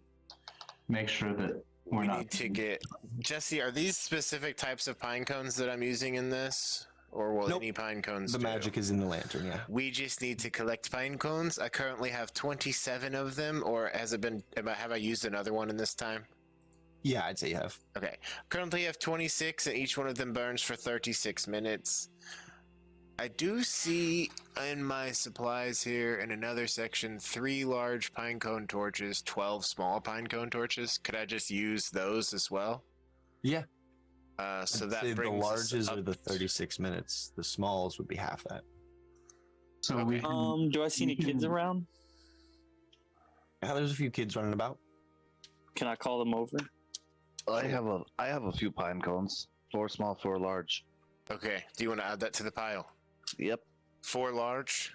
make sure that we need to get... Jesse, are these specific types of pine cones that I'm using in this? Or will any pine cones The magic is in the lantern, yeah. We just need to collect pine cones. I currently have 27 of them, or has it been... Have I used another one in this time? Yeah, I'd say you have. Okay. Currently I have 26, and each one of them burns for 36 minutes. I do see in my supplies here in another section 3 large pine cone torches, 12 small pine cone torches. Could I just use those as well? Yeah. So I'd that say brings the us larges up are the 36 minutes. The smalls would be half that. So we do I see any kids around? Yeah, there's a few kids running about. Can I call them over? I have a few pine cones. 4 small, 4 large. Okay. Do you want to add that to the pile? Yep. 4 large.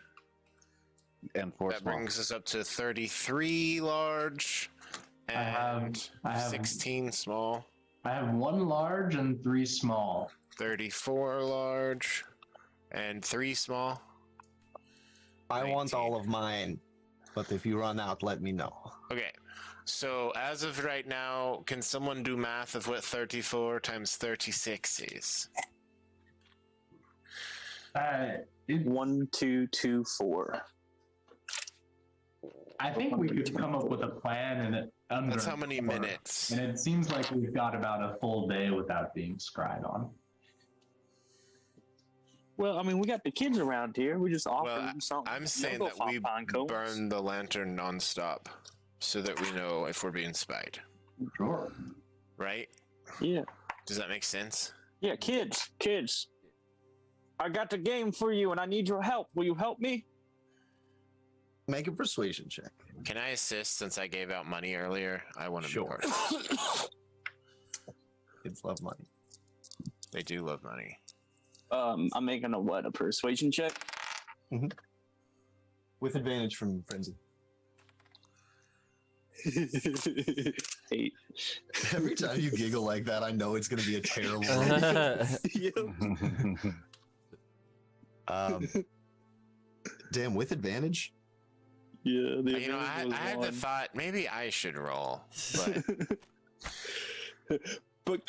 And 4 That small. brings us up to 33 large and I have 16 small. I have 1 large and 3 small. 34 large and 3 small. I want 19. all of mine, but if you run out, let me know. Okay. So as of right now, can someone do math of what 34 times 36 is? 1, 2, 2, 4. I think we could come up with a plan and under. That's how many minutes. And it seems like we've got about a full day without being scryed on. Well, I mean, we got the kids around here. We just offer them something. I'm saying that we burn the lantern nonstop so that we know if we're being spied. Sure. Right? Yeah. Does that make sense? Yeah, kids. I got the game for you, and I need your help. Will you help me? Make a persuasion check. Can I assist since I gave out money earlier? I want to be part of this. Kids love money. They do love money. I'm making a persuasion check? Mm-hmm. With advantage from Frenzy. 8. Every time you giggle like that, I know it's going to be a terrible damn, with advantage? Yeah. You know, I had the thought maybe I should roll, but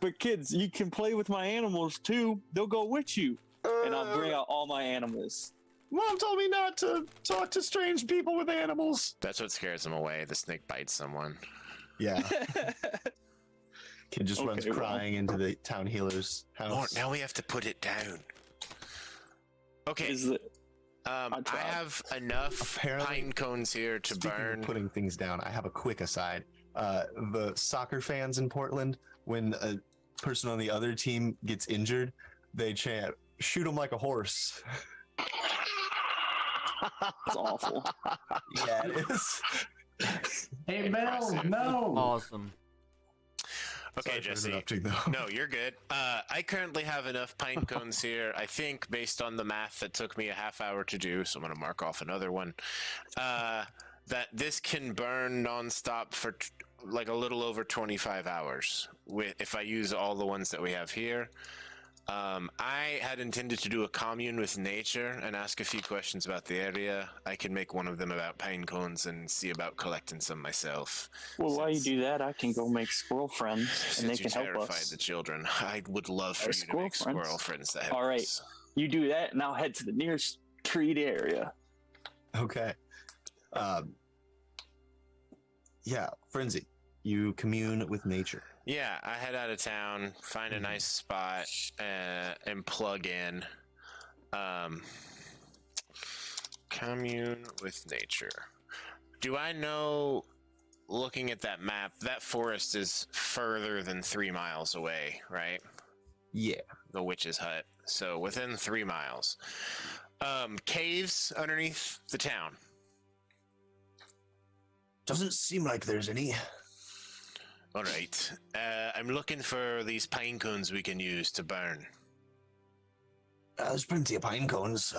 But kids, you can play with my animals too. They'll go with you. And I'll bring out all my animals. Mom told me not to talk to strange people with animals. that's what scares them away. The snake bites someone. Yeah. Kid just runs crying into the town healer's house. Oh, now we have to put it down. Okay. I have enough pine cones here to burn. Of putting things down, I have a quick aside. The soccer fans in Portland, when a person on the other team gets injured, they chant, "Shoot him like a horse." It's awful. Yeah, it is. Hey, Mel, no. Awesome. Okay, Jesse. No, you're good. I currently have enough pine cones here. I think, based on the math that took me a half hour to do, so I'm going to mark off another one, that this can burn nonstop for like a little over 25 hours if I use all the ones that we have here. I had intended to do a commune with nature and ask a few questions about the area. I can make one of them about pine cones and see about collecting some myself. Well, while you do that, I can go make squirrel friends, and they can help terrified us. the children. I would love for you to make squirrel friends that help All right, us. you do that, and I'll head to the nearest treed area. Okay. Yeah, Frenzy, you commune with nature. Yeah, I head out of town, find a nice spot, and plug in. Commune with nature. Do I know, looking at that map, that forest is further than 3 miles away, right? Yeah. The witch's hut. So within 3 miles. Caves underneath the town. Doesn't seem like there's any. All right. I'm looking for these pine cones we can use to burn. There's plenty of pine cones.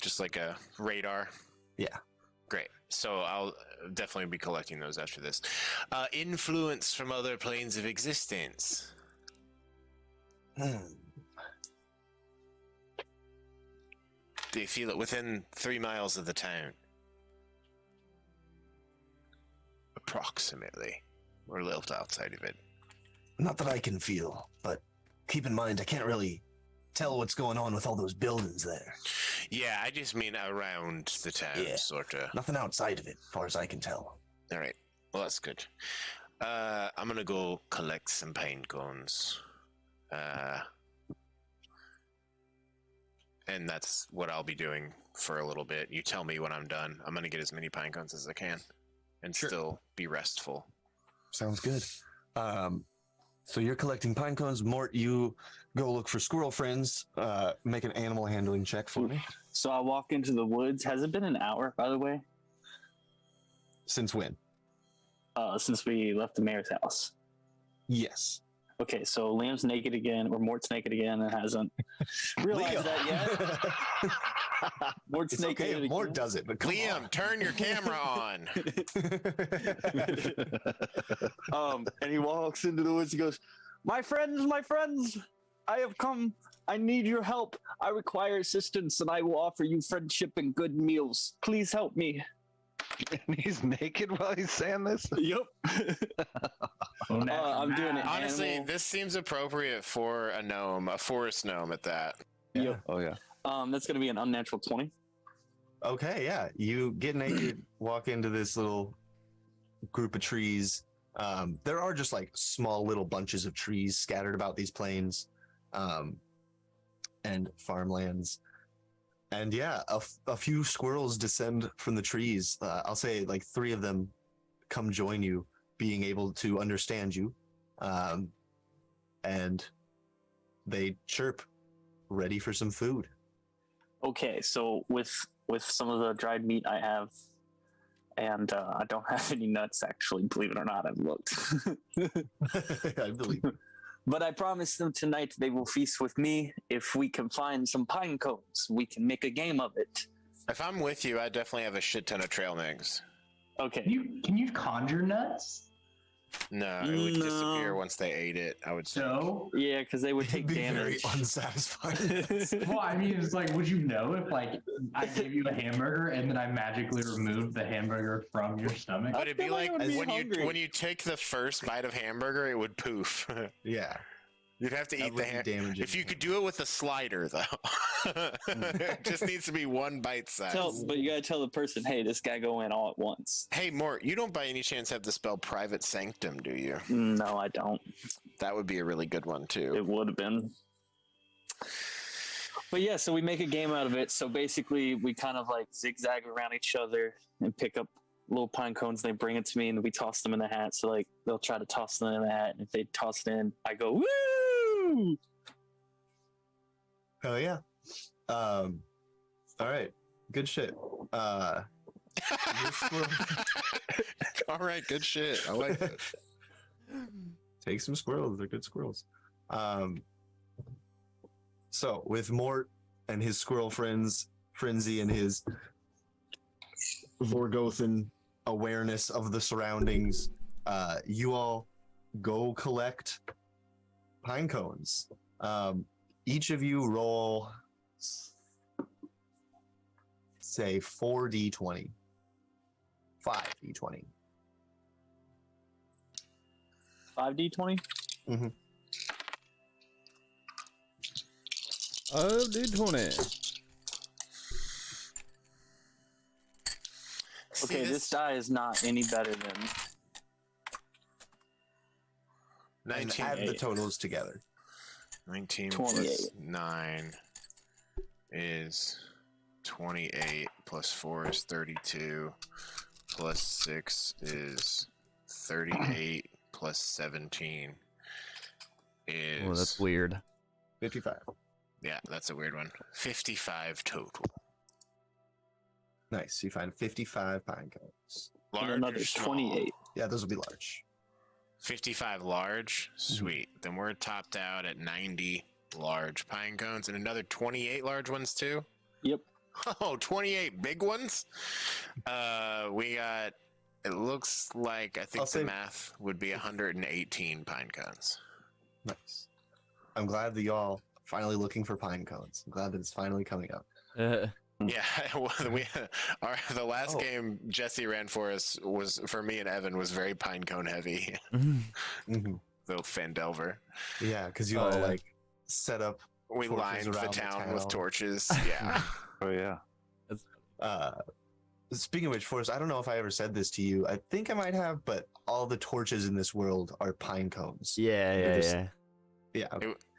Just like a radar. Yeah. Great. So I'll definitely be collecting those after this. Influence from other planes of existence. Do you feel it within 3 miles of the town? Approximately. We're a little outside of it. Not that I can feel, but keep in mind, I can't really tell what's going on with all those buildings there. Yeah, I just mean around the town, Yeah. sorta. Nothing outside of it, as far as I can tell. All right. Well, that's good. I'm gonna go collect some pine cones. And that's what I'll be doing for a little bit. You tell me when I'm done. I'm gonna get as many pine cones as I can and still be restful. Sounds good. So you're collecting pine cones. Mort, you go look for squirrel friends. Make an animal handling check for me. So I walk into the woods. Has it been an hour, by the way? Since when? Since we left the mayor's house. Yes. Okay, so Liam's naked again, or Mort's naked again, and hasn't realized that yet. Mort's It's naked okay again. if Mort does it, but come Liam, turn your camera on. And he walks into the woods. He goes, my friends, I have come. I need your help. I require assistance, and I will offer you friendship and good meals. Please help me." And he's naked while he's saying this? Yep. I'm doing it. Honestly, this seems appropriate for a gnome, a forest gnome at that. Yep. Oh, yeah. That's going to be an unnatural 20. Okay, yeah. You get naked, walk into this little group of trees. There are just like small little bunches of trees scattered about these plains and farmlands. And yeah, a few squirrels descend from the trees. I'll say like 3 of them come join you, being able to understand you. And they chirp, ready for some food. Okay, so with some of the dried meat I have, and I don't have any nuts, actually, believe it or not, I've looked. I believe. But I promised them tonight they will feast with me. If we can find some pine cones, we can make a game of it. If I'm with you, I definitely have a shit ton of trail mix. Okay. Can you conjure nuts? No, it would disappear once they ate it, I would say. So Yeah, because they would take It'd be very damage. unsatisfying. well, I mean, it's like, would you know if like I gave you a hamburger and then I magically removed the hamburger from your stomach? But it'd be feel like like I would be when hungry. you take the first bite of hamburger, it would poof. Yeah. You'd have to That eat would the be hamburger. damaging. If you could do it with a slider, though, it just needs to be one bite size. But you gotta tell the person, hey, this guy go in all at once. Hey, Mort, you don't by any chance have the spell Private Sanctum, do you? No, I don't. That would be a really good one, too. It would have been. But yeah, so we make a game out of it. So basically, we kind of like zigzag around each other and pick up little pine cones. And they bring it to me, and we toss them in the hat. So like they'll try to toss them in the hat, and if they toss it in, I go woo. Hell yeah. All right. Good shit. Your squirrel- All right, good shit. I like that. Take some squirrels. They're good squirrels. So with Mort and his squirrel friends, Frenzy and his Vorgothan awareness of the surroundings, you all go collect pine cones. Each of you roll, say 4d20. 5d20. 5d20. Oh, dude, 20. Okay, this die is not any better than 19, And add the totals together. 19 28. plus 9 is 28, plus 4 is 32, plus 6 is 38, plus 17 is... Oh, that's weird. 55. Yeah, that's a weird one. 55 total. Nice. You find 55 pine cones. and Large another or small? 28. Yeah, those will be large. 55 large? Sweet. Then we're topped out at 90 large pine cones and another 28 large ones too? Yep. Oh, 28 big ones? We got, it looks like, I think I'll the say- math would be 118 pine cones. Nice. I'm glad that y'all finally looking for pine cones. I'm glad that it's finally coming up. Yeah, the last Oh. game Jesse ran for us was, for me and Evan, was very pine cone heavy, Mm-hmm. though Fandelver. Yeah, because you Oh, all yeah. like set up. We Torches lined the around the town with town. torches. Yeah. Oh yeah. Speaking of which, Forrest, I don't know if I ever said this to you. I think I might have, but all the torches in this world are pine cones. Yeah, They're yeah, just- yeah. Yeah,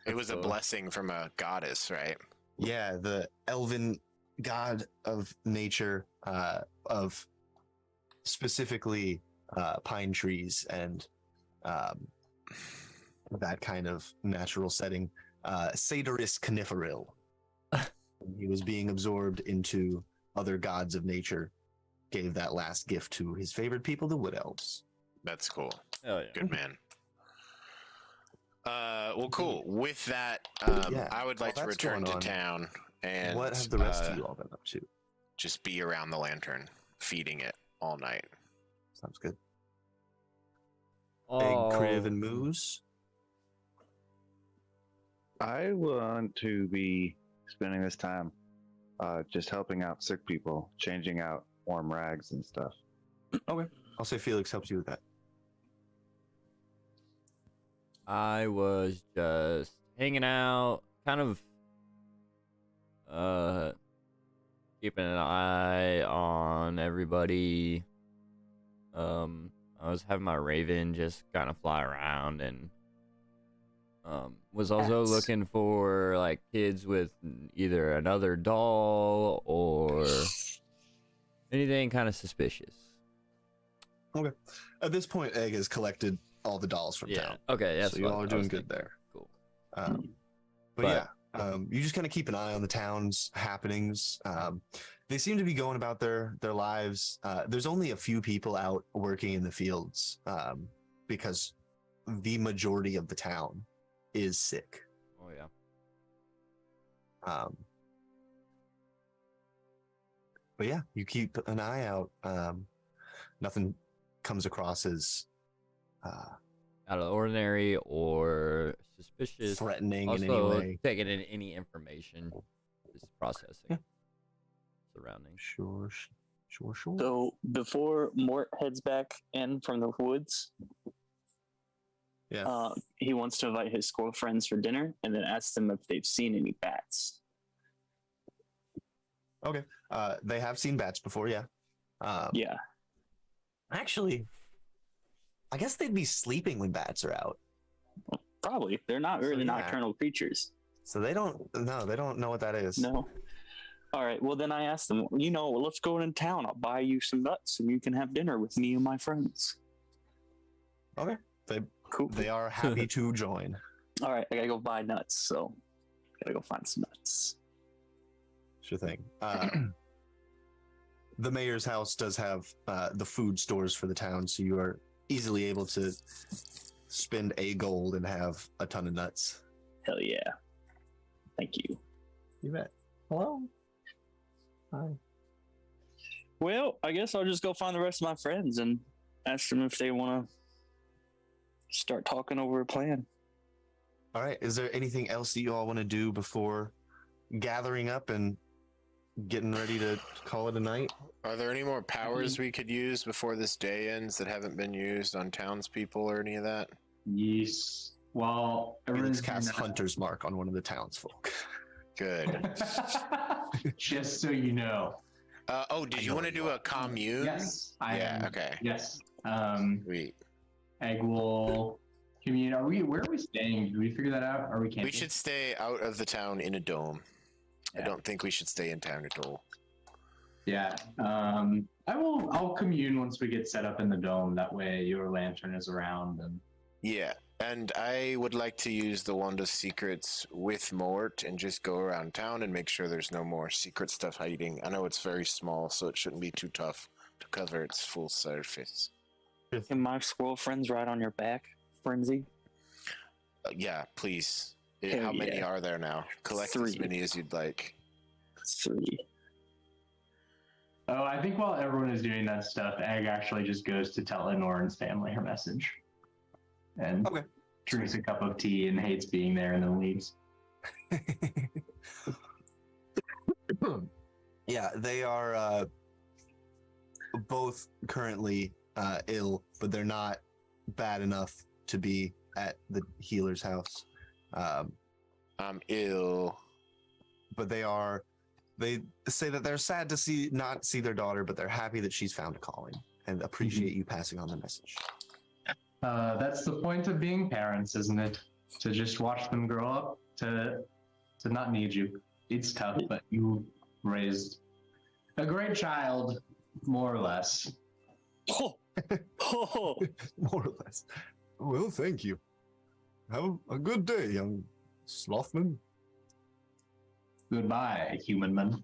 It was a cool. blessing from a goddess, right? yeah. The elven god of nature, of specifically pine trees and that kind of natural setting. Satyris Coniferil. He was being absorbed into other gods of nature. Gave that last gift to his favorite people, the wood elves. That's cool. Oh, yeah. Good man. Well, cool. With that, Yeah, I would like to while that's return to going on, town and What have the rest of you all been up to? just be around the lantern, feeding it all night. Sounds good. Oh, Egg, Criv, and Moose. I want to be spending this time just helping out sick people, changing out warm rags and stuff. I'll say Felix helps you with that. I was just hanging out, kind of keeping an eye on everybody. I was having my raven just kind of fly around, and was also Cats. looking for like kids with either another doll or anything kind of suspicious. Okay. At this point, Egg has collected all the dolls from town. Okay. That's so you what all are I doing was good thinking. there. Cool. But yeah, you just kind of keep an eye on the town's happenings. They seem to be going about their lives. There's only a few people out working in the fields because the majority of the town is sick. Oh yeah. But yeah, you keep an eye out. Nothing comes across as Out of the ordinary or suspicious. threatening in any Also, way. taking in any information, just processing surroundings. Sure. So before Mort heads back in from the woods, Yeah. he wants to invite his squirrel friends for dinner and then ask them if they've seen any bats. Okay. They have seen bats before, yeah. Yeah. Actually, I guess they'd be sleeping when bats are out. Probably. They're not really yeah. nocturnal creatures. So they don't know what that is. No. All right. Well, then I asked them, let's go in town. I'll buy you some nuts and you can have dinner with me and my friends. Okay. Cool. They are happy to join. All right. I got to go buy nuts. So I got to go find some nuts. Sure thing. The mayor's house does have the food stores for the town, so you are easily able to spend a gold and have a ton of nuts. Hell yeah. Thank you. You bet. Hello. Hi. Well, I guess I'll just go find the rest of my friends and ask them if they want to start talking over a plan. All right. Is there anything else that you all want to do before gathering up and getting ready to call it a night? Are there any more powers we could use before this day ends that haven't been used on townspeople or any of that? Yes. Well, Felix everyone's casts doing that. Hunter's Mark on one of the townsfolk. Good. Just so you know. Did you want to do a commune? Yes. Okay. Yes. Sweet. Egg will commune. Where are we staying? Did we figure that out? Are we camping? We should stay out of the town in a dome. I Yeah. don't think we should stay in town at all. Yeah. I'll commune once we get set up in the dome. That way your lantern is around and Yeah, and I would like to use the Wand of Secrets with Mort and just go around town and make sure there's no more secret stuff hiding. I know it's very small, so it shouldn't be too tough to cover its full surface. Can my squirrel friends ride on your back, Frenzy? Yeah, please. Hell How many yeah. are there now? Collect as 3. many as you'd like. 3. oh, I think while everyone is doing that stuff, Egg actually just goes to tell Enoran's family her message. And Okay. drinks a cup of tea and hates being there and then leaves. Yeah, they are both currently ill, but they're not bad enough to be at the healer's house. I'm ill. But they say that they're sad to not see their daughter, but they're happy that she's found a calling and appreciate you passing on the message. That's the point of being parents, isn't it? To just watch them grow up, to not need you. It's tough, but you raised a great child, more or less. Oh. Oh. More or less. Well, thank you. Have a good day, young Slothman. Goodbye, human man.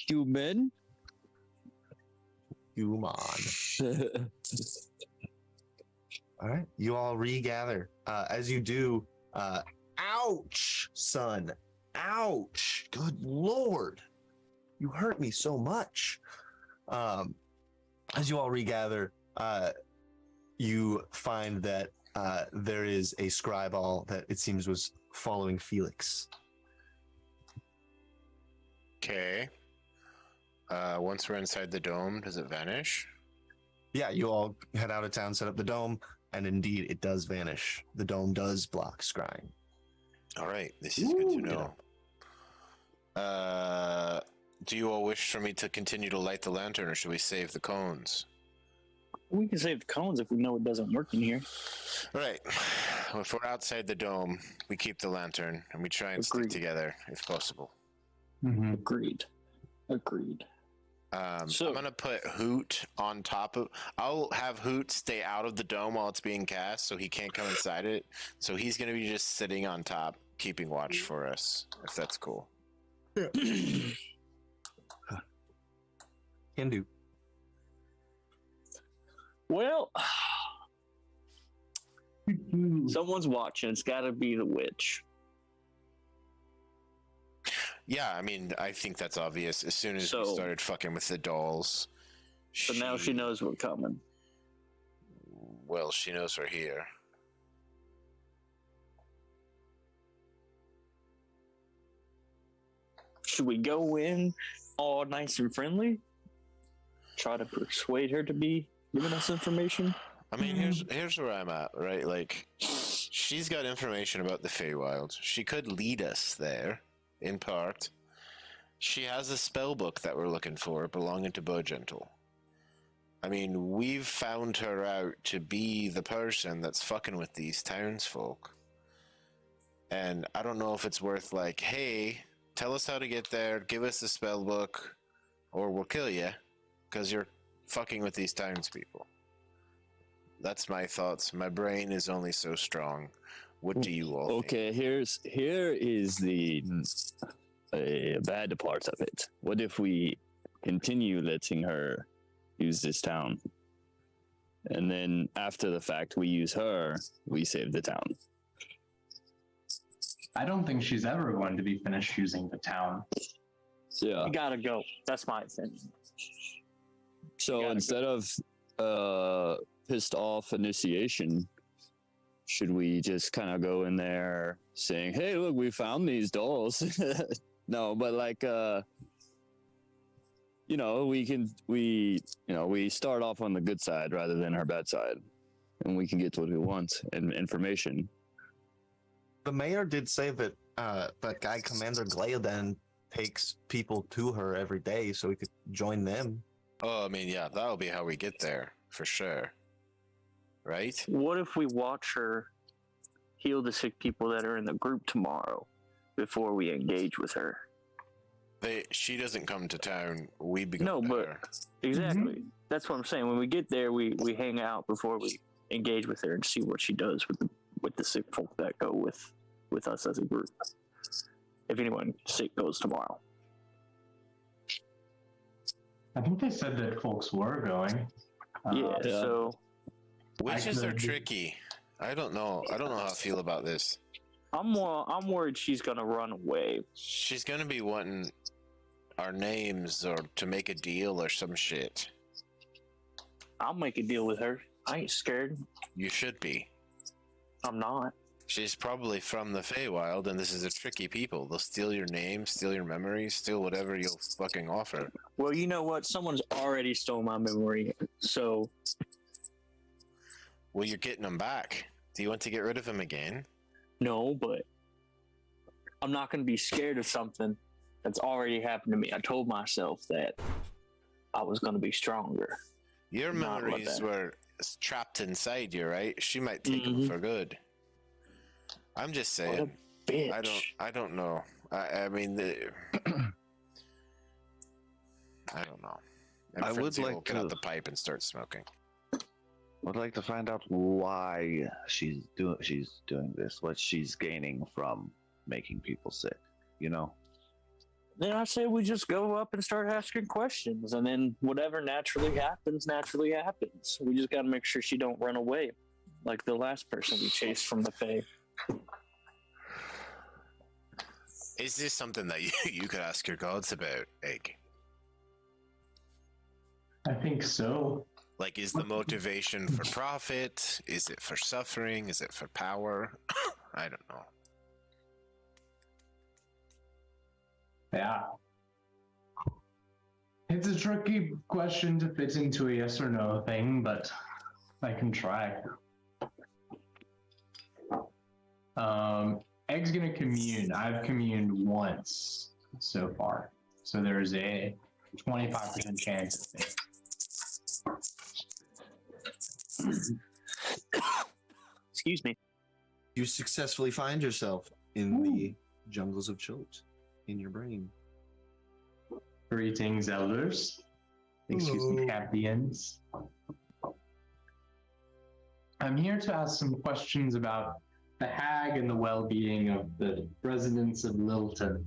Human? Human. All right, you all regather. As you do, ouch, son. Ouch. Good Lord. You hurt me so much. As you all regather, you find that there is a scriball that it seems was following Felix. Okay. Once we're inside the dome, does it vanish? Yeah, you all head out of town, set up the dome, and indeed it does vanish. The dome does block scrying. All right, this is good to know. Do you all wish for me to continue to light the lantern, or should we save the cones? We can save the cones if we know it doesn't work in here. Right. If we're outside the dome, we keep the lantern and we try and Agreed. stick together if possible. Mm-hmm. Agreed. So- I'm gonna put Hoot on top of. I'll have Hoot stay out of the dome while it's being cast, so he can't come inside it. So he's gonna be just sitting on top, keeping watch for us, if that's cool. Can do. Well, someone's watching. It's got to be the witch. Yeah, I mean, I think that's obvious. As soon as we So- started fucking with the dolls, So now she knows we're coming. Well, she knows we're here. Should we go in all nice and friendly? Try to persuade her to be giving us information? I mean, here's where I'm at, right? Like, she's got information about the Feywild. She could lead us there, in part. She has a spell book that we're looking for, belonging to Bogentle. I mean, we've found her out to be the person that's fucking with these townsfolk. And I don't know if it's worth, like, hey, tell us how to get there, give us the spell book, or we'll kill you, because you're fucking with these townspeople. That's my thoughts. My brain is only so strong. What do you all think? Okay, here is the bad part of it. What if we continue letting her use this town, and then after the fact we use her, we save the town? I don't think she's ever going to be finished using the town. Yeah. We gotta go. That's my opinion. So gotta instead of pissed off initiation, should we just kind of go in there saying, "Hey, look, we found these dolls"? No, but like we start off on the good side rather than her bad side, and we can get what we want and information. The mayor did say that that guy Commander Glaoden takes people to her every day, so we could join them. Oh, I mean, yeah, that'll be how we get there, for sure. Right? What if we watch her heal the sick people that are in the group tomorrow before we engage with her? She doesn't come to town. We become No, but- there. Exactly. That's what I'm saying. When we get there, we hang out before we engage with her and see what she does with the sick folk that go with us as a group. If anyone sick goes tomorrow. I think they said that folks were going. Yeah, so Witches are could- tricky. I don't know. I don't know how I feel about this. I'm worried she's gonna run away. She's gonna be wanting our names or to make a deal or some shit. I'll make a deal with her. I ain't scared. You should be. I'm not. She's probably from the Feywild, and this is a tricky people. They'll steal your name, steal your memories, steal whatever you'll fucking offer. Well, you know what? Someone's already stole my memory. So Well, you're getting them back. Do you want to get rid of him again? no, but I'm not gonna be scared of something that's already happened to me. I told myself that I was gonna be stronger. Your Not like memories that. were trapped inside you, right? She might take them Mhm. for good. I'm just What a saying. bitch. I don't know. I mean, I don't know. And I would Frenzy will like get out to- the pipe and start smoking. I'd like to find out why she's doing this, what she's gaining from making people sick. You know, Then I say we just go up and start asking questions, and then whatever naturally happens. We just got to make sure she don't run away, like the last person we chased from the Fae. Is this something that you could ask your gods about, Egg? I think so. Like, is the motivation for profit? Is it for suffering? Is it for power? I don't know. Yeah. It's a tricky question to fit into a yes or no thing, but I can try. Egg's gonna commune. I've communed once. so far. So there's a 25% chance of it. Excuse me. You successfully find yourself in the jungles of Chult in your brain. Greetings, elders. Excuse me, Hello. champions. I'm here to ask some questions about the hag and the well-being of the residents of Lilton.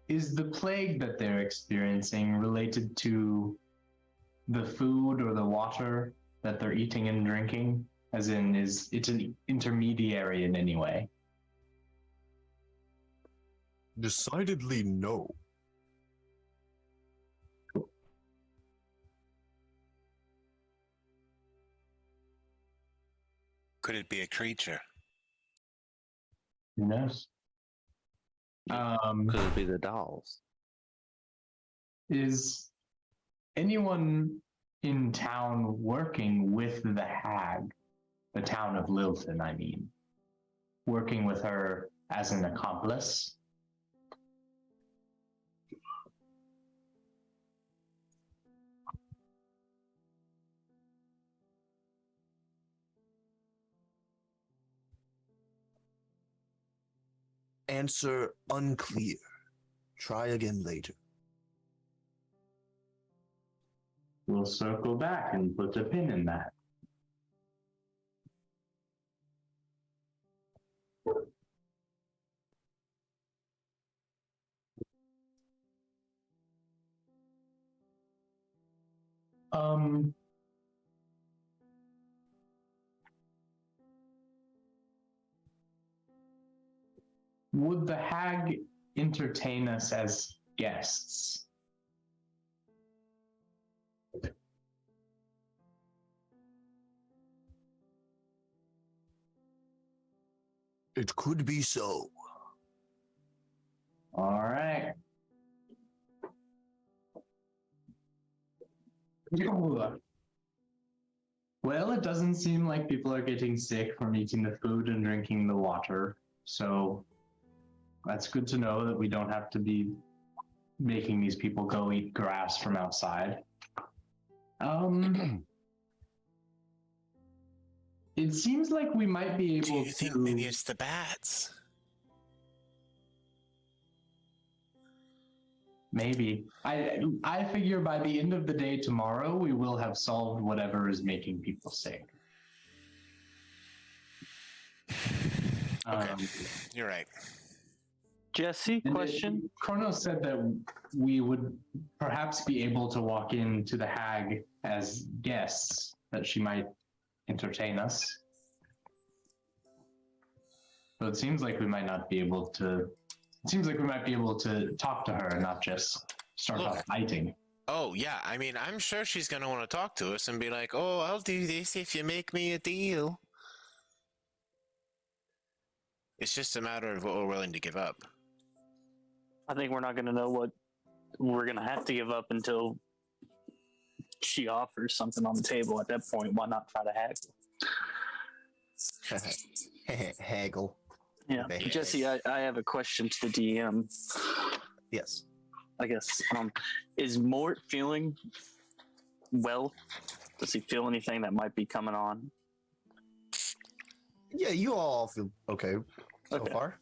Is the plague that they're experiencing related to the food or the water that they're eating and drinking? As in, is it an intermediary in any way? Decidedly no. Could it be a creature? Who knows? Could it be the dolls? Is anyone in town working with the hag? The town of Lilton, I mean. Working with her as an accomplice? Answer unclear. Try again later. We'll circle back and put a pin in that. Would the hag entertain us as guests? It could be so. All right. Well, it doesn't seem like people are getting sick from eating the food and drinking the water. So that's good to know that we don't have to be making these people go eat grass from outside. It seems like we might be able Do you think maybe it's the bats? Maybe. I figure by the end of the day tomorrow, we will have solved whatever is making people sick. Okay, you're right. Jesse, And question? Kronos said that we would perhaps be able to walk into the hag as guests, that she might entertain us. So it seems like we might not be able to. It seems like we might be able to talk to her and not just start off fighting. Oh, yeah. I mean, I'm sure she's going to want to talk to us and be like, oh, I'll do this if you make me a deal. It's just a matter of what we're willing to give up. I think we're not going to know what we're going to have to give up until she offers something on the table. At that point, why not try to haggle? Haggle. Yeah. Jesse, I have a question to the DM. Yes. I guess. Is Mort feeling well? Does he feel anything that might be coming on? Yeah, you all feel okay so Okay. far.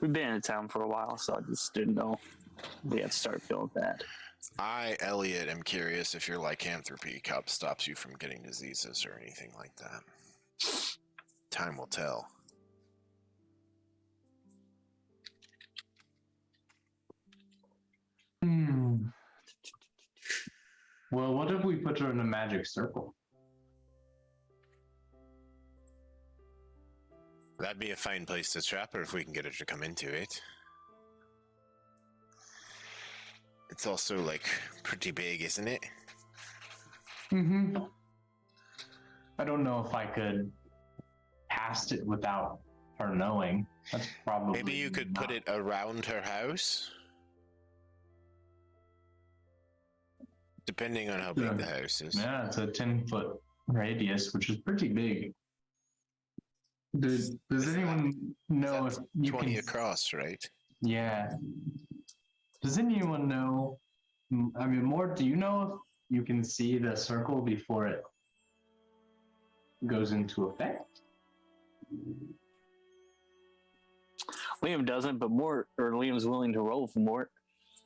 We've been in town for a while, so I just didn't know we had to start feeling bad. I, Elliot, am curious if your lycanthropy cup stops you from getting diseases or anything like that. Time will tell. Well, what if we put her in a magic circle? That'd be a fine place to trap her if we can get her to come into it. It's also, like, pretty big, isn't it? Mm-hmm. I don't know if I could cast it without her knowing. That's probably Maybe you could put it around her house? Depending on how big the house is. Yeah, it's a 10-foot radius, which is pretty big. Does anyone know if That's you 20 can? across, right? Yeah. Does anyone know? I mean, Mort, do you know if you can see the circle before it goes into effect? Liam doesn't, but Liam's willing to roll for Mort.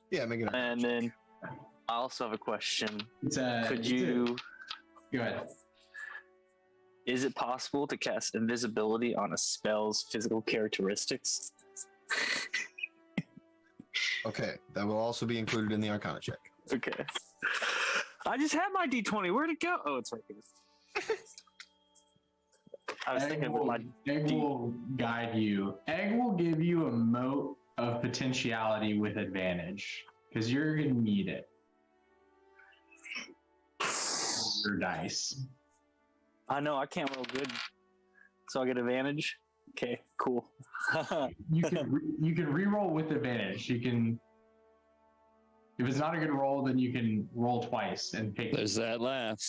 Yeah, make it. And then I also have a question. Go ahead. Is it possible to cast invisibility on a spell's physical characteristics? Okay, that will also be included in the Arcana check. Okay. I just had my D20. Where'd it go? Oh, it's right here. I was thinking with my Egg will guide you. Egg will give you a mote of potentiality with advantage because you're gonna need it. Your dice. I know I can't roll good, so I get advantage. Okay, cool. You can re-roll with advantage. You can. If it's not a good roll, then you can roll twice and pick. There's that laugh.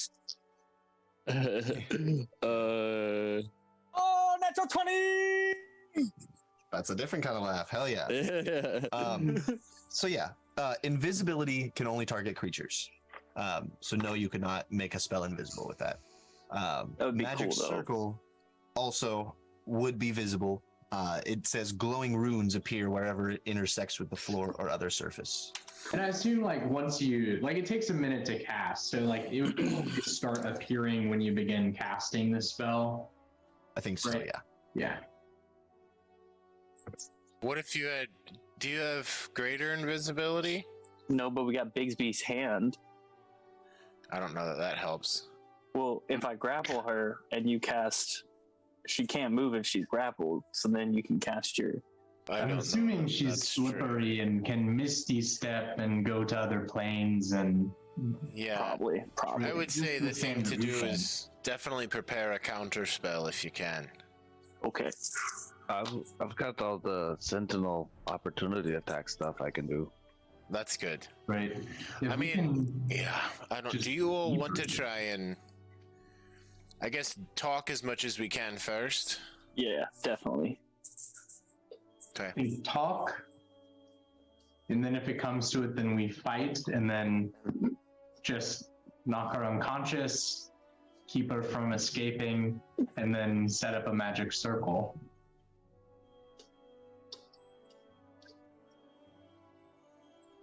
Oh, natural 20! That's a different kind of laugh. Hell yeah. So yeah, invisibility can only target creatures. So no, you cannot make a spell invisible with that. That would be Magic cool, though. Circle also would be visible. It says glowing runes appear wherever it intersects with the floor or other surface. And I assume once you it takes a minute to cast, so it would start appearing when you begin casting the spell. I think so. Right. Yeah. Yeah. What if you had? Do you have greater invisibility? No, but we got Bigsby's hand. I don't know that helps. Well, if I grapple her and you cast, she can't move if she's grappled. So then you can cast your. I'm assuming she's slippery and can misty step and go to other planes and. Yeah, Probably. I would say the thing to do Illusion. is definitely prepare a counter spell if you can. Okay. I've got all the Sentinel opportunity attack stuff I can do. That's good. Right. I mean, yeah, I don't. just Do you all keep want to her- try and, I guess, talk as much as we can first? Yeah, definitely. Okay. We talk, and then if it comes to it, then we fight, and then just knock her unconscious, keep her from escaping, and then set up a magic circle.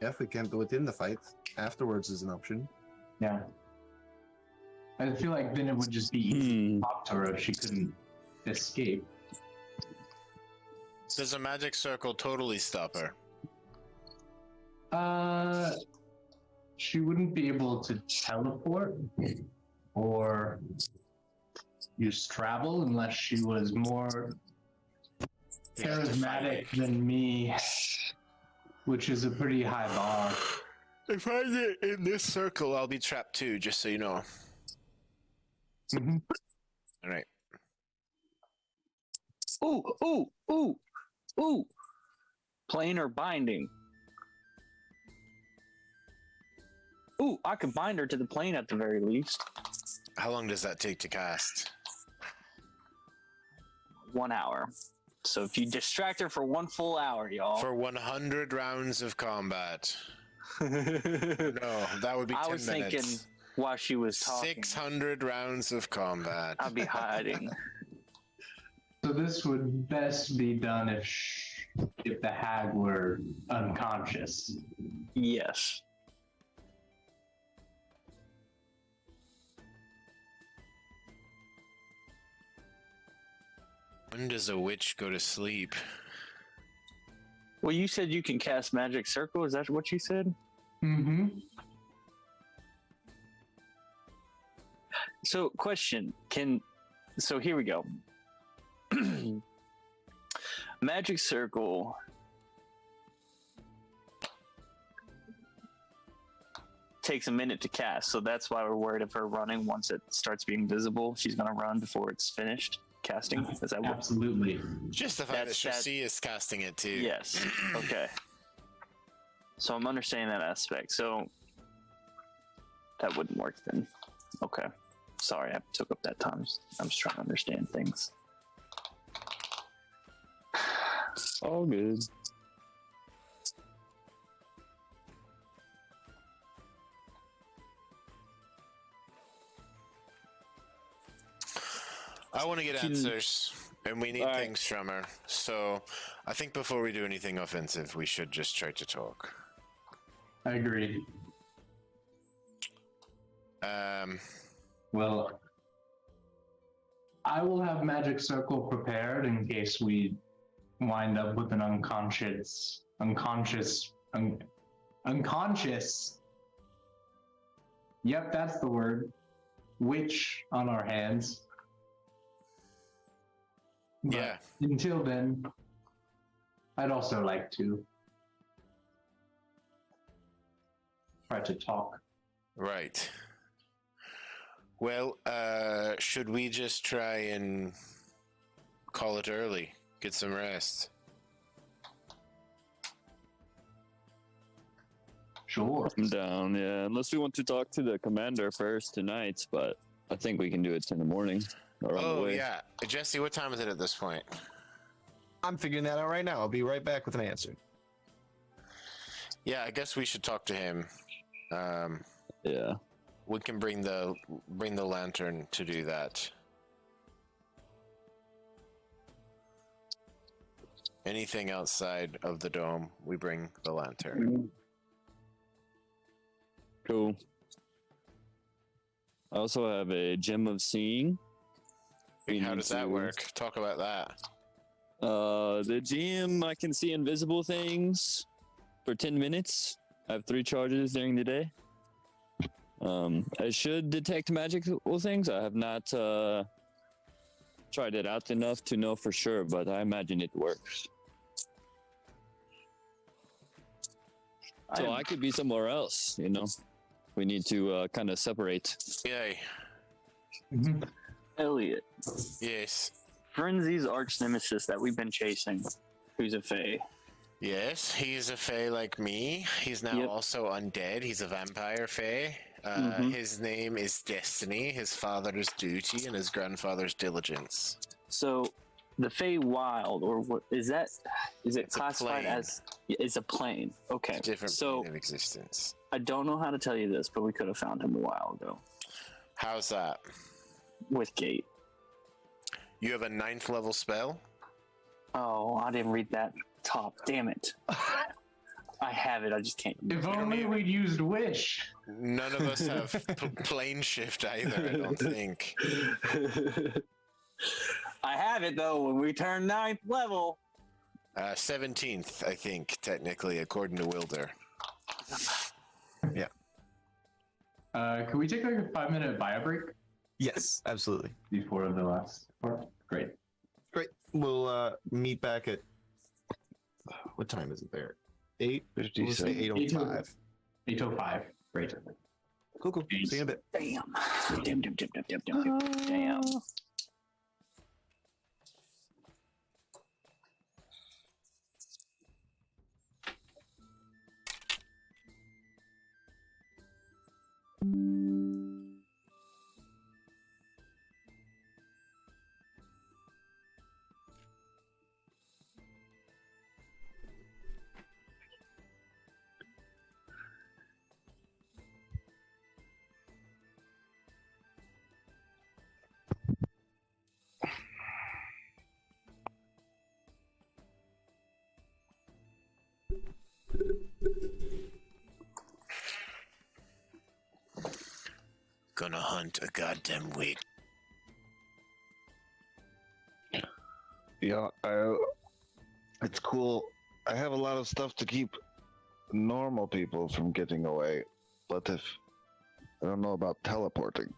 Yeah, if we can't do it in the fight, afterwards is an option. Yeah. I feel like then it would just be easy to talk to her if she couldn't escape. Does a magic circle totally stop her? She wouldn't be able to teleport or use travel unless she was more charismatic than me, which is a pretty high bar. If I get in this circle, I'll be trapped too, just so you know. Mm-hmm. All right. Ooh. Planar binding. Ooh, I could bind her to the plane at the very least. How long does that take to cast? 1 hour. So if you distract her for 1 full hour, y'all. For 100 rounds of combat. No, that would be 10 I was minutes. thinking while she was talking, 600 rounds of combat. I'd be hiding. So this would best be done if the hag were unconscious. Yes. When does a witch go to sleep? Well, you said you can cast Magic Circle. Is that what you said? Mm-hmm. So, question. So here we go. Magic Circle takes a minute to cast, so that's why we're worried of her running. Once it starts being visible, she's going to run before it's finished casting. Is that what? Absolutely. Just the fact that That's- Shashi is casting it too. Yes. Okay. So I'm understanding that aspect. So that wouldn't work then. Okay. Sorry, I took up that time. I'm just trying to understand things. All good. I want to get answers, and we need All right. things from her. So I think before we do anything offensive, we should just try to talk. I agree. Well, I will have Magic Circle prepared in case we wind up with an unconscious. Yep, that's the word. Witch on our hands. But yeah. until then, I'd also like to try to talk. Right. Well, should we just try and call it early? Get some rest? Sure. I'm down, yeah. Unless we want to talk to the commander first tonight, but I think we can do it in the morning. Or on the Oh, way. yeah. Jesse, what time is it at this point? I'm figuring that out right now. I'll be right back with an answer. Yeah, I guess we should talk to him. Yeah. We can bring the lantern to do that. Anything outside of the dome, we bring the lantern. Cool. I also have a gem of seeing. How does that work? Talk about that. The gem, I can see invisible things for 10 minutes. I have 3 charges during the day. I should detect magical things. I have not tried it out enough to know for sure, but I imagine it works. So I could be somewhere else, you know. We need to kind of separate. Yay. Elliot, Yes. Frenzy's arch nemesis that we've been chasing, who's a fae. Yes, he's a fae like me. He's now Yep. also undead. He's a vampire fae. His name is Destiny, his father's duty, and his grandfather's diligence. So, the Fey Wild, or what is that? Is it It's a classified plane. as? It's a plane. Okay. It's a different So plane of existence. I don't know how to tell you this, but we could have found him a while ago How's that? with Gate. You have a 9th level spell? Oh, I didn't read that top. Damn it. I have it. I just can't. If only we'd used Wish. None of us have plane shift either, I don't think. I have it though. When we turn 9th level. 17th, I think, technically, according to Wilder. Can we take like a 5-minute bio break Yes, absolutely. before the last part? Great. Great. We'll meet back at what time is it there? 8? We'll say 8:05. 8:05. Great. Cool. See you in a bit. Damn. Damn. Gonna hunt a goddamn week. Yeah, it's cool. I have a lot of stuff to keep normal people from getting away, but if I don't know about teleporting.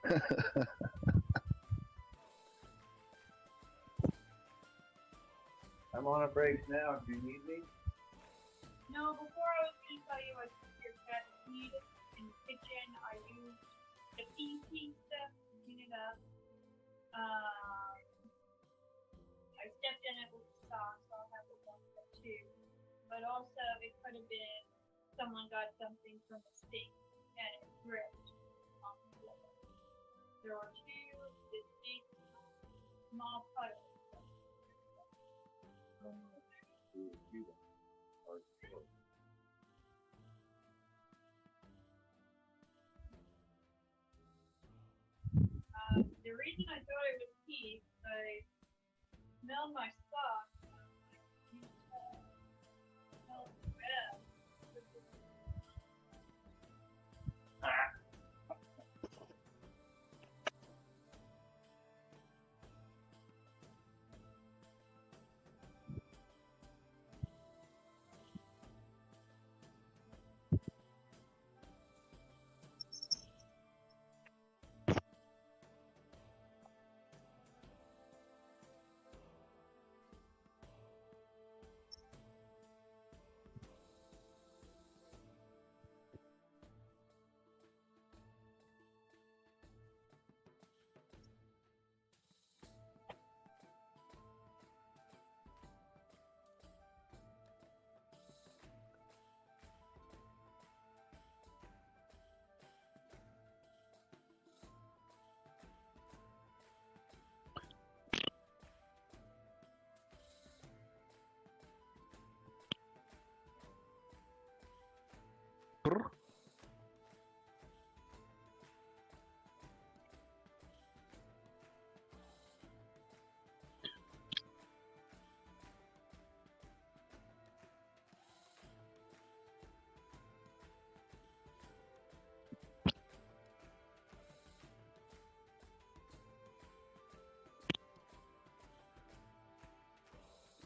I'm on a break now. Do you need me? No, before I was going to tell you what your cat needs in the kitchen, I used the PC stuff to clean it up. I stepped in it with the sauce, so I'll have it one for two. But also, it could have been someone got something from the sink and it dripped on the floor. There were two distinct small puddles. The reason I thought it was teeth, I smelled my socks. And I was like, you smell red.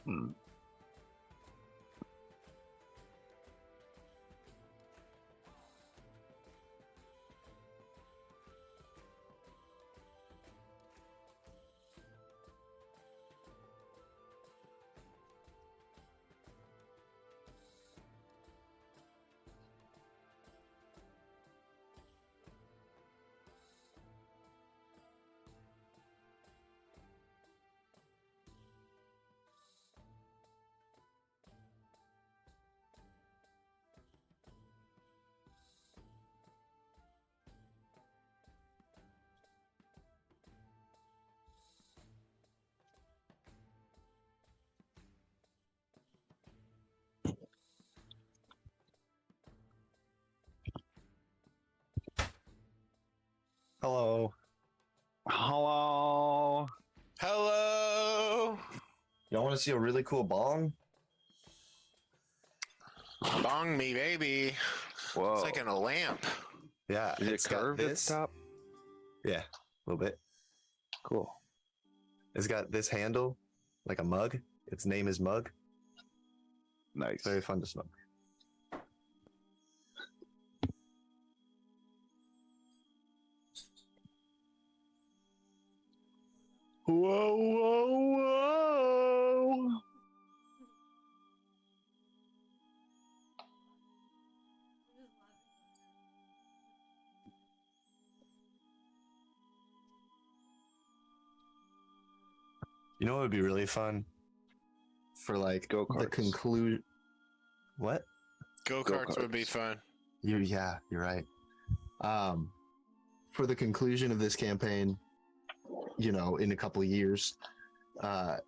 Hmm. Hello. Hello. Hello. Y'all want to see a really cool bong? Bong me, baby. Whoa. It's like in a lamp. Yeah. Is it it's got curved at this. the top? Yeah, a little bit. Cool. It's got this handle, like a mug. Its name is Mug. Nice. Very fun to smoke. Whoa, whoa, whoa. You know what would be really fun? For like the Go-karts. conclusion. What? Go-karts would be fun. Yeah, you're right. For the conclusion of this campaign, you know, in a couple of years, I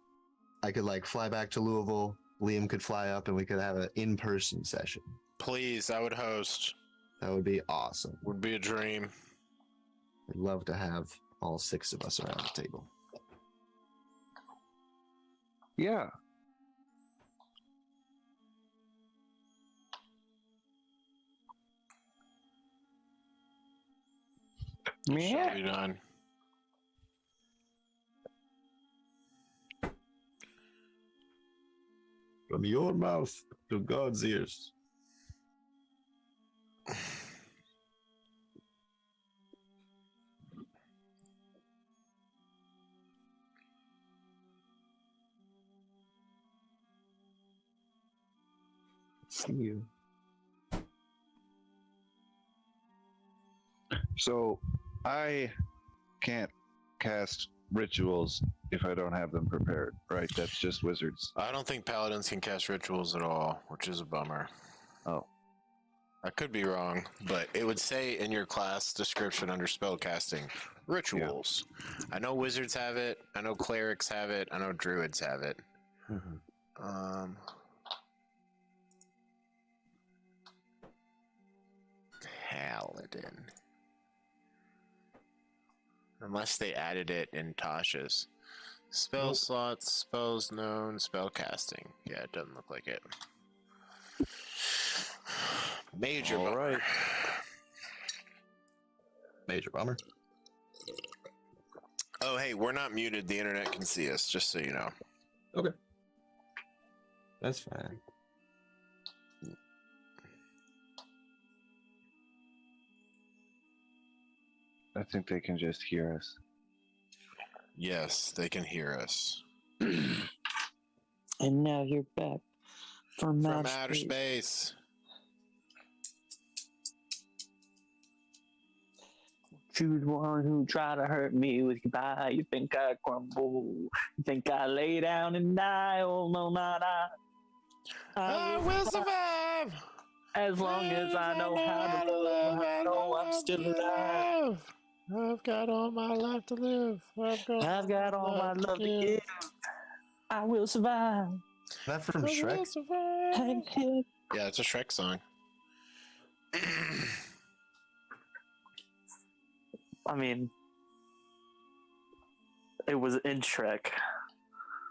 could like fly back to Louisville. Liam could fly up, and we could have an in-person session. Please, I would host. That would be awesome. Would be a dream. I'd love to have all 6 of us around the table. Yeah. Shall be done. From your mouth to God's ears. See you. So I can't cast rituals if I don't have them prepared, right? That's just wizards. I don't think paladins can cast rituals at all, which is a bummer. Oh. I could be wrong, but it would say in your class description under spellcasting, rituals. I know wizards have it. I know clerics have it. I know druids have it. Paladin. Unless they added it in Tasha's. Spell slots, spells known, spellcasting. Yeah, it doesn't look like it. Major All bummer. right. Major bummer. Oh, hey, we're not muted. The internet can see us, just so you know. Okay. That's fine. I think they can just hear us. Yes, they can hear us. And now you're back from outer space. You the one who tried to hurt me with goodbye. You think I crumble. You think I lay down and die. Oh, no, not I. I will survive. As long as I know how to love. I know I'm still alive. I've got all my life to live. I've got all my love to give. I will survive. Is that from Shrek? Yeah, it's a Shrek song. I mean, it was in Shrek.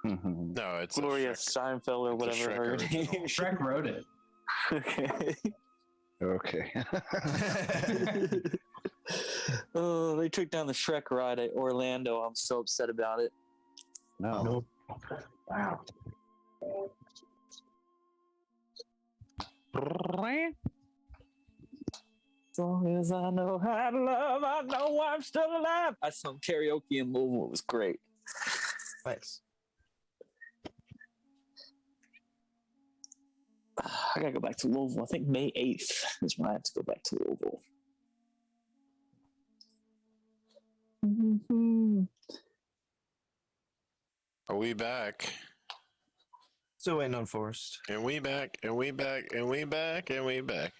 No, it's Gloria Steinfeld or whatever her name. Shrek wrote it. Okay. Okay. Oh, they took down the Shrek ride at Orlando. I'm so upset about it. No. Wow. As long as I know how to love, I know I'm still alive. I sung karaoke in Louisville. It was great. Nice. I gotta go back to Louisville. I think May 8th is when I have to go back to Louisville. Mm-hmm. Are we back? Still waiting on Forrest. And we back, and we back, and we back, and we back.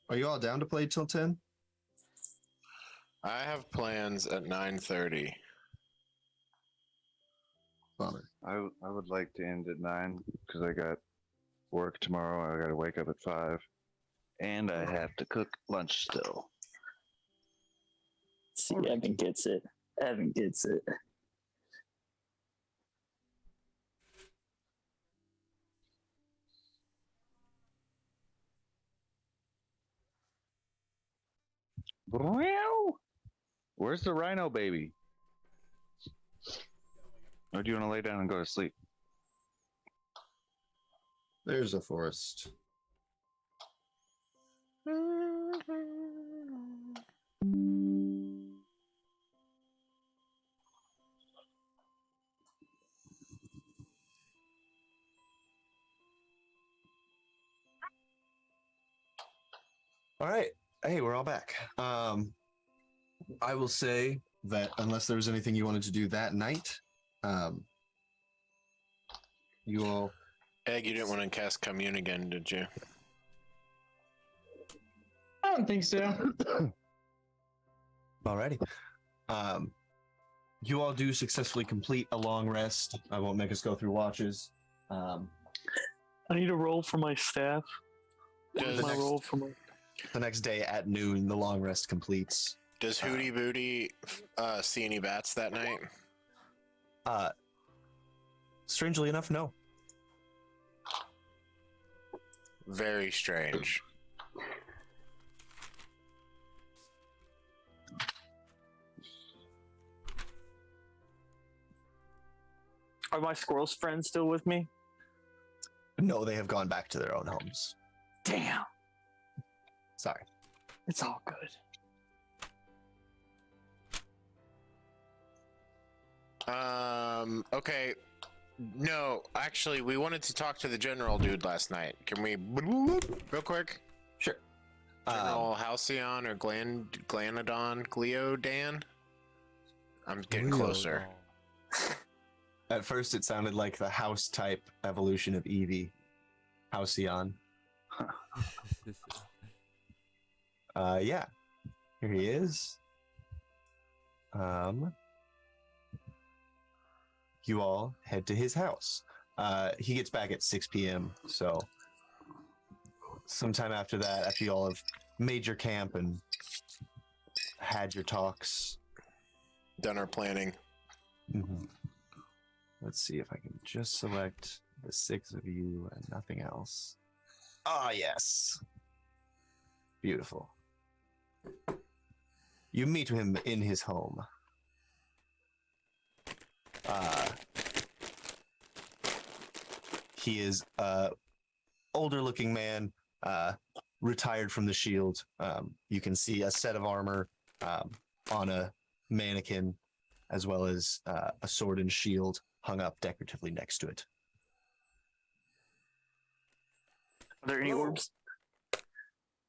Are you all down to play till 10? I have plans at 9:30. Bummer. I would like to end at 9 because I got work tomorrow. I got to wake up at 5, and I have to cook lunch still. See, Evan gets it. Evan gets it. Where's the rhino baby? Or do you want to lay down and go to sleep? There's a Forrest. All right. Hey, we're all back. I will say that unless there was anything you wanted to do that night, you all... Egg, you didn't want to cast Commune again, did you? I don't think so. Alrighty. You all do successfully complete a long rest. I won't make us go through watches. I need a roll for my staff. The next day at noon, the long rest completes. Does Hootie Booty see any bats that night? Strangely enough, no. Very strange. Are my squirrels friends still with me? No, they have gone back to their own homes. Damn. Sorry. It's all good. Okay. No, actually, we wanted to talk to the general dude last night. Can we real quick? Sure. General Halcyon or Glanodon, Gleodan? I'm getting closer. At first, it sounded like the house type evolution of Eevee. Halcyon. Yeah. Here he is. You all head to his house. He gets back at 6 p.m. So sometime after that, after you all have made your camp and had your talks, Done our planning. mm-hmm. Let's see if I can just select the 6 of you and nothing else. Ah, yes. Beautiful. You meet him in his home. He is a older looking man, retired from the shield. You can see a set of armor on a mannequin, as well as a sword and shield hung up decoratively next to it. Are there any orbs?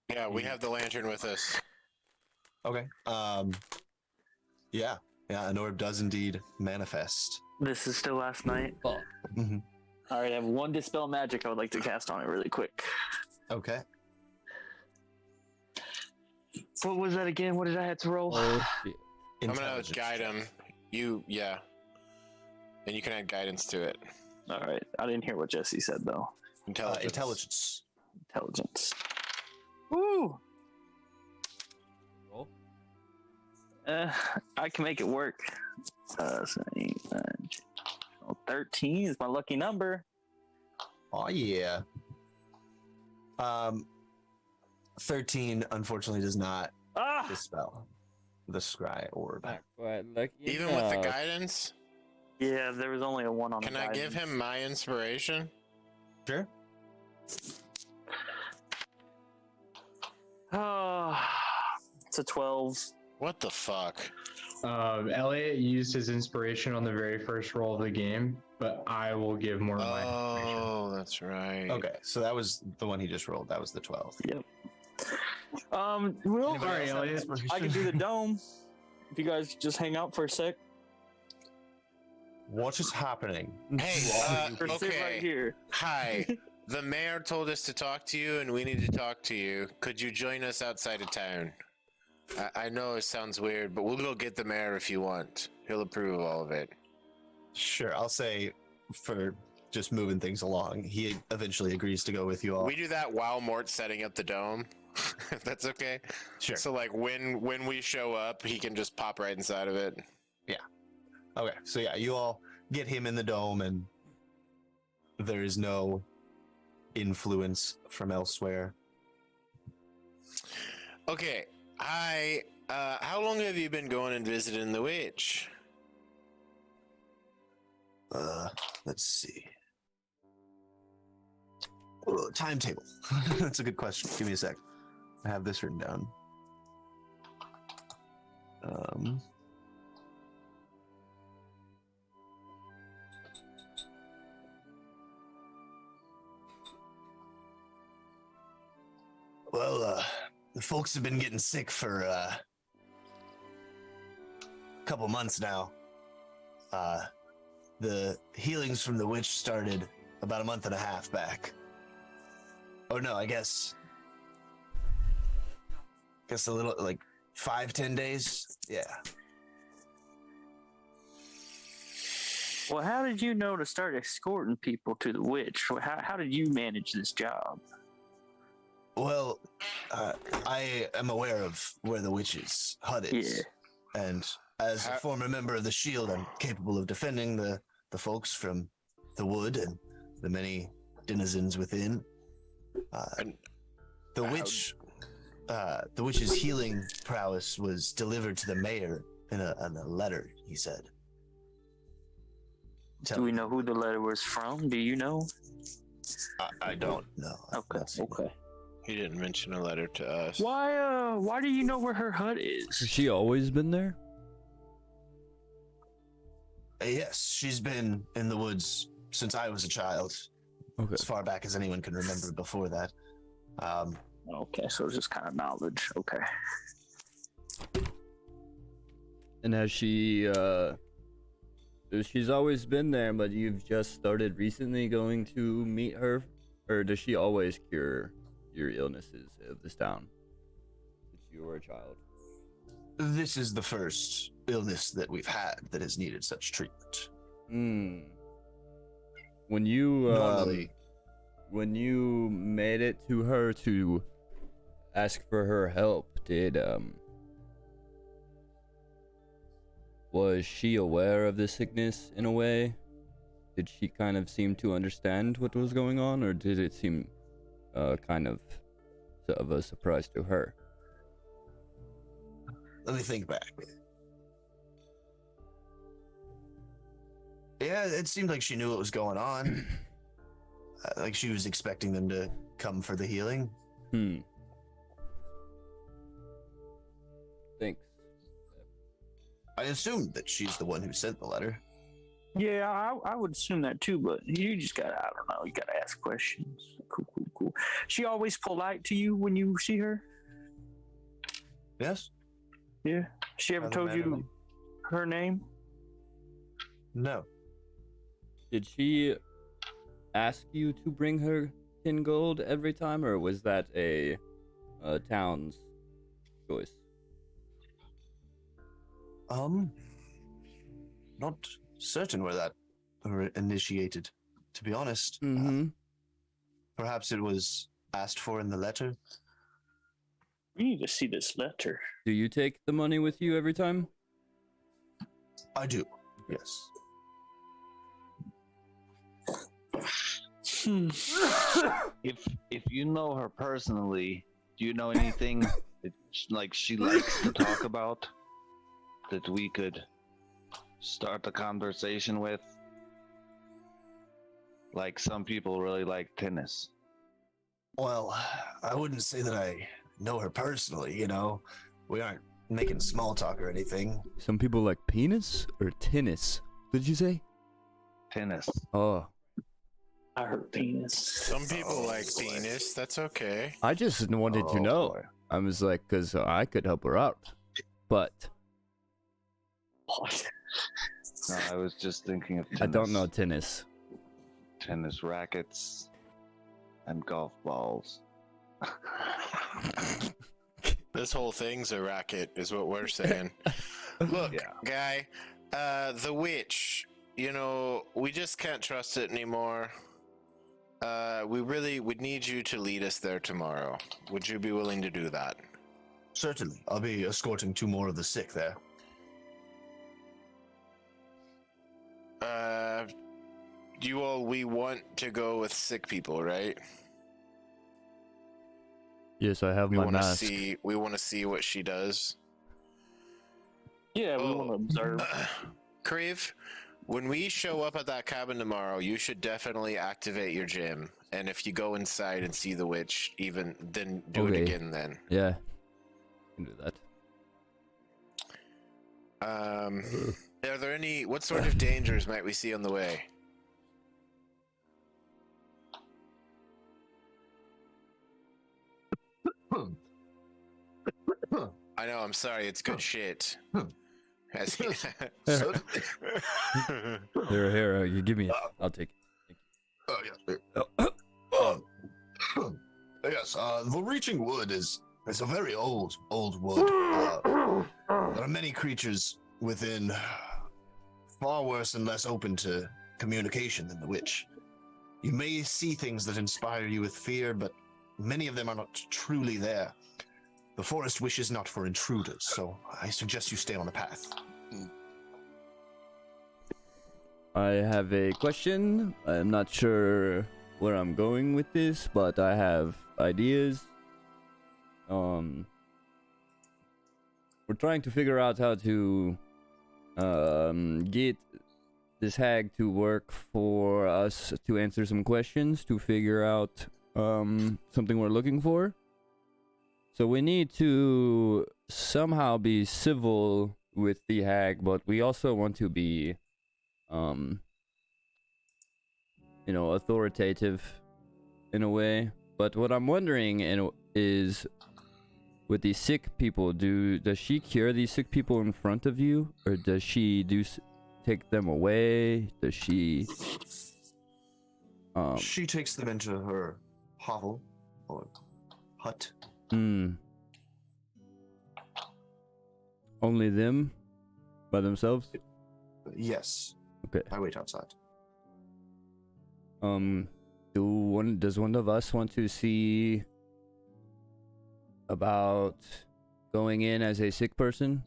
Yeah, we have the lantern with us. Okay. Yeah, an orb does indeed manifest. This is still last night. Mm-hmm. All right, I have one dispel magic I would like to cast on it really quick. Okay. What was that again? What did I have to roll? I'm gonna guide him. Yeah. And you can add guidance to it. All right, I didn't hear what Jesse said though. Intelligence. Intelligence. Woo! Roll. I can make it work. 13 is my lucky number. Oh yeah. 13 unfortunately does not dispel the scry orb. Even with the guidance? Yeah, there was only a 1 on the Can I give him my inspiration? Sure. It's a 12. What the fuck? Elliot used his inspiration on the very first roll of the game, but I will give more of my inspiration. Oh, that's right. Okay, so that was the one he just rolled. That was the 12. Yep. Well, Sorry, Elliot. I can do the dome. If you guys just hang out for a sec. What is happening? Hey, Sit right okay. here. Hi. The mayor told us to talk to you, and we need to talk to you. Could you join us outside of town? I know it sounds weird, but we'll go get the mayor if you want. He'll approve of all of it. Sure, I'll say for just moving things along, he eventually agrees to go with you all. We do that while Mort's setting up the dome, if that's okay. Sure. So, like, when we show up, he can just pop right inside of it. Yeah. Okay, so yeah, you all get him in the dome, and there is no influence from elsewhere. Okay. How long have you been going and visiting the witch? Let's see. Timetable. That's a good question. Give me a sec. I have this written down. Well, the folks have been getting sick for a couple months now. The healings from the witch started about a month and a half back. Oh no, I guess a little, like 5-10 days. Yeah. Well, how did you know to start escorting people to the witch? How did you manage this job? Well, I am aware of where the witch's hut is. Yeah. And as a former member of the Shield, I'm capable of defending the folks from the wood and the many denizens within. The witch's healing prowess was delivered to the mayor in a letter, he said. Do we know who the letter was from? Do you know? I don't know. Okay. He didn't mention a letter to us. Why do you know where her hut is? Has she always been there? Yes, she's been in the woods since I was a child, Okay. as far back as anyone can remember before that. Okay, so it's just kind of knowledge. Okay. And has she, she's always been there, but you've just started recently going to meet her? Or does she always cure your illnesses of this town since you were a child? This is the first illness that we've had that has needed such treatment. When you Normally, when you made it to her to ask for her help, was she aware of the sickness in a way? Did she kind of seem to understand what was going on, or did it seem kind of a surprise to her? let me think back. Yeah, it seemed like she knew what was going on. Like she was expecting them to come for the healing. Thanks. I assumed that she's the one who sent the letter. Yeah, I would assume that too, but you just gotta, I don't know, you gotta ask questions. Cool. She always polite to you when you see her? Yes? Yeah. She ever Doesn't told matter to you me. her name? No. Did she ask you to bring her 10 gold every time, or was that a town's choice? Not certain where that were initiated, to be honest. Perhaps it was asked for in the letter. We need to see this letter. Do you take the money with you every time? I do, yes. If you know her personally, do you know anything that she likes to talk about that we could start a conversation with? Like some people really like tennis. Well, I wouldn't say that I know her personally, you know. We aren't making small talk or anything. Some people like penis or tennis. Did you say? Tennis. Oh, I heard penis. Some people like boy. penis. That's okay. I just wanted to know. Boy. I was like, because I could help her out. But What? No, I was just thinking of tennis. I don't know tennis. Tennis rackets and golf balls. This whole thing's a racket, is what we're saying. Look, guy, the witch, you know, we just can't trust it anymore. We really would need you to lead us there tomorrow. Would you be willing to do that? Certainly. I'll be escorting 2 more of the sick there. We want to go with sick people, right? Yes, I have We my want to mask. we want to see what she does. Yeah, we want to observe. Crave, when we show up at that cabin tomorrow, you should definitely activate your gym. And if you go inside and see the witch, then do it again then. Yeah, can do that. Are there what sort of dangers might we see on the way? I know, I'm sorry, it's good shit. Here, you give me it. I'll take it. Yes, the Reaching Wood is a very old wood. There are many creatures within far worse and less open to communication than the witch. You may see things that inspire you with fear, but many of them are not truly there. The forest wishes not for intruders, so I suggest you stay on the path. I have a question. I'm not sure where I'm going with this, but I have ideas. We're trying to figure out how to get this hag to work for us to answer some questions to figure out something we're looking for. So we need to somehow be civil with the hag, but we also want to be authoritative in a way. But what I'm wondering is, with these sick people, does she cure these sick people in front of you, or does she take them away? Does she? She takes them into her hovel or hut. Only them, by themselves? Yes. Okay. I wait outside. Does one of us want to see about going in as a sick person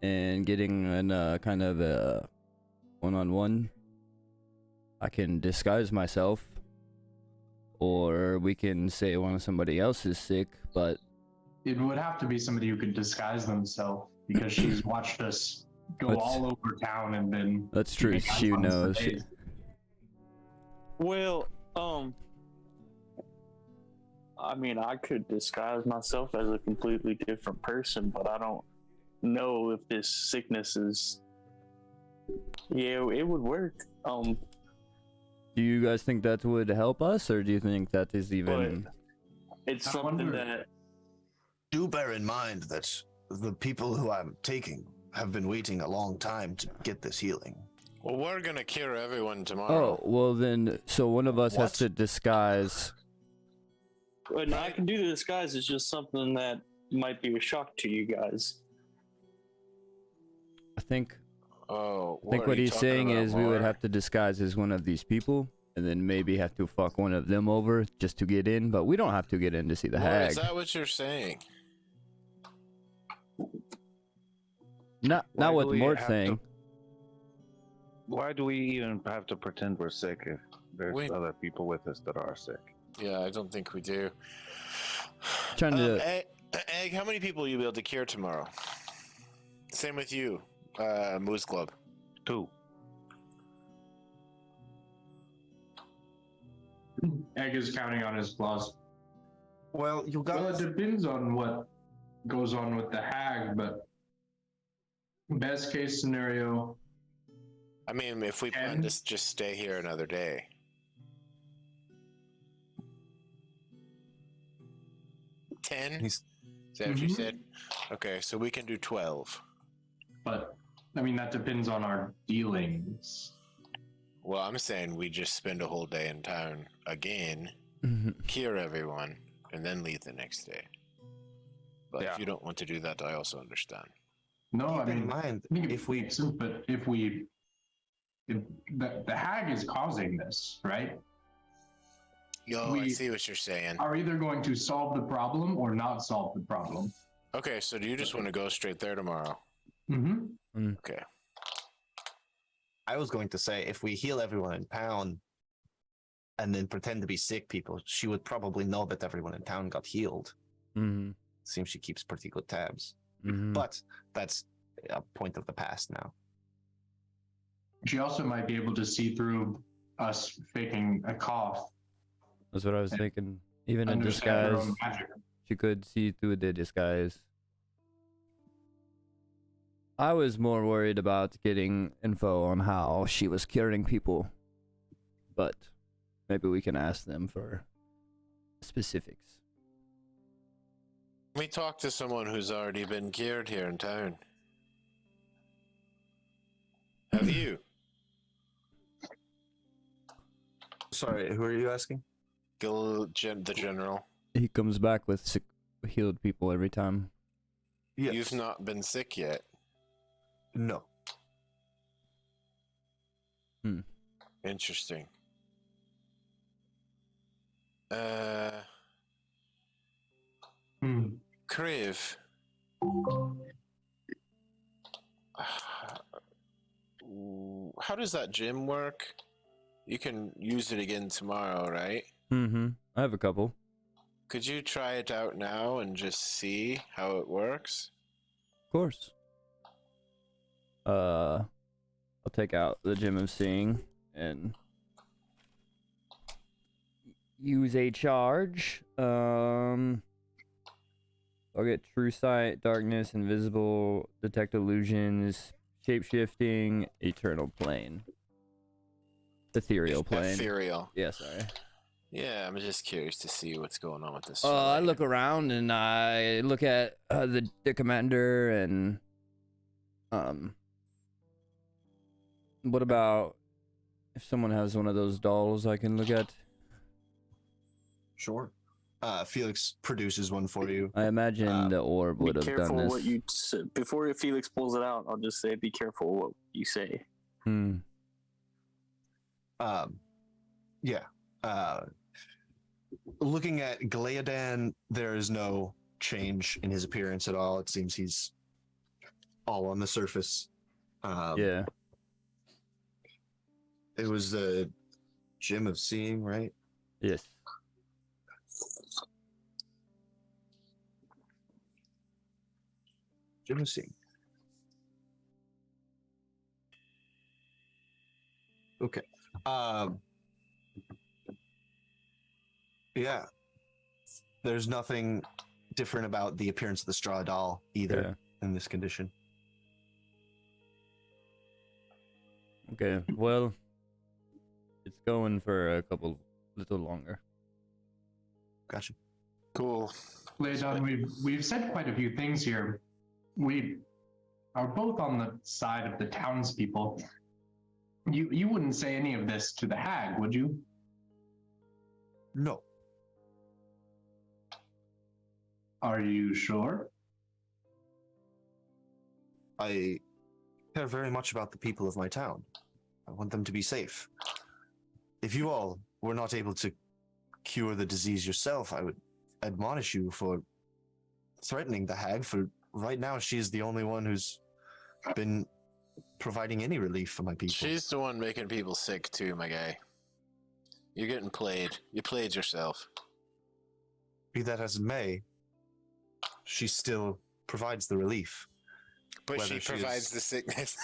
and getting an kind of a one-on-one? I can disguise myself, or we can say somebody else is sick, but it would have to be somebody who could disguise themselves, because she's watched us go all over town and then. That's true. She knows. Well, I mean, I could disguise myself as a completely different person, but I don't know if this sickness is. Yeah, it would work. Do you guys think that would help us, or do you think that is even? It's something that. Do bear in mind that the people who I'm taking have been waiting a long time to get this healing. Well, we're gonna cure everyone tomorrow. Oh, well then, so one of us has to disguise. And I can do the disguise. It's just something that might be a shock to you guys. I think Oh, what he's saying is we would have to disguise as one of these people, and then maybe have to fuck one of them over just to get in. But we don't have to get in to see the hag. Is that what you're saying? Not what Mort's saying. Why do we even have to pretend we're sick if there's other people with us that are sick? Yeah, I don't think we do. Trying to. Egg, how many will you be able to cure tomorrow? Same with you, Moose Club. 2. Egg is counting on his claws. Well, you Well, guys. it depends on what goes on with the hag, but best case scenario. I mean, if we plan to just stay here another day. 10? Is that what you said? Okay, so we can do 12. But, I mean, that depends on our dealings. Well, I'm saying we just spend a whole day in town again, cure everyone, and then leave the next day. But if you don't want to do that, I also understand. No, I mean, mind if we, but if the hag is causing this, right? I see what you're saying. Are either going to solve the problem or not solve the problem. Okay, so do you just want to go straight there tomorrow? Okay. I was going to say, if we heal everyone in town and then pretend to be sick people, she would probably know that everyone in town got healed. Seems she keeps pretty good tabs. But that's a point of the past now. She also might be able to see through us faking a cough. That's what I was thinking. Even in disguise, she could see through the disguise. I was more worried about getting info on how she was curing people, but maybe we can ask them for specifics. We talked to someone who's already been cured here in town. Have you? Sorry, who are you asking? The general. He comes back with sick, healed people every time. Yes. You've not been sick yet. No. Interesting. Kriv. How does that gym work? You can use it again tomorrow, right? I have a couple. Could you try it out now and just see how it works? Of course. I'll take out the Gem of Seeing and use a charge. I'll get True Sight, Darkness, Invisible, Detect Illusions, shape-shifting eternal plane. Ethereal plane. Ethereal. Yeah, sorry. Yeah, I'm just curious to see what's going on with this. I look around and I look at the commander and what about if someone has one of those dolls I can look at? Sure. Felix produces one for you. I imagine the orb would Be have careful done this. what you say. Before Felix pulls it out, I'll just say, be careful what you say. Yeah. Looking at Gleodan, there is no change in his appearance at all. It seems he's all on the surface. Yeah. It was the Gym of Seeing, right? Yes. Gym of Seeing. Okay. Yeah. There's nothing different about the appearance of the straw doll either in this condition. Okay. Well, it's going for a little longer. Gotcha. Cool. Leodon, we've said quite a few things here. We are both on the side of the townspeople. You wouldn't say any of this to the hag, would you? No. Are you sure? I care very much about the people of my town. I want them to be safe. If you all were not able to cure the disease yourself, I would admonish you for threatening the hag, for right now she is the only one who's been providing any relief for my people. She's the one making people sick too, my guy. You're getting played. You played yourself. Be that as it may, she still provides the relief. But Whether she she provides is- the sickness.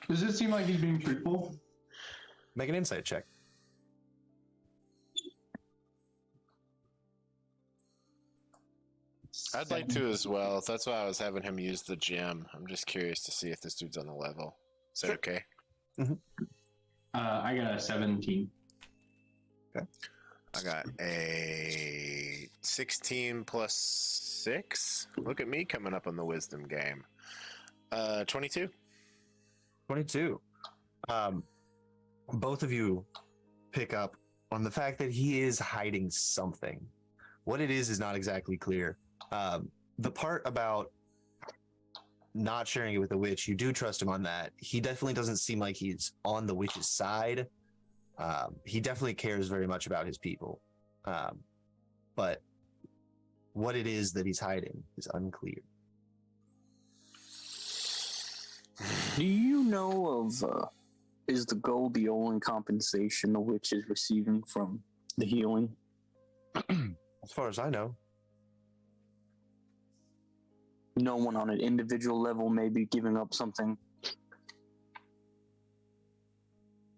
Does it seem like he's being truthful? Make an insight check. I'd like to as well. That's why I was having him use the gym. I'm just curious to see if this dude's on the level. Is that Sure. okay? I got a 17. I got a 16 plus 6. Look at me coming up on the wisdom game. 22. 22. Both of you pick up on the fact that he is hiding something. What it is not exactly clear. The part about not sharing it with the witch, you do trust him on that. He definitely doesn't seem like he's on the witch's side. He definitely cares very much about his people. But what it is that he's hiding is unclear. Do you know of, is the gold the only compensation the witch is receiving from the healing? As far as I know, No one on an individual level may be giving up something.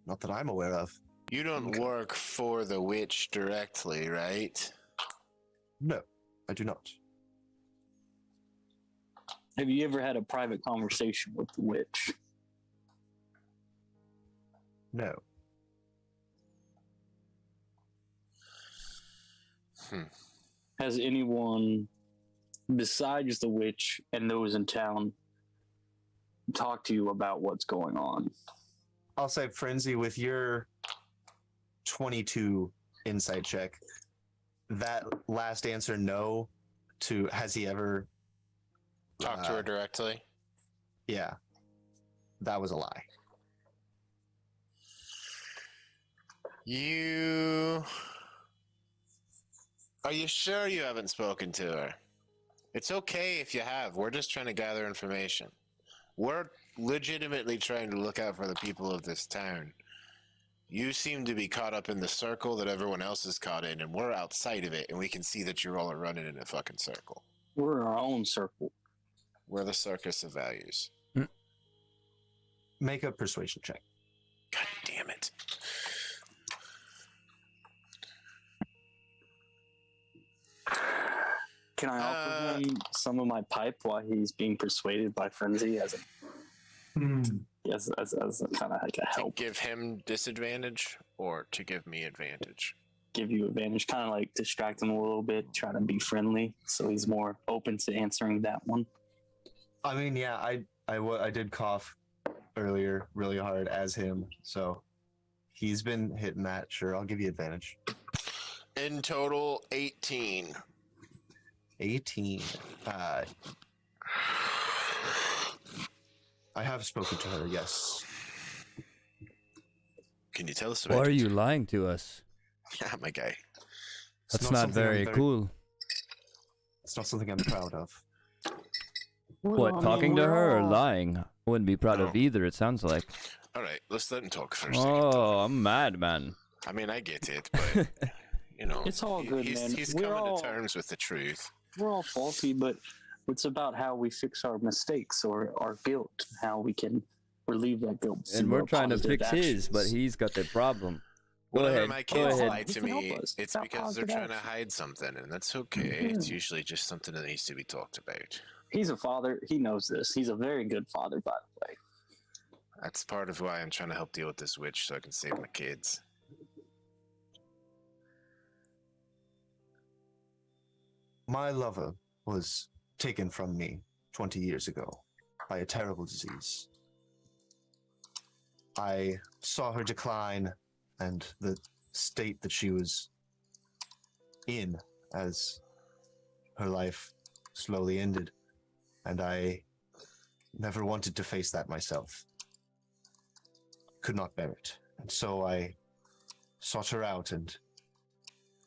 not that I'm aware of. You don't work for the witch directly, right? No, I do not. Have you ever had a private conversation with the witch? No. Has anyone besides the witch and those in town talked to you about what's going on? I'll say, Frenzy, with your 22 insight check, that last answer, no, to has he ever... Talk to her directly. Yeah, that was a lie. Are you sure you haven't spoken to her? It's okay if you have. We're just trying to gather information. We're legitimately trying to look out for the people of this town. You seem to be caught up in the circle that everyone else is caught in, and we're outside of it, and we can see that you're all running in a fucking circle. We're in our own circle. We're the Circus of Values. Make a persuasion check. God damn it. Can I offer him some of my pipe while he's being persuaded by frenzy as a kind of like a help? To give him disadvantage or to give me advantage? Give you advantage, kind of like distract him a little bit, try to be friendly, so he's more open to answering that one. I mean, yeah, I did cough earlier really hard as him, so he's been hitting that. Sure, I'll give you advantage. In total, 18. 18. I have spoken to her, yes. Can you tell us about Why are it? you lying to us? Yeah, my guy. That's not very cool. It's not something I'm proud of. What, talking to her or lying? I wouldn't be proud of No. either, it sounds like. All right, let's let him talk for a second. Oh, I'm mad, man. I mean, I get it, but you know, It's all good, he's, man. He's We're coming all- to terms with the truth. We're all faulty, but it's about how we fix our mistakes or our guilt, how we can relieve that guilt. And through we're our trying to positive fix his, but actions. he's got the problem. Go Whenever ahead. my Go kids ahead. lie to He can help me, us. it's About because they're positive trying to action. hide something, and that's okay. It's usually just something that needs to be talked about. He's a father. He knows this. He's a very good father, by the way. That's part of why I'm trying to help deal with this witch so I can save my kids. My lover was taken from me 20 years ago by a terrible disease. I saw her decline and the state that she was in as her life slowly ended, and I never wanted to face that myself. Could not bear it. And so I sought her out and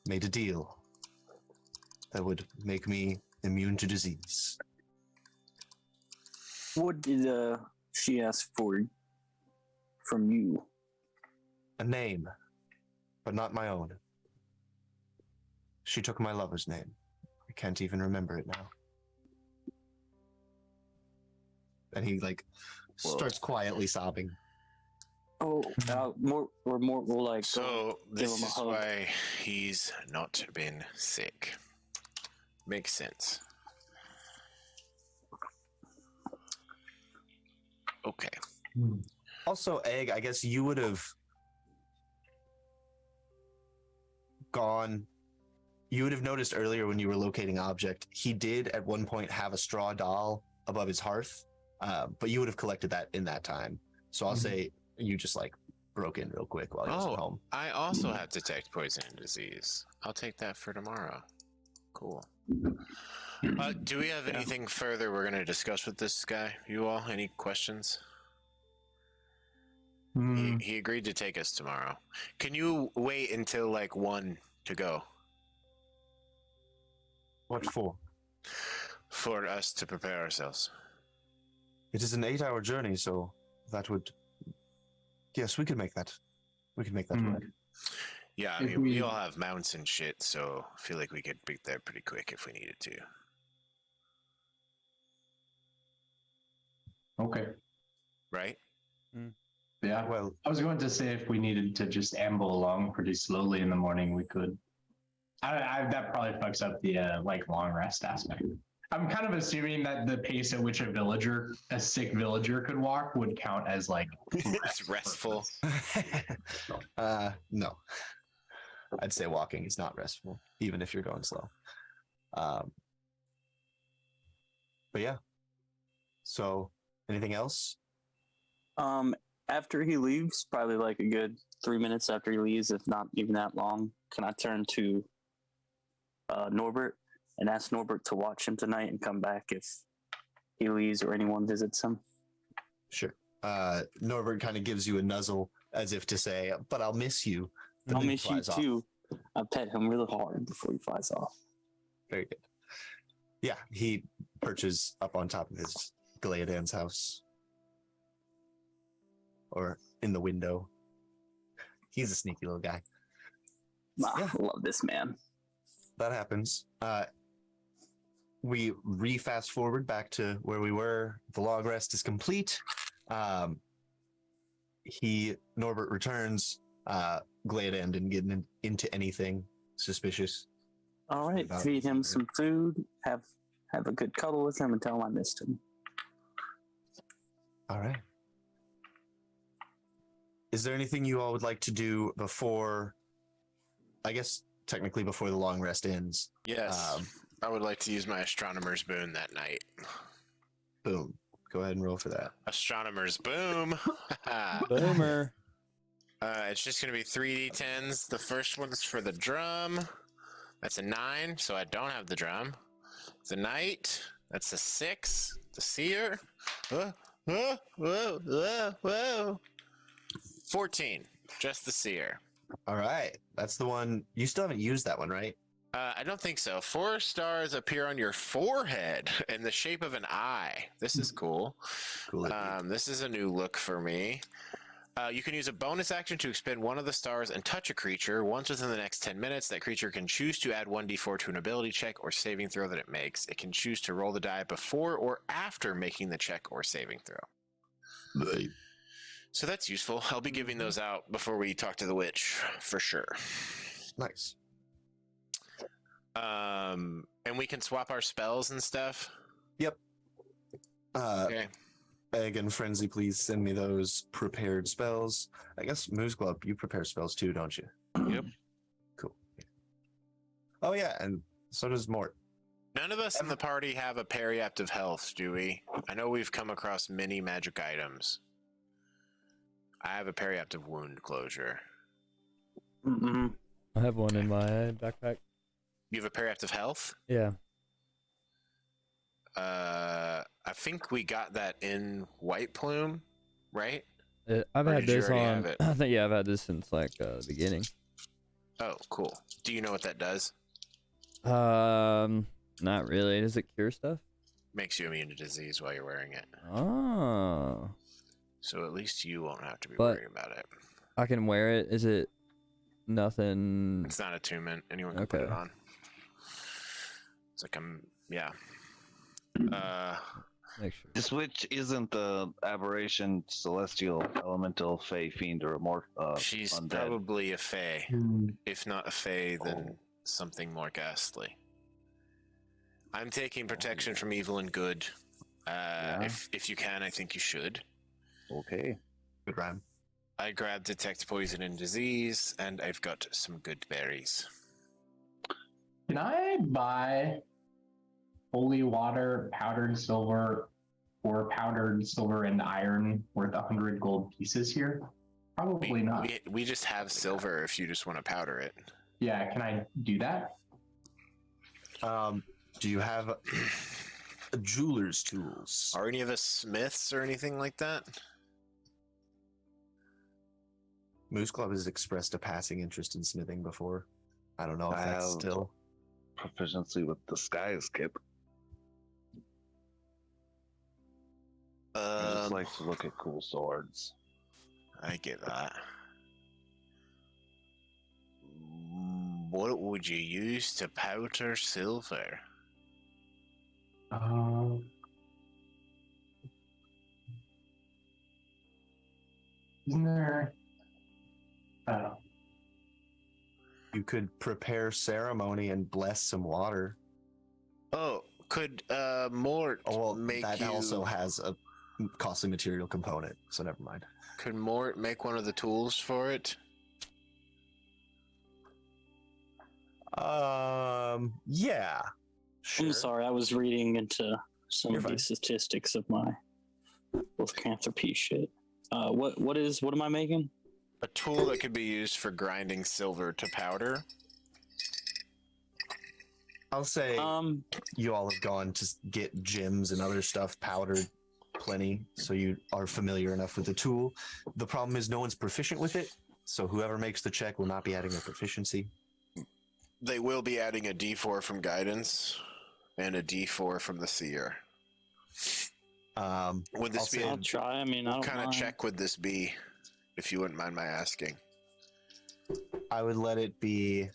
made a deal that would make me immune to disease. What did she ask for from you? A name, but not my own. She took my lover's name. I can't even remember it now. And he starts quietly sobbing. Oh, more we'll like. So give this him a is hug. why he's not been sick. Makes sense. Okay. Also, Egg, I guess you would have noticed earlier when you were locating object, he did at one point have a straw doll above his hearth, but you would have collected that in that time. So I'll say you just broke in real quick while he was at home. I also have detect poison and disease. I'll take that for tomorrow. Cool. Do we have anything further we're going to discuss with this guy? You all? Any questions? He agreed to take us tomorrow. Can you wait until 1 to go? What for? For us to prepare ourselves. It is an 8-hour journey, so that would... Yes, we could make that. We could make that work. Yeah, I If mean, we we- all have mounts and shit, so I feel like we could be there pretty quick if we needed to. Okay. Right? Yeah. Well, I was going to say if we needed to just amble along pretty slowly in the morning, we could. That probably fucks up the long rest aspect. I'm kind of assuming that the pace at which a sick villager could walk would count as It's restful. No. I'd say walking is not restful, even if you're going slow. But yeah. So, anything else? After he leaves, probably a good 3 minutes after he leaves, if not even that long, can I turn to Norbert and ask Norbert to watch him tonight and come back if he leaves or anyone visits him? Sure. Norbert kind of gives you a nuzzle as if to say, but I'll miss you. I'll then miss you flies off. too. I pet him really hard before he flies off. Very good. Yeah, he perches up on top of his Galeodan's house. Or in the window. He's a sneaky little guy. I love this man. That happens. We re-fast forward back to where we were. The log rest is complete. Norbert returns. Galeodan didn't get into anything suspicious. All right, About- feed him some food. Have a good cuddle with him and tell him I missed him. All right. Is there anything you all would like to do before? I guess technically before the long rest ends. Yes. I would like to use my astronomer's boon that night. Boom. Go ahead and roll for that. Astronomer's boom. Boomer. It's just going to be 3d10s. The first one's for the drum. That's a 9, so I don't have the drum. The knight. That's a 6. The seer. Whoa, whoa, whoa, whoa, whoa. 14. Just the seer. All right. That's the one. You still haven't used that one, right? I don't think so. 4 stars appear on your forehead in the shape of an eye. This is cool. Cool. This is a new look for me. You can use a bonus action to expend one of the stars and touch a creature. Once within the next 10 minutes, that creature can choose to add 1d4 to an ability check or saving throw that it makes. It can choose to roll the die before or after making the check or saving throw. Right. So that's useful. I'll be giving those out before we talk to the witch, for sure. Nice. And we can swap our spells and stuff. Yep. Okay. Egg and Frenzy, please send me those prepared spells. I guess Moose Glove, you prepare spells too, don't you? Yep. Cool. Oh yeah, and so does Mort. None of us in the party have a periaptive health, do we? I know we've come across many magic items. I have a periaptive wound closure. Mm-mm. I have one in my backpack. You have a periaptive health? Yeah. I think we got that in White Plume, right? I've Or had did you this already on. have it? I think I've had this since like the beginning. Oh, cool. Do you know what that does? Not really. Does it cure stuff? Makes you immune to disease while you're wearing it. Oh. So at least you won't have to be But- worried about it. I can wear it. Is it nothing? It's not attunement. Anyone can put it Okay. on. It's like yeah. Make sure. This witch isn't the aberration, celestial, elemental, fey, fiend, or more. She's undead. probably a fae. Hmm. If not a fae, then something more ghastly. I'm taking protection from evil and good. If you can, I think you should. Okay. Good rhyme. I grabbed detect poison and disease, and I've got some good berries. Can I buy holy water, powdered silver, or powdered silver and iron worth 100 gold pieces here? Probably not. We just have silver if you just want to powder it. Yeah, can I do that? Do you have jeweler's tools? Are any of us smiths or anything like that? Moose Club has expressed a passing interest in smithing before. I don't know if I that's have- still. Proficiency with disguise, Kip. I just like to look at cool swords. I get that. What would you use to powder silver? Isn't there? Oh, You could prepare ceremony and bless some water. Oh, could Mort Oh, well, make that you... also has a costly material component, so never mind. Could Mort make one of the tools for it? Yeah. Sure. I'm sorry, I was reading into some You're of fine. these statistics of my lycanthropy shit. What am I making? A tool that could be used for grinding silver to powder. I'll say Um, you all have gone to get gems and other stuff powdered plenty, so you are familiar enough with the tool. The problem is no one's proficient with it, so whoever makes the check will not be adding a proficiency. They will be adding a D4 from guidance and a D4 from the seer. Would this I'll be say- I'll try. I mean, I what don't kind of mind. check would this be, if you wouldn't mind my asking? I would let it be.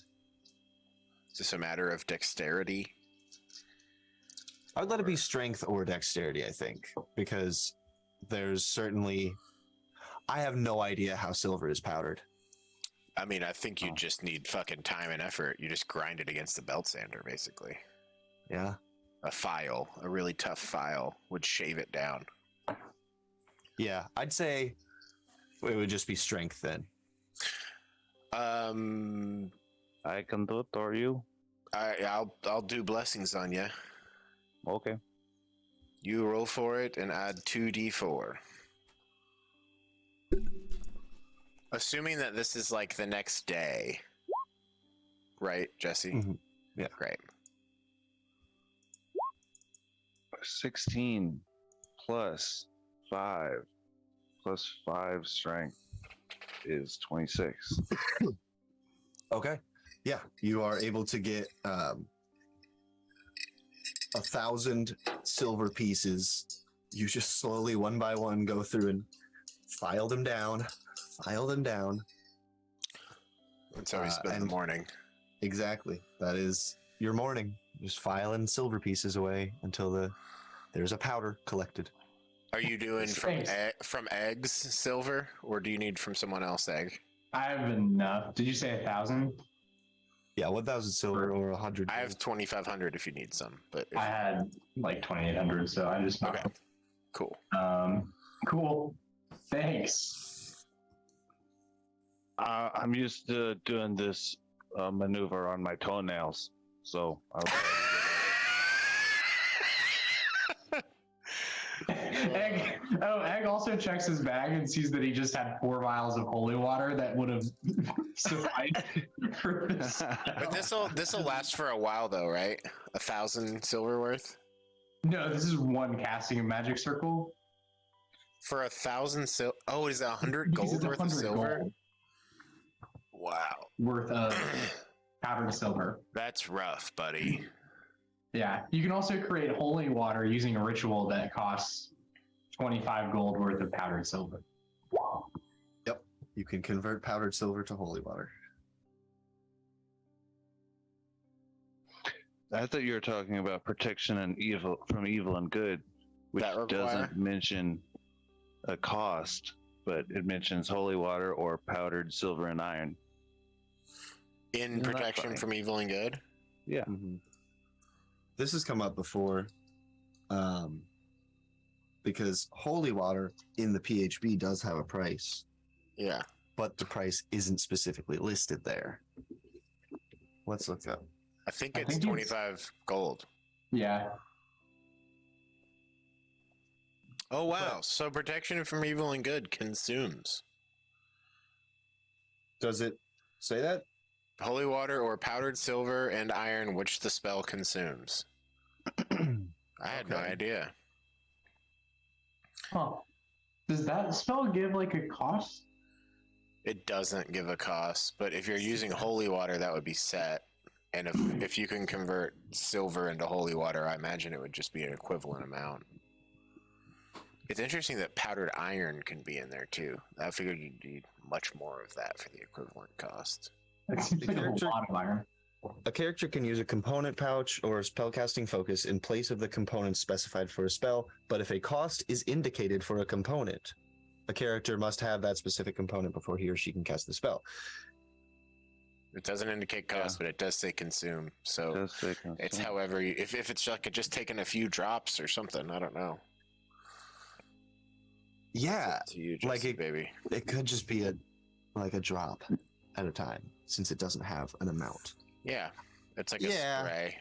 Is this a matter of dexterity? I would let it be strength or dexterity, I think, because there's certainly. I have no idea how silver is powdered. I mean, I think you just need fucking time and effort. You just grind it against the belt sander, basically. Yeah. A really tough file would shave it down. Yeah, I'd say it would just be strength then. I can do it, or you? I'll do blessings on you. Okay. You roll for it and add 2d4. Assuming that this is like the next day, right, Jesse? Mhm. Yeah. Great. 16 plus 5 plus 5 strength is 26. Okay. Yeah, you are able to get 1,000 silver pieces. You just slowly, one by one, go through and file them down. That's how we spend the morning. Exactly. That is your morning. Just filing silver pieces away until there's a powder collected. Are you doing from eggs silver, or do you need from someone else egg? I have enough. Did you say 1,000? Yeah, 1,000 silver or 100. I have 2,500 if you need some, but I had like 2,800, so I just okay. Cool. Cool. Thanks. I'm used to doing this maneuver on my toenails, so I'll Egg also checks his bag and sees that he just had 4 vials of holy water that would have sufficed for this. But this'll last for a while though, right? 1,000 silver worth? No, this is one casting of magic circle. For 1,000 silver? Oh, is it 100 gold worth of silver? Gold wow. worth of powdered silver. That's rough, buddy. Yeah, you can also create holy water using a ritual that costs 25 gold worth of powdered silver. Yep, you can convert powdered silver to holy water. I thought you were talking about protection and evil from evil and good, which doesn't mention a cost, but it mentions holy water or powdered silver and iron. In protection from evil and good? Yeah. Mm-hmm. This has come up before, because holy water in the PHB does have a price. Yeah. But the price isn't specifically listed there. Let's look up. I think it's 25 gold. Yeah. Oh, wow. So protection from evil and good consumes. Does it say that? Holy water or powdered silver and iron, which the spell consumes. I had no idea. Huh. Does that spell give like a cost? It doesn't give a cost, but if you're using holy water, that would be set. And if you can convert silver into holy water, I imagine it would just be an equivalent amount. It's interesting that powdered iron can be in there too. I figured you'd need much more of that for the equivalent cost. It seems like a lot of iron. A character can use a component pouch or a spellcasting focus in place of the component specified for a spell, but if a cost is indicated for a component, a character must have that specific component before he or she can cast the spell. It doesn't indicate cost, but it does say consume. So it's however you, if it's like just taking a few drops or something, I don't know. Yeah, to you, Jesse, like baby. It could just be a drop at a time since it doesn't have an amount. Yeah, it's like a spray.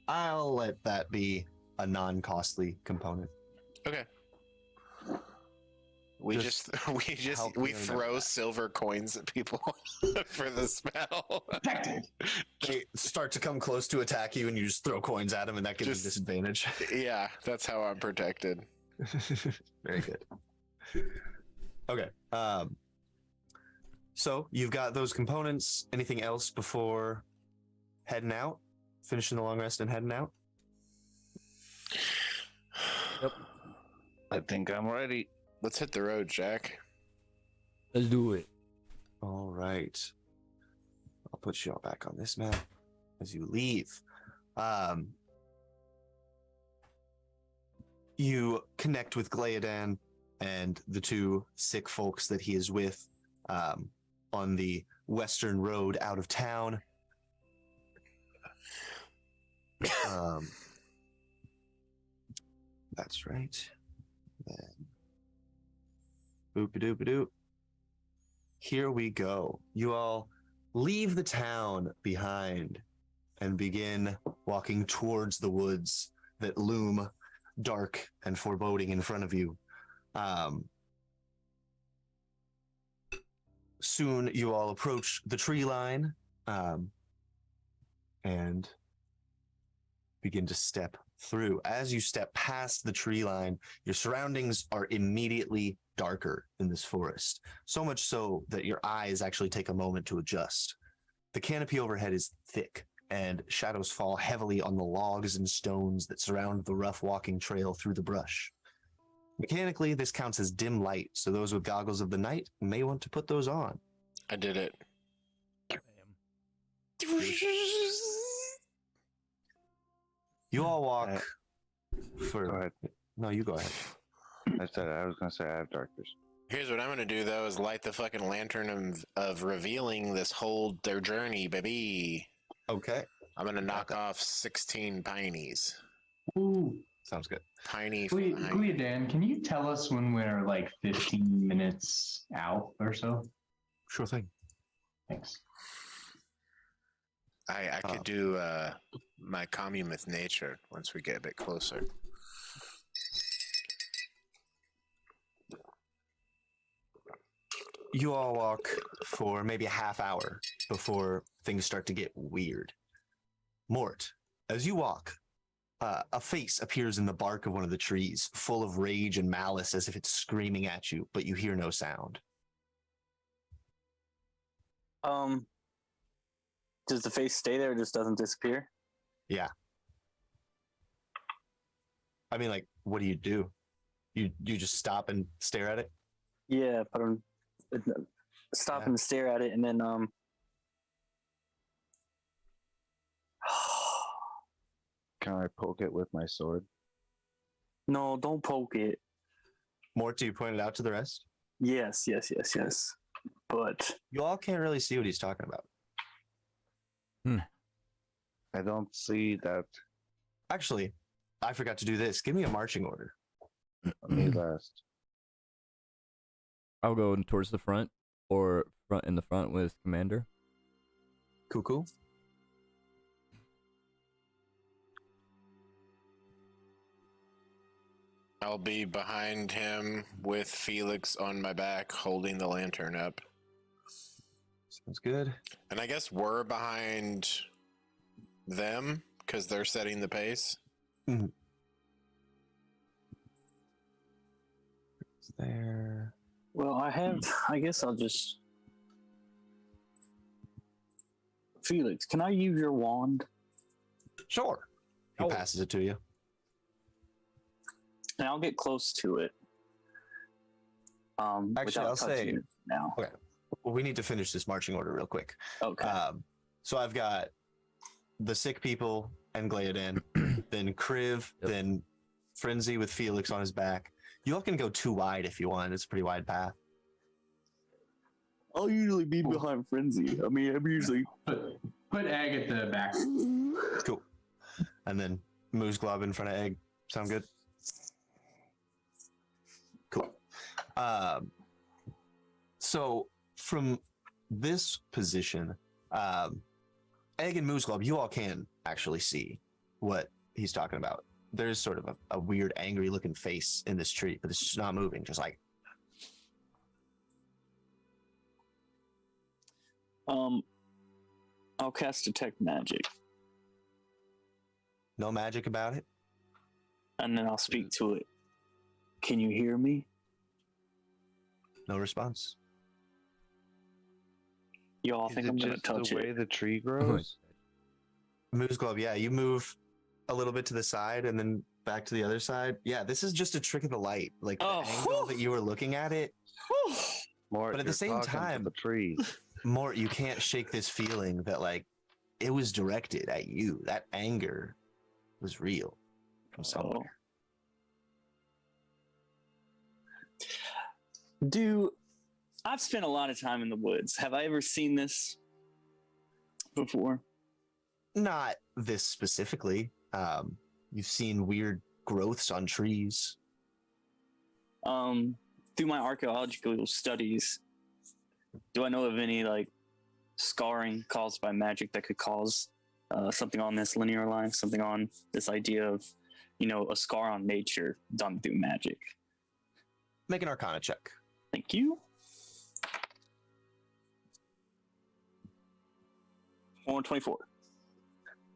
I'll let that be a non-costly component. Okay. We throw silver coins at people for the spell. They start to come close to attack you, and you just throw coins at them, and that gives them disadvantage. Yeah, that's how I'm protected. Very good. Okay. So you've got those components. Anything else before heading out? Finishing the long rest and heading out? Yep. I think I'm ready. Let's hit the road, Jack. Let's do it. All right. I'll put you all back on this map as you leave. You connect with Glaeodan and the two sick folks that he is with on the western road out of town. That's right. Then, boop-a-doop-a-doop. Here we go. You all leave the town behind and begin walking towards the woods that loom dark and foreboding in front of you. Soon you all approach the tree line and begin to step through. As you step past the tree line, your surroundings are immediately darker in this forest, so much so that your eyes actually take a moment to adjust. The canopy overhead is thick, and shadows fall heavily on the logs and stones that surround the rough walking trail through the brush. Mechanically, this counts as dim light, so those with goggles of the night may want to put those on. I did it. You all walk for... Go ahead. No, you go ahead. I was going to say I have darkness. Here's what I'm gonna do though: is light the fucking lantern of revealing this whole their journey, baby. Okay. I'm gonna knock off 16 pinies. Ooh. Sounds good. Piney. Dan, can you tell us when we're like 15 minutes out or so? Sure thing. Thanks. I could do my commune with nature once we get a bit closer. You all walk for maybe a half hour before things start to get weird. Mort, as you walk, a face appears in the bark of one of the trees, full of rage and malice, as if it's screaming at you, but you hear no sound. Does the face stay there or just doesn't disappear? Yeah. I mean, like, what do? You just stop and stare at it? Yeah, but I'm stop and stare at it, and then Can I poke it with my sword? no, don't poke it. Mort, do you point it out to the rest? Yes. But You all can't really see what he's talking about. I don't see that. Actually, I forgot to do this. Give me a marching order. Me last. I'll go towards the front, or front in the front with Commander. Cuckoo. I'll be behind him with Felix on my back, holding the lantern up. Sounds good. And I guess we're behind them because they're setting the pace. Mm-hmm. There. well, I guess I'll just Felix. Can I use your wand? Sure. He passes it to you. And I'll get close to it. Actually, I'll say it now. Okay. Well, we need to finish this marching order real quick. Okay. So I've got the sick people and Glaodan, then Kriv, then Frenzy with Felix on his back. You all can go too wide if you want. It's a pretty wide path. I'll usually be behind Frenzy. I mean, I'm usually Put Egg at the back. Cool. And then Moose Glob in front of Egg. Sound good? Cool. So from this position, Egg and Moose Glob, you all can actually see what he's talking about. There's sort of a weird, angry looking face in this tree, but it's just not moving, just like. I'll cast Detect Magic. No magic about it? And then I'll speak to it. Can you hear me? No response. Y'all Is think it I'm gonna just touch the way it? the tree grows? Moose Globe, yeah, you move a little bit to the side and then back to the other side. Yeah, this is just a trick of the light. Like the angle that you were looking at it. Mort, But at the you're same talking to time- the trees. Mort, you can't shake this feeling that like it was directed at you. That anger was real from somewhere. I've spent a lot of time in the woods. Have I ever seen this before? Not this specifically. You've seen weird growths on trees. Through my archaeological studies, do I know of any like scarring caused by magic that could cause something on this linear line, something on this idea of, a scar on nature done through magic? Make an Arcana check. Thank you. 24.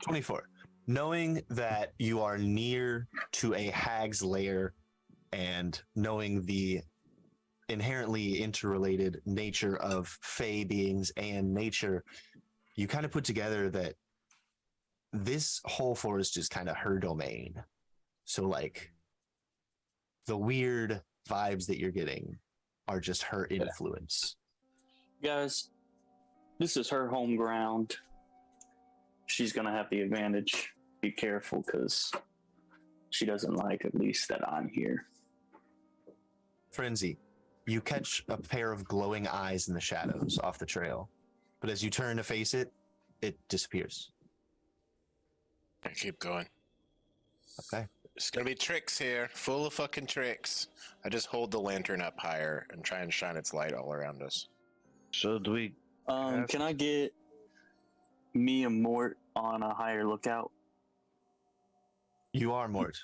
24. Knowing that you are near to a hag's lair and knowing the inherently interrelated nature of fey beings and nature, you kind of put together that this whole forest is kind of her domain. So, like, the weird vibes that you're getting are just her influence. Guys, this is her home ground. She's going to have the advantage. Be careful, because she doesn't like, at least, that I'm here. Frenzy, you catch a pair of glowing eyes in the shadows off the trail. But as you turn to face it, it disappears. I keep going. Okay. There's gonna be tricks here, full of fucking tricks. I just hold the lantern up higher and try and shine its light all around us. Should we? Can I get me and Mort on a higher lookout? You are Mort.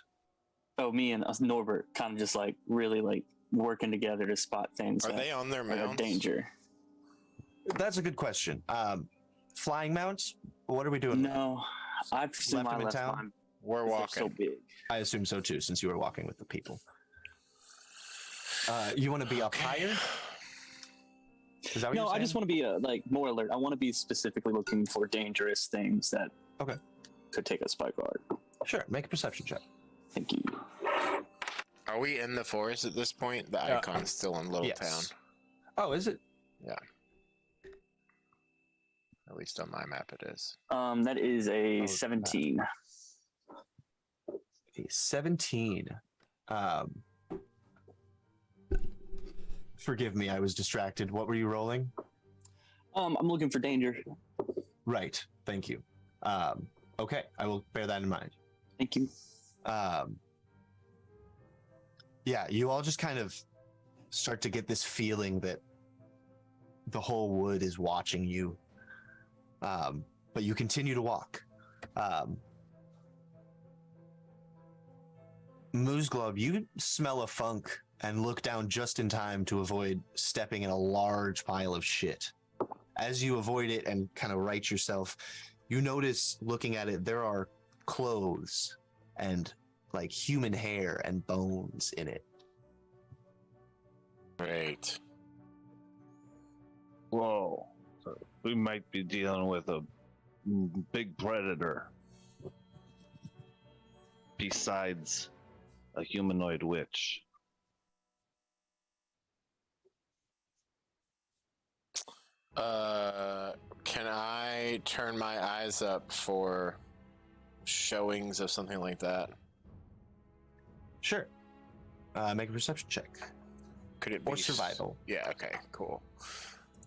Oh, me and Norbert kind of just like really like working together to spot things. Are they on their are mounts? danger? That's a good question. Flying mounts? What are we doing? No, I've seen Left my them in left town? mine. We're They're walking. so big. I assume so too, since you were walking with the people. You want to be up higher? Is that what No, you're I just saying? want to be like more alert. I want to be specifically looking for dangerous things that could take us by guard. Sure, make a perception check. Thank you. Are we in the forest at this point? The Yeah. icon's still in Little Yes. Town. Oh, is it? At least on my map it is. That is a Oh, 17. A 17. Forgive me, I was distracted. What were you rolling? I'm looking for danger. Right, thank you. Okay, I will bear that in mind. Thank you. Yeah, you all just kind of start to get this feeling that the whole wood is watching you. But you continue to walk. Moose Globe, you smell a funk and look down just in time to avoid stepping in a large pile of shit. As you avoid it and kind of right yourself, you notice, looking at it, there are clothes and like human hair and bones in it. Great. Whoa. So we might be dealing with a big predator. Besides a humanoid witch. Can I turn my eyes up for showings of something like that? Sure. Make a perception check. Could it be Or survival. Yeah, okay, cool.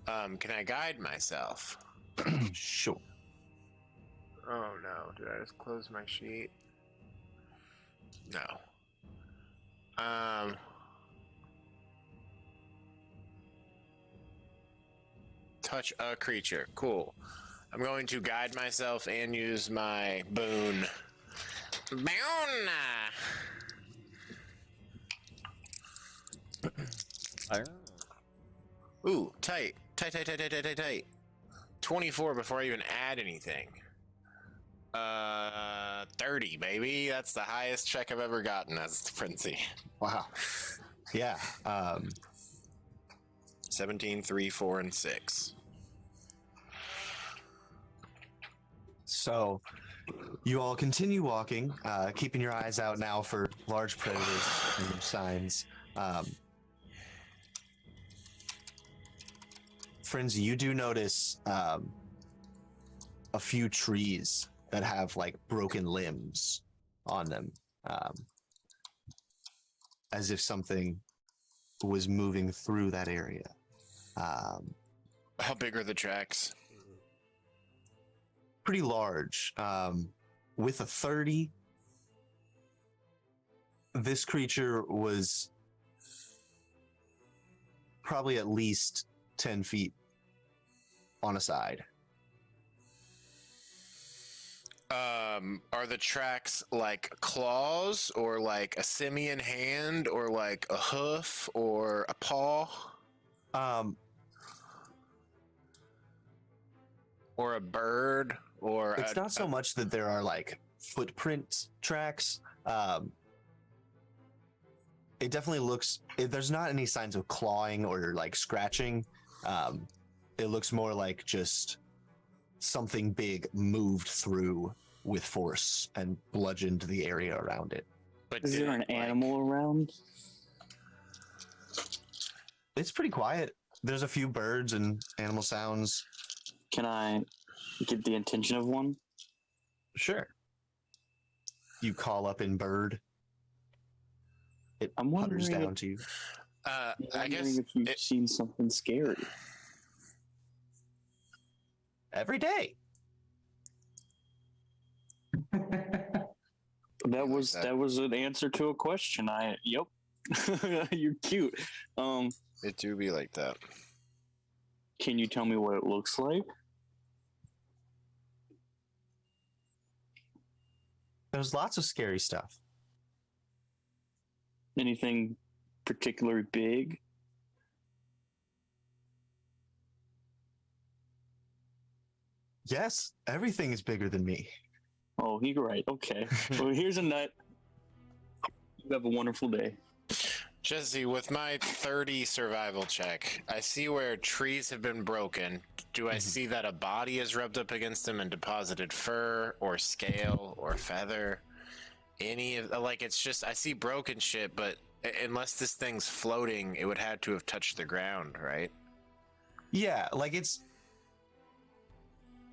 Can I guide myself? Sure. Oh no, did I just close my sheet? No. Touch a creature. Cool. I'm going to guide myself and use my boon. Boon! Ooh, tight. Tight. 24 before I even add anything. 30, baby. That's the highest check I've ever gotten as the Frenzy. Wow. Yeah. 17, 3, 4, and 6. So you all continue walking, keeping your eyes out now for large predators and signs. Frenzy, you do notice a few trees that have like broken limbs on them, as if something was moving through that area. How big are the tracks? Pretty large. With a 30, this creature was probably at least 10 feet on a side. Are the tracks like claws or like a simian hand or like a hoof or a paw? Or a bird or It's not so much that there are like footprint tracks. It definitely looks, there's not any signs of clawing or like scratching. It looks more like just something big moved through with force and bludgeoned the area around it. But Is there an animal around? It's pretty quiet. There's a few birds and animal sounds. Can I get the attention of one? Sure. You call up in bird. It I'm putters wondering down to you. I guess if you've seen something scary. Every day. That was an answer to a question. Yep. You're cute. it do be like that. Can you tell me what it looks like? There's lots of scary stuff. Anything particularly big? Yes, everything is bigger than me. Oh, you're right. Okay. Well, here's a nut. You have a wonderful day. Jesse, with my 30 survival check, I see where trees have been broken. Do I see that a body is rubbed up against them and deposited fur or scale or feather? Any of, like, it's just, I see broken shit, but unless this thing's floating, it would have to have touched the ground, right? Yeah, like it's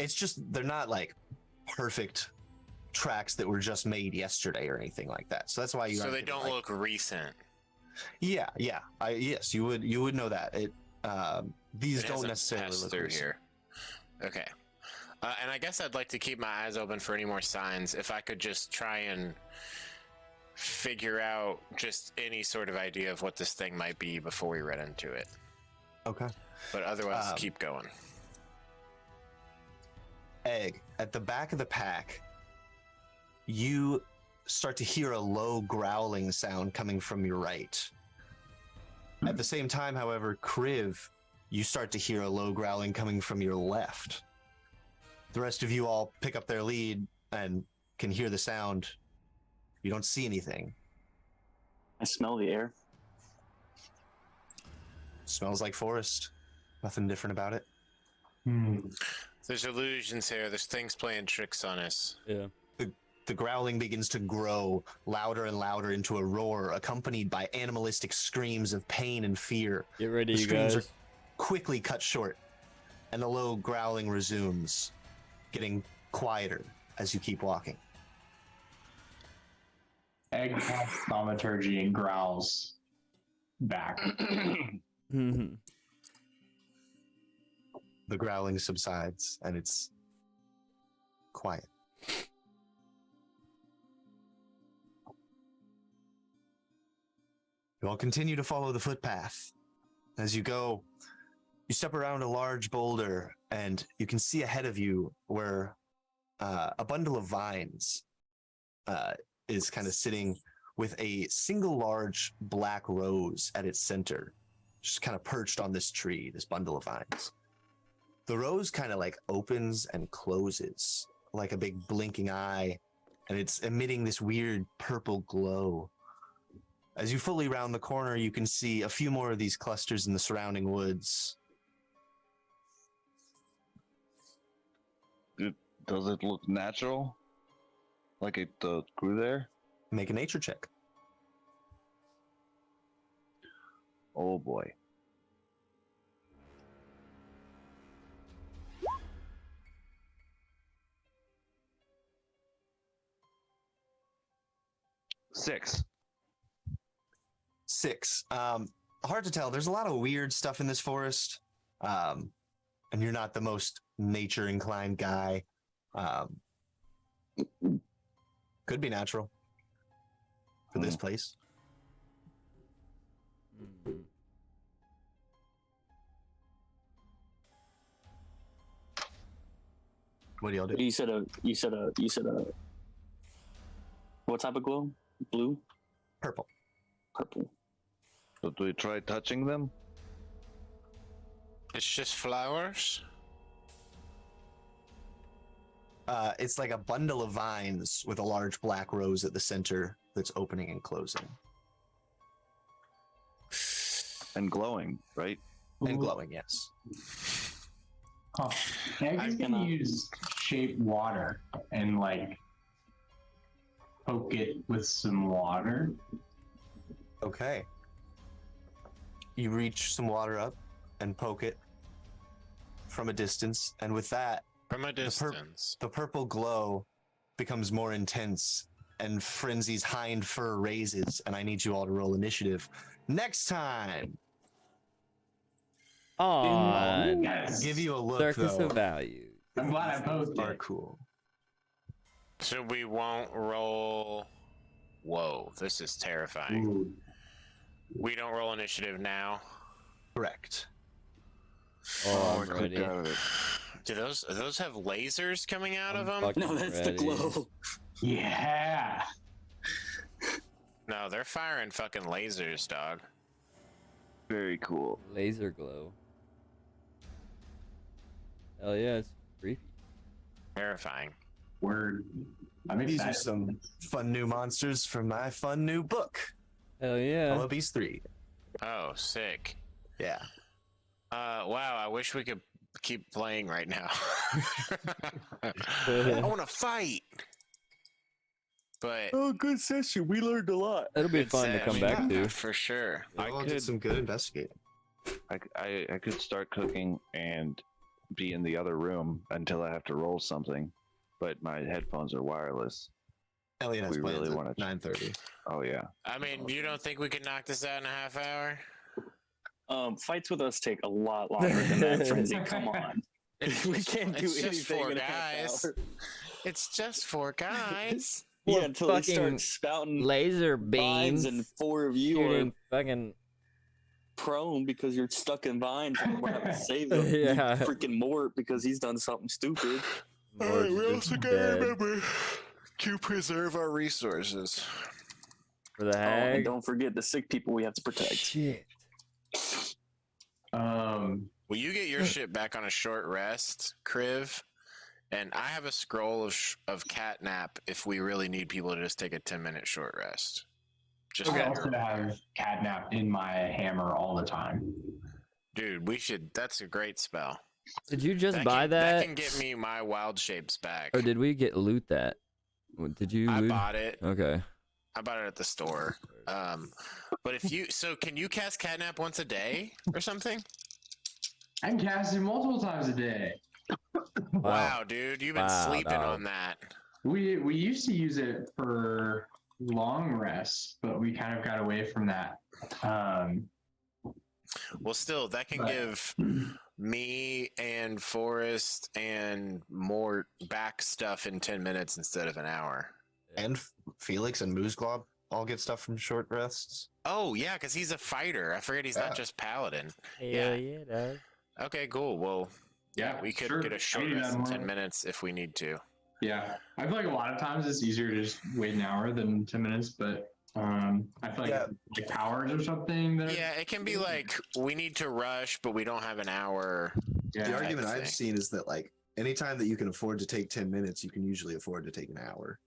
just, they're not like perfect tracks that were just made yesterday or anything like that. So that's why you. So they don't look recent. Yeah. Yes, you would know that. These don't necessarily look through recent. here. Okay. And I guess I'd like to keep my eyes open for any more signs. If I could just try and figure out just any sort of idea of what this thing might be before we run into it. Okay. But otherwise, keep going. Egg, at the back of the pack, you start to hear a low growling sound coming from your right. At the same time, however, Kriv, you start to hear a low growling coming from your left. The rest of you all pick up their lead and can hear the sound. You don't see anything. I smell the air. Smells like forest. Nothing different about it. There's illusions here. There's things playing tricks on us. Yeah. The growling begins to grow louder and louder into a roar, accompanied by animalistic screams of pain and fear. Get ready, The you screams guys. are quickly cut short, and the low growling resumes, getting quieter as you keep walking. Egg casts thaumaturgy and growls back. Mhm. The growling subsides, and it's quiet. You all continue to follow the footpath. As you go, you step around a large boulder, and you can see ahead of you where a bundle of vines is kind of sitting with a single large black rose at its center, just kind of perched on this tree, this bundle of vines. The rose kind of like opens and closes like a big blinking eye, and it's emitting this weird purple glow. As you fully round the corner, you can see a few more of these clusters in the surrounding woods. Does it look natural? Like it grew there? Make a nature check. Oh boy. Six. 6. Hard to tell. There's a lot of weird stuff in this forest. and you're not the most nature inclined guy. Could be natural for this place. What do y'all do? You said a. What type of glow? Blue? Purple. Purple. So do we try touching them? It's just flowers. It's like a bundle of vines with a large black rose at the center that's opening and closing. And glowing, right? And glowing, yes. Huh. Egg's gonna use shape water and like poke it with some water. Okay. You reach some water up and poke it from a distance, and with that, From a distance. the purple glow becomes more intense, and Frenzy's hind fur raises, and I need you all to roll initiative. Next time! On Yes. Give you a look, Circus though. of Values. I'm glad I poked Are it. cool. So we won't roll. Whoa, this is terrifying. Ooh. We don't roll initiative now. Correct. Oh, I'm click ready. out of it. Do those have lasers coming out of them? Fucking No, that's ready. the glow. Yeah. No, they're firing fucking lasers, dog. Very cool. Laser glow. Hell yeah, it's creepy. Terrifying. Word. I'm These are excited. some fun new monsters from my fun new book, Hell yeah. Hello Beast 3. Oh, sick. Yeah. Wow, I wish we could keep playing right now. I want to fight. But Oh, good session. We learned a lot. It'll be it's, fun to I come mean, back to. for sure. I did some good investigating. I could start cooking and be in the other room until I have to roll something, but my headphones are wireless. Elliot has We plans really at wanna- 9:30. Oh yeah. I mean, you don't think we could knock this out in a half hour? Fights with us take a lot longer than that, Frenzy. Come on. We can't do It's just anything four in a half guys. hour. It's just 4 guys. Yeah, Well, until they fucking start spouting Laser vines beams. and 4 of you Shooting are fucking. prone because you're stuck in vines and we're having to save him. Yeah. Freaking Mort because he's done something stupid. Lord's we just also gotta dead. remember to preserve our resources. For the Oh, and hag. don't forget the sick people we have to protect. Shit. Will you get your shit back on a short rest, Kriv? And I have a scroll of catnap if we really need people to just take a 10-minute short rest. Just I for also your- have catnap in my hammer all the time. dude, we should. That's a great spell. Did you just That buy can, that? That can get me my wild shapes back. Or did we get loot that? Did you I loot? bought it. Okay. I bought it at the store. But if you can you cast catnap once a day or something? I can cast it multiple times a day. Wow, dude, you've been Wow, sleeping dog. on that. We used to use it for long rests, but we kind of got away from that. Well, still, that can But- give me and Forrest and more back stuff in 10 minutes instead of an hour. And Felix and Moose Glob all get stuff from short rests. Oh, yeah, because he's a fighter. I forget he's Yeah. not just paladin. Hell yeah, dog. Okay, cool. Well, yeah, we could sure. get a short I need rest that in more. 10 minutes if we need to. Yeah, I feel like a lot of times it's easier to just wait an hour than 10 minutes, but I feel like, Yeah. like powers or something. That Yeah, it can be like we need to rush, but we don't have an hour. yeah. The argument I I've see. seen is that like anytime that you can afford to take 10 minutes, you can usually afford to take an hour.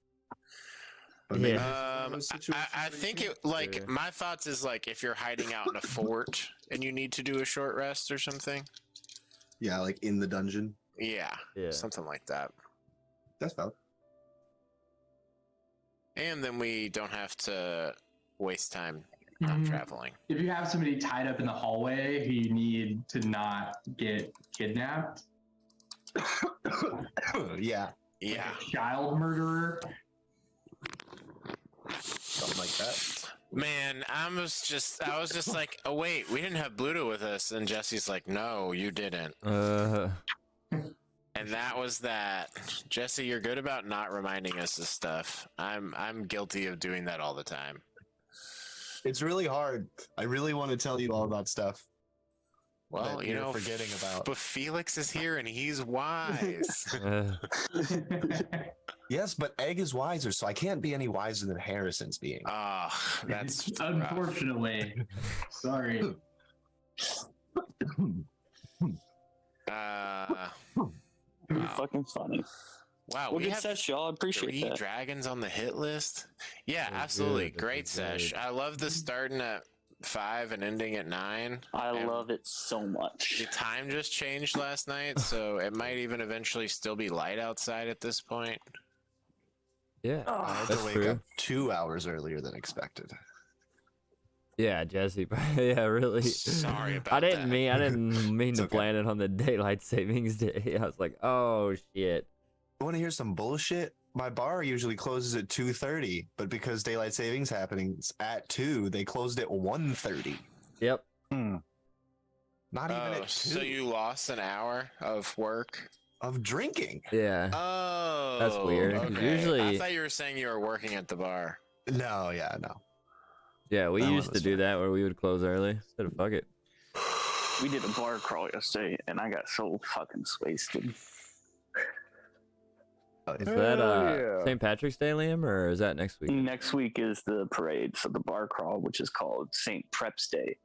But maybe Yeah. in those situations I where you think can't. it like Yeah. my thoughts is like if you're hiding out in a fort and you need to do a short rest or something. Yeah, like in the dungeon. Yeah, Yeah. something like that. That's valid. And then we don't have to waste time not Mhm. traveling. If you have somebody tied up in the hallway who you need to not get kidnapped, Yeah, Yeah. like a child murderer, something like that. Man, I was just like, oh wait, we didn't have Bluto with us, and Jesse's like, no, you didn't. And that was that. Jesse, you're good about not reminding us of stuff. I'm guilty of doing that all the time. It's really hard. I really want to tell you all about stuff. Well, that you you're know, forgetting about. But Felix is here and he's wise. Yes, but Egg is wiser, so I can't be any wiser than Harrison's being. Oh, that's unfortunately. Sorry. You're fucking funny. Wow, Well, we good have sesh, y'all. I appreciate 3 that. dragons on the hit list. Yeah, That's absolutely. good. Great That's sesh. good. I love the starting at 5 and ending at 9. I And love it so much. the time just changed last night, so it might even eventually still be light outside at this point. Yeah, I had that's to wake true. up 2 hours earlier than expected. Yeah, Jesse. Yeah, really. Sorry about I didn't that. mean It's to okay. plan it on the daylight savings day. I was like, oh shit. You want to hear some bullshit? My bar usually closes at 2:30, but because daylight savings happening at 2, they closed at 1:30. Yep. Not even at 2 So you lost an hour of work? of drinking. Yeah. Oh, That's weird. Okay. Usually- I thought you were saying you were working at the bar. No, yeah, no. Yeah, we That one used to was do fun. that where we would close early. Said fuck it. We did a bar crawl yesterday, and I got so fucking wasted. Is that St. Patrick's Day, Liam, or is that next week? Next week is the parade, so the bar crawl, which is called St. Prep's Day.